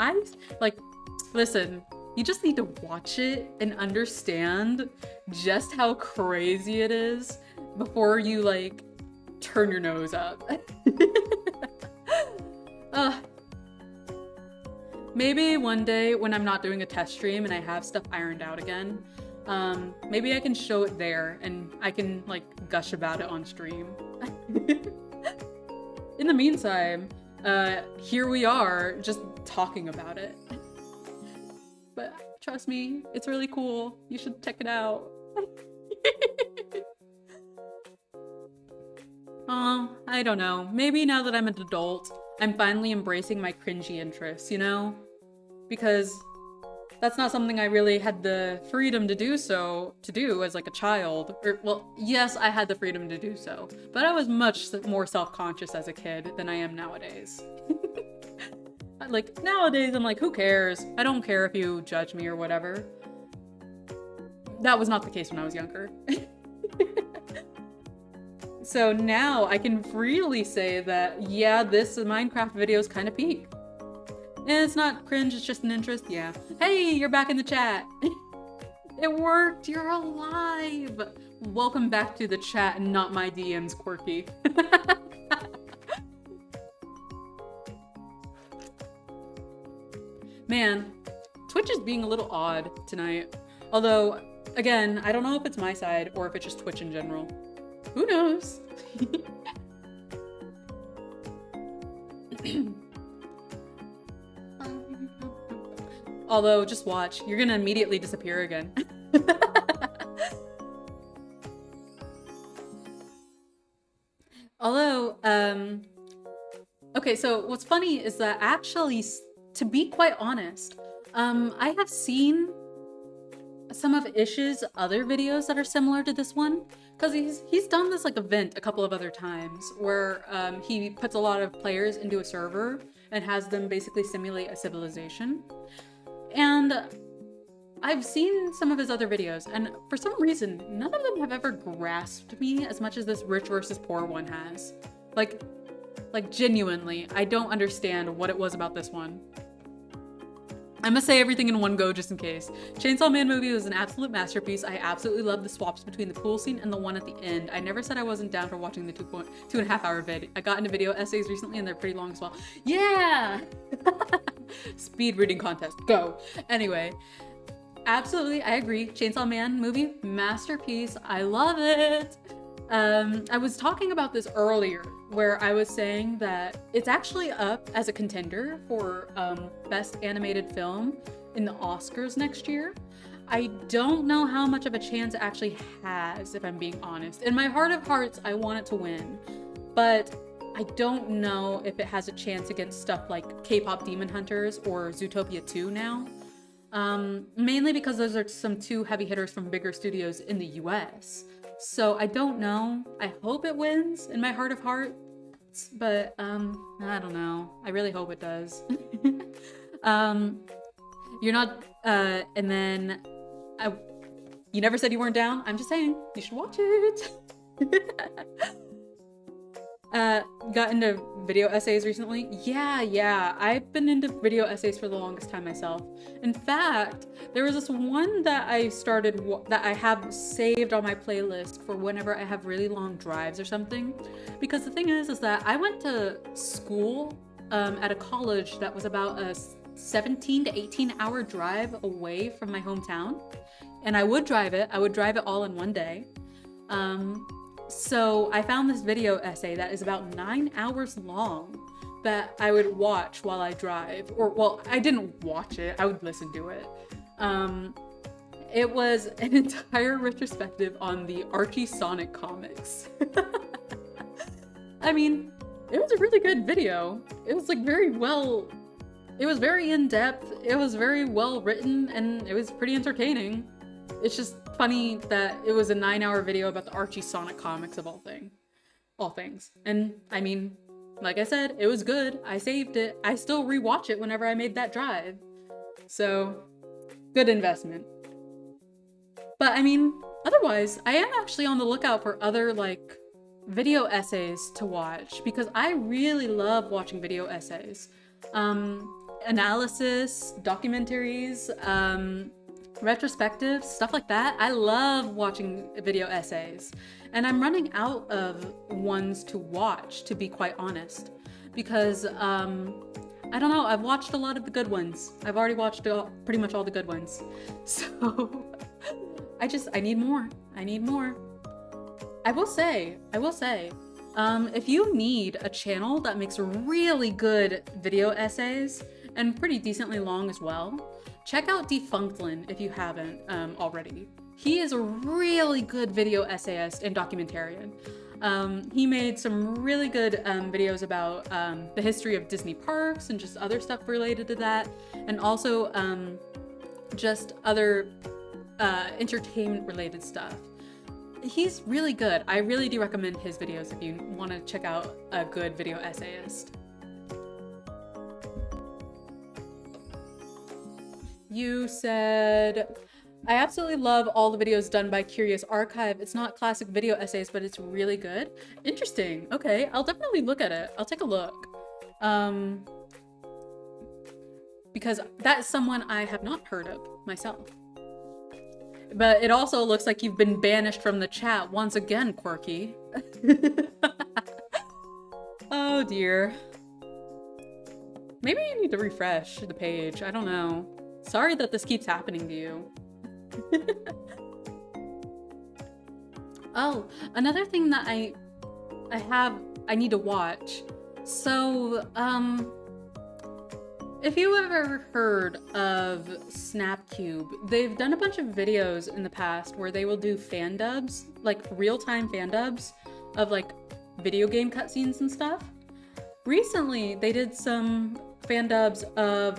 Listen, you just need to watch it and understand just how crazy it is before you like turn your nose up. Maybe one day when I'm not doing a test stream and I have stuff ironed out again, maybe I can show it there and I can like gush about it on stream. In the meantime, here we are just talking about it. But trust me, it's really cool. You should check it out. I don't know. Maybe now that I'm an adult, I'm finally embracing my cringy interests, you know? Because that's not something I really had the freedom to do as like a child. Or, well, yes, I had the freedom to do so, but I was much more self-conscious as a kid than I am nowadays. Like, nowadays I'm like, who cares? I don't care if you judge me or whatever. That was not the case when I was younger. So now I can freely say that, yeah, this Minecraft video is kind of peak. And it's not cringe, it's just an interest, yeah. Hey, you're back in the chat. It worked, you're alive. Welcome back to the chat and not my DMs, Quirky. Man, Twitch is being a little odd tonight. Although, again, I don't know if it's my side or if it's just Twitch in general. Who knows? Although, just watch. You're gonna immediately disappear again. Although, okay, Okay, so what's funny is that actually, to be quite honest, I have seen some of Ish's other videos that are similar to this one, because he's done this like event a couple of other times where he puts a lot of players into a server and has them basically simulate a civilization. And I've seen some of his other videos, and for some reason, none of them have ever grasped me as much as this rich versus poor one has. Like genuinely, I don't understand what it was about this one. I'm gonna say everything in one go just in case. Chainsaw Man movie was an absolute masterpiece. I absolutely love the swaps between the pool scene and the one at the end. I never said I wasn't down for watching the 2.5 hour vid. I got into video essays recently and they're pretty long as well. Yeah! Speed reading contest, go. Anyway, absolutely, I agree. Chainsaw Man movie, masterpiece. I love it. I was talking about this earlier where I was saying that it's actually up as a contender for best animated film in the Oscars next year. I don't know how much of a chance it actually has, if I'm being honest. In my heart of hearts, I want it to win, but I don't know if it has a chance against stuff like K-pop Demon Hunters or Zootopia 2 now. Mainly because those are some two heavy hitters from bigger studios in the US. So I don't know. I hope it wins in my heart of hearts, but I don't know. I really hope it does. You're not, and then you never said you weren't down. I'm just saying you should watch it. Got into video essays recently. Yeah, I've been into video essays for the longest time myself. In fact, there was this one that I started that I have saved on my playlist for whenever I have really long drives or something. Because the thing is that I went to school at a college that was about a 17 to 18 hour drive away from my hometown. And I would drive it all in one day. So I found this video essay that is about 9 hours long that I would watch while I drive. Or, well, I didn't watch it, I would listen to it. It was an entire retrospective on the Archie Sonic comics. I mean, it was a really good video. It was like it was very in-depth, it was very well written, and it was pretty entertaining. It's just funny that it was a 9 hour video about the Archie Sonic comics of all things. And I mean, like I said, it was good. I saved it. I still rewatch it whenever I made that drive. So, good investment. But I mean, otherwise, I am actually on the lookout for other like video essays to watch because I really love watching video essays. Analysis, documentaries, retrospectives, stuff like that. I love watching video essays, and I'm running out of ones to watch, to be quite honest, because I don't know, I've watched a lot of the good ones. I've already watched pretty much all the good ones, so I need more. I will say, if you need a channel that makes really good video essays and pretty decently long as well, check out Defunctlin if you haven't already. He is a really good video essayist and documentarian. He made some really good videos about the history of Disney parks and just other stuff related to that, and also just other entertainment related stuff. He's really good. I really do recommend his videos if you want to check out a good video essayist. You said, I absolutely love all the videos done by Curious Archive. It's not classic video essays, but it's really good. Interesting. Okay, I'll definitely look at it. I'll take a look. Because that's someone I have not heard of myself. But it also looks like you've been banished from the chat once again, Quirky. Oh dear. Maybe you need to refresh the page. I don't know. Sorry that this keeps happening to you. Oh, another thing that I need to watch. So, if you ever heard of Snapcube, they've done a bunch of videos in the past where they will do fan dubs, like real-time fan dubs of like video game cutscenes and stuff. recently they did some fan dubs of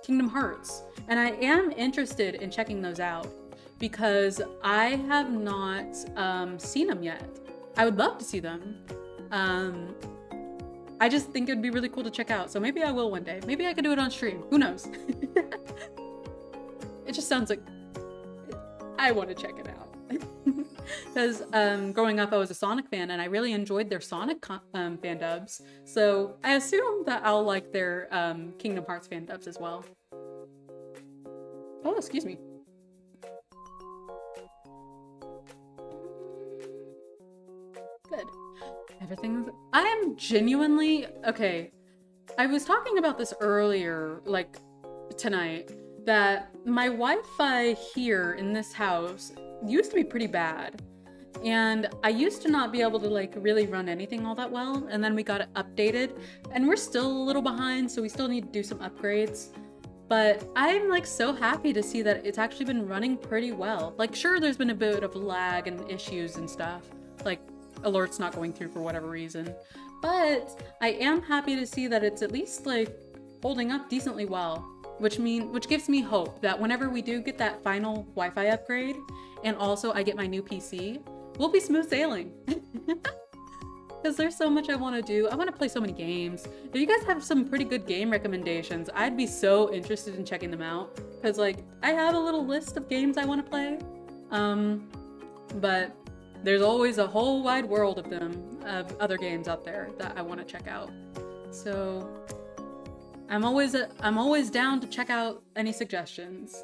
Kingdom Hearts, and I am interested in checking those out because I have not seen them yet. I would love to see them. I just think it'd be really cool to check out, so maybe I will one day. Maybe I could do it on stream. Who knows? It just sounds like I want to check it out. Because growing up, I was a Sonic fan, and I really enjoyed their Sonic fan dubs. So I assume that I'll like their Kingdom Hearts fan dubs as well. Oh, excuse me. Good. Everything's... I am genuinely... Okay. I was talking about this earlier, like, tonight, that my Wi-Fi here in this house used to be pretty bad. And I used to not be able to, like, really run anything all that well, and then we got it updated, and we're still a little behind, so we still need to do some upgrades. But I'm, like, so happy to see that it's actually been running pretty well. Like, sure, there's been a bit of lag and issues and stuff, like alerts not going through for whatever reason, but I am happy to see that it's at least, like, holding up decently well, which gives me hope that whenever we do get that final Wi-Fi upgrade, and also I get my new PC, we'll be smooth sailing. Because there's so much I want to do. I want to play so many games. If you guys have some pretty good game recommendations, I'd be so interested in checking them out. Because, like, I have a little list of games I want to play. But there's always a whole wide world of them, of other games out there that I want to check out. So I'm always down to check out any suggestions.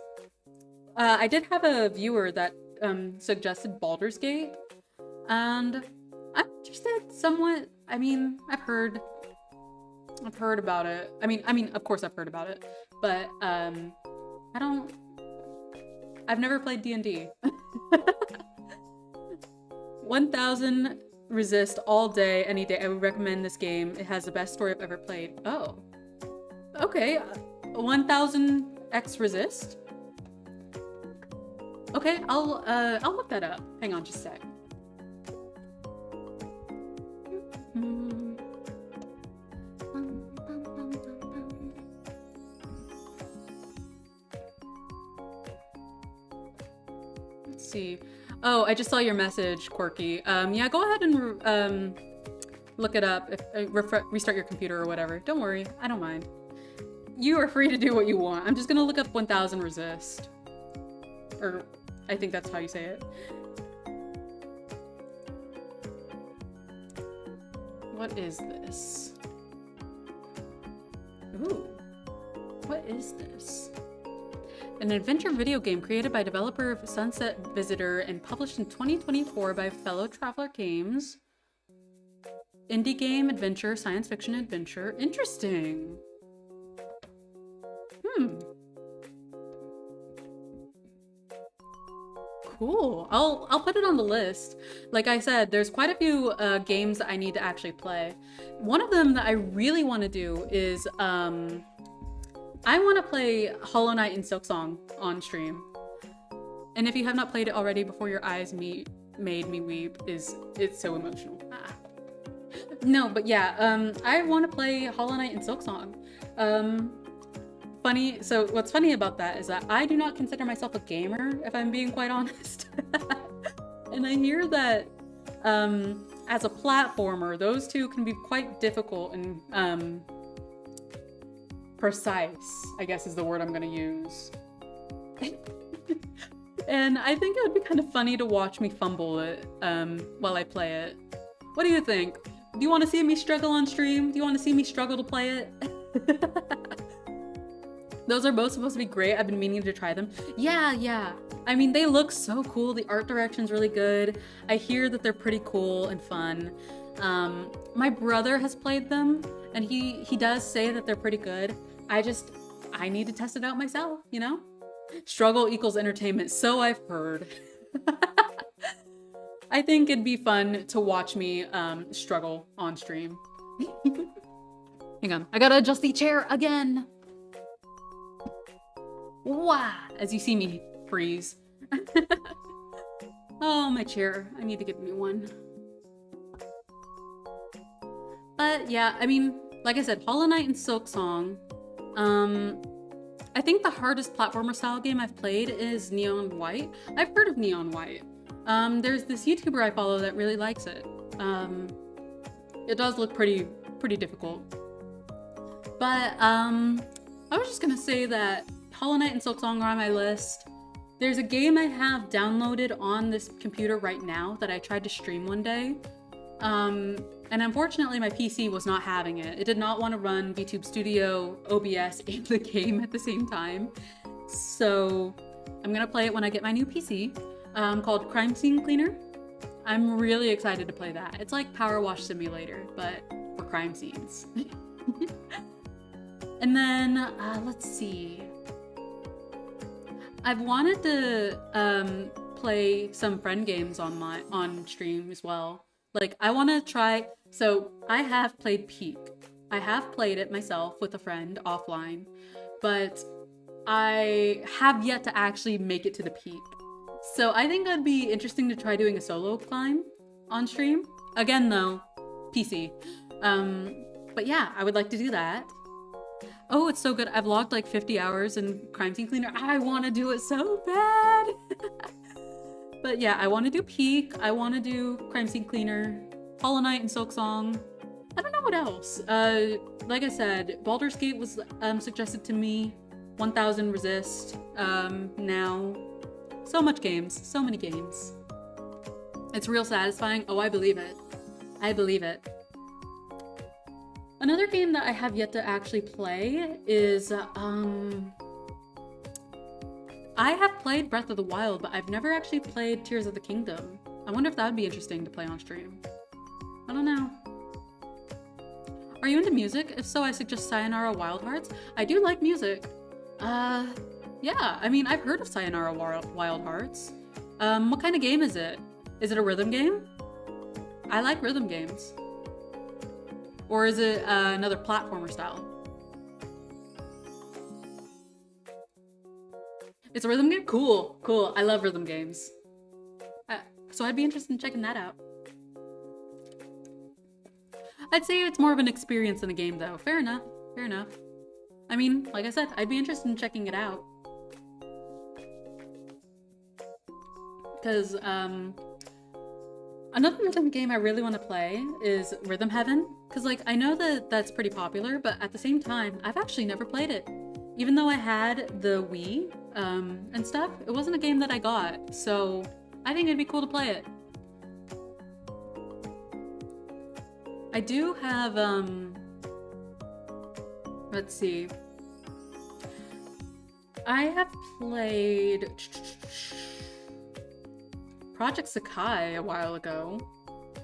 I did have a viewer that suggested Baldur's Gate, and I'm interested somewhat. I mean, I've heard about it. I mean, of course I've heard about it, but I've never played D&D. 1000 resist all day, any day. I would recommend this game. It has the best story I've ever played. Oh, okay. 1000x resist. Okay, I'll look that up. Hang on just a sec. Let's see. Oh, I just saw your message, Quirky. Yeah, go ahead and look it up. Restart your computer or whatever. Don't worry, I don't mind. You are free to do what you want. I'm just gonna look up 1000 resist. Or I think that's how you say it. What is this? Ooh, what is this? An adventure video game created by developer of Sunset Visitor and published in 2024 by Fellow Traveler Games. Indie game, adventure, science fiction adventure. Interesting. Cool. I'll put it on the list. Like I said, there's quite a few games that I need to actually play. One of them that I really want to do is I want to play Hollow Knight and Silksong on stream. And if you have not played it already, Before Your Eyes Made Me Weep it's so emotional. No, but yeah, I want to play Hollow Knight and Silksong. Funny, so what's funny about that is that I do not consider myself a gamer, if I'm being quite honest. And I hear that as a platformer, those two can be quite difficult and precise, I guess is the word I'm gonna use. And I think it would be kind of funny to watch me fumble it while I play it. What do you think? Do you want to see me struggle on stream? Do you want to see me struggle to play it? Those are both supposed to be great. I've been meaning to try them. Yeah. I mean, they look so cool. The art direction's really good. I hear that they're pretty cool and fun. My brother has played them, and he does say that they're pretty good. I need to test it out myself, you know? Struggle equals entertainment, so I've heard. I think it'd be fun to watch me struggle on stream. Hang on, I gotta adjust the chair again. Wow, as you see me freeze. Oh, my chair. I need to get a new one. But yeah, I mean, like I said, Hollow Knight and Silksong. I think the hardest platformer style game I've played is Neon White. I've heard of Neon White. There's this YouTuber I follow that really likes it. It does look pretty difficult. But I was just gonna say that Hollow Knight and Silksong are on my list. There's a game I have downloaded on this computer right now that I tried to stream one day. And unfortunately my PC was not having it. It did not want to run VTube Studio, OBS, and the game at the same time. So I'm gonna play it when I get my new PC, called Crime Scene Cleaner. I'm really excited to play that. It's like Power Wash Simulator, but for crime scenes. And then, let's see. I've wanted to play some friend games on stream as well. Like, I want to try, so I have played Peak. I have played it myself with a friend offline, but I have yet to actually make it to the peak. So I think that'd be interesting to try doing a solo climb on stream. Again though, PC. But yeah, I would like to do that. Oh, it's so good. I've logged like 50 hours in Crime Scene Cleaner. I want to do it so bad. But yeah, I want to do Peak. I want to do Crime Scene Cleaner, Hollow Knight and Silksong. I don't know what else. Like I said, Baldur's Gate was suggested to me. 1000 Resist. Now, so much games, so many games. It's real satisfying. Oh, I believe it. I believe it. Another game that I have yet to actually play is, I have played Breath of the Wild, but I've never actually played Tears of the Kingdom. I wonder if that would be interesting to play on stream. I don't know. Are you into music? If so, I suggest Sayonara Wild Hearts. I do like music. Yeah, I mean, I've heard of Sayonara Wild Hearts. What kind of game is it? Is it a rhythm game? I like rhythm games. Or is it another platformer style? It's a rhythm game? Cool, cool. I love rhythm games. So I'd be interested in checking that out. I'd say it's more of an experience than a game though. Fair enough, fair enough. I mean, like I said, I'd be interested in checking it out. Because, another rhythm game I really want to play is Rhythm Heaven. Because, like, I know that that's pretty popular, but at the same time, I've actually never played it. Even though I had the Wii, and stuff, it wasn't a game that I got. So, I think it'd be cool to play it. I do have, let's see. I have played Project Sakai a while ago.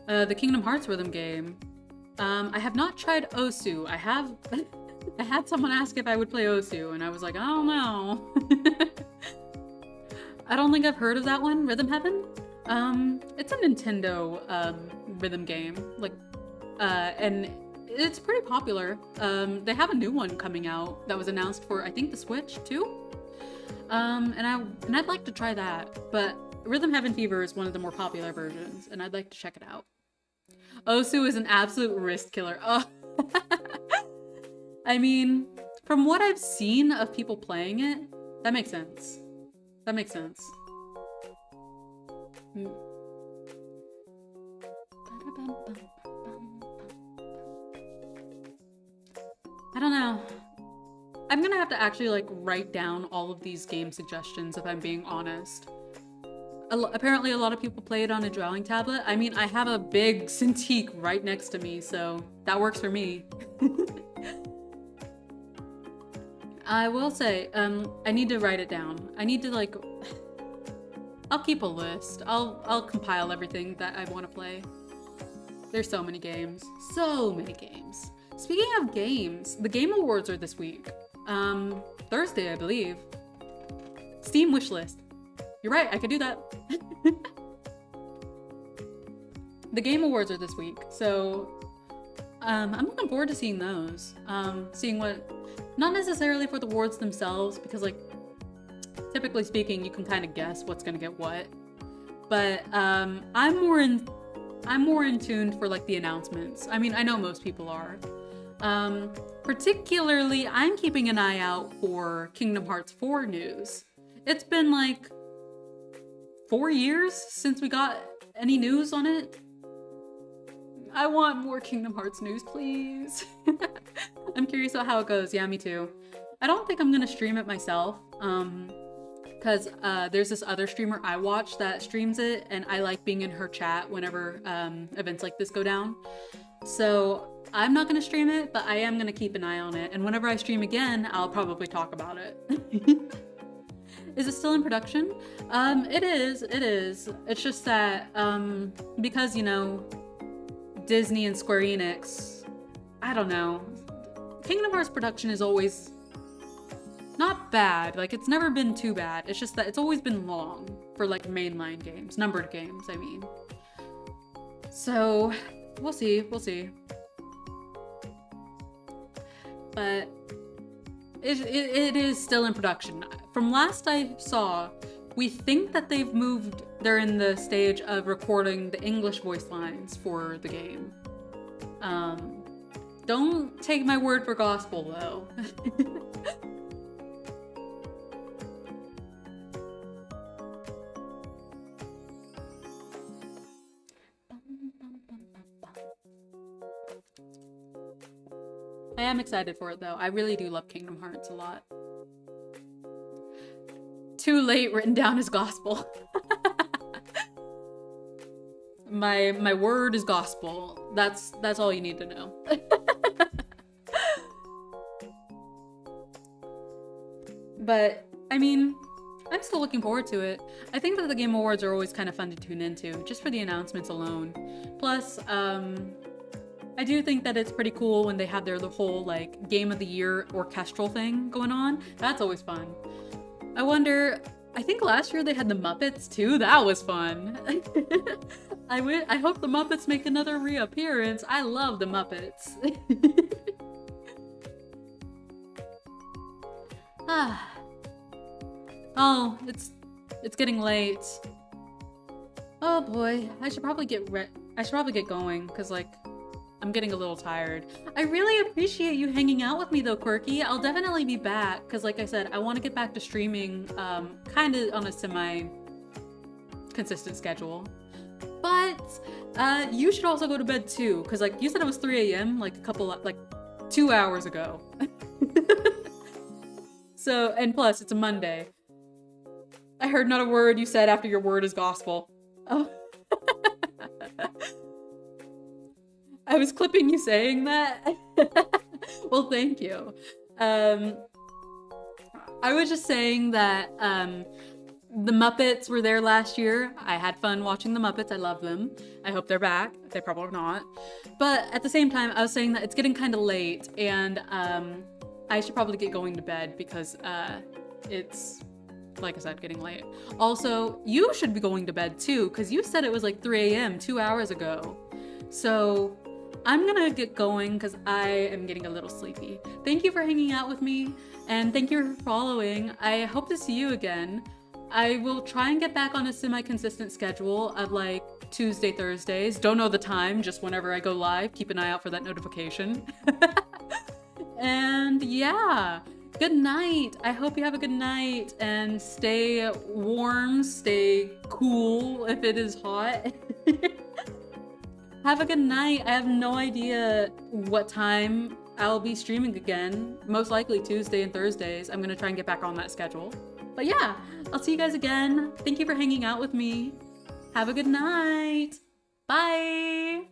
The Kingdom Hearts rhythm game. I have not tried Osu. I had someone ask if I would play Osu, and I was like, I don't know. I don't think I've heard of that one, Rhythm Heaven. It's a Nintendo rhythm game, like, and it's pretty popular. They have a new one coming out that was announced for, I think, the Switch too. And I'd like to try that, but Rhythm Heaven Fever is one of the more popular versions, and I'd like to check it out. Osu is an absolute wrist killer. Oh. I mean, from what I've seen of people playing it, that makes sense. That makes sense. I don't know. I'm gonna have to actually like write down all of these game suggestions if I'm being honest. Apparently a lot of people play it on a drawing tablet. I mean, I have a big Cintiq right next to me, so that works for me. I will say, I need to write it down. I need to like, I'll keep a list. I'll compile everything that I want to play. There's so many games. So many games. Speaking of games, the Game Awards are this week. Thursday, I believe. Steam wishlist. You're right, I could do that. The Game Awards are this week, so I'm looking forward to seeing those. Seeing what, not necessarily for the awards themselves, because like, typically speaking, you can kind of guess what's gonna get what. But I'm more I'm more in tune for like the announcements. I mean, I know most people are. Particularly, I'm keeping an eye out for Kingdom Hearts 4 news. It's been like 4 years since we got any news on it. I want more Kingdom Hearts news, please. I'm curious about how it goes. Yeah, me too. I don't think I'm gonna stream it myself, because there's this other streamer I watch that streams it, and I like being in her chat whenever events like this go down. So I'm not gonna stream it, but I am gonna keep an eye on it, and whenever I stream again, I'll probably talk about it. Is it still in production? It is. It's just that, because, you know, Disney and Square Enix, I don't know. Kingdom Hearts production is always not bad. Like, it's never been too bad. It's just that it's always been long for, like, mainline games. Numbered games, I mean. So, we'll see. But it is still in production. From last I saw, we think that they're in the stage of recording the English voice lines for the game. Don't take my word for gospel, though. I am excited for it, though. I really do love Kingdom Hearts a lot. Too late written down as gospel. My word is gospel. That's all you need to know. But I mean, I'm still looking forward to it. I think that the Game Awards are always kind of fun to tune into, just for the announcements alone. Plus, I do think that it's pretty cool when they have the whole like Game of the Year orchestral thing going on. That's always fun. I wonder, I think last year they had the Muppets too. That was fun. I hope the Muppets make another reappearance. I love the Muppets. Oh, it's getting late. Oh boy, I should probably get going, cause like I'm getting a little tired. I really appreciate you hanging out with me though, Quirky. I'll definitely be back, cause like I said, I want to get back to streaming, kind of on a semi-consistent schedule. But you should also go to bed too, cause like you said it was 3 a.m. like 2 hours ago. So, and plus it's a Monday. I heard not a word you said after your word is gospel. Oh. I was clipping you saying that. Well, thank you. I was just saying that the Muppets were there last year. I had fun watching the Muppets. I love them. I hope they're back. They probably are not. But at the same time, I was saying that it's getting kind of late, and I should probably get going to bed because it's, like I said, getting late. Also, you should be going to bed too, because you said it was like 3 a.m. 2 hours ago. So I'm gonna get going because I am getting a little sleepy. Thank you for hanging out with me, and thank you for following. I hope to see you again. I will try and get back on a semi-consistent schedule of like Tuesday, Thursdays. Don't know the time, just whenever I go live. Keep an eye out for that notification. And yeah, good night. I hope you have a good night and stay warm, stay cool if it is hot. Have a good night. I have no idea what time I'll be streaming again. Most likely Tuesday and Thursdays. I'm gonna try and get back on that schedule. But yeah, I'll see you guys again. Thank you for hanging out with me. Have a good night. Bye.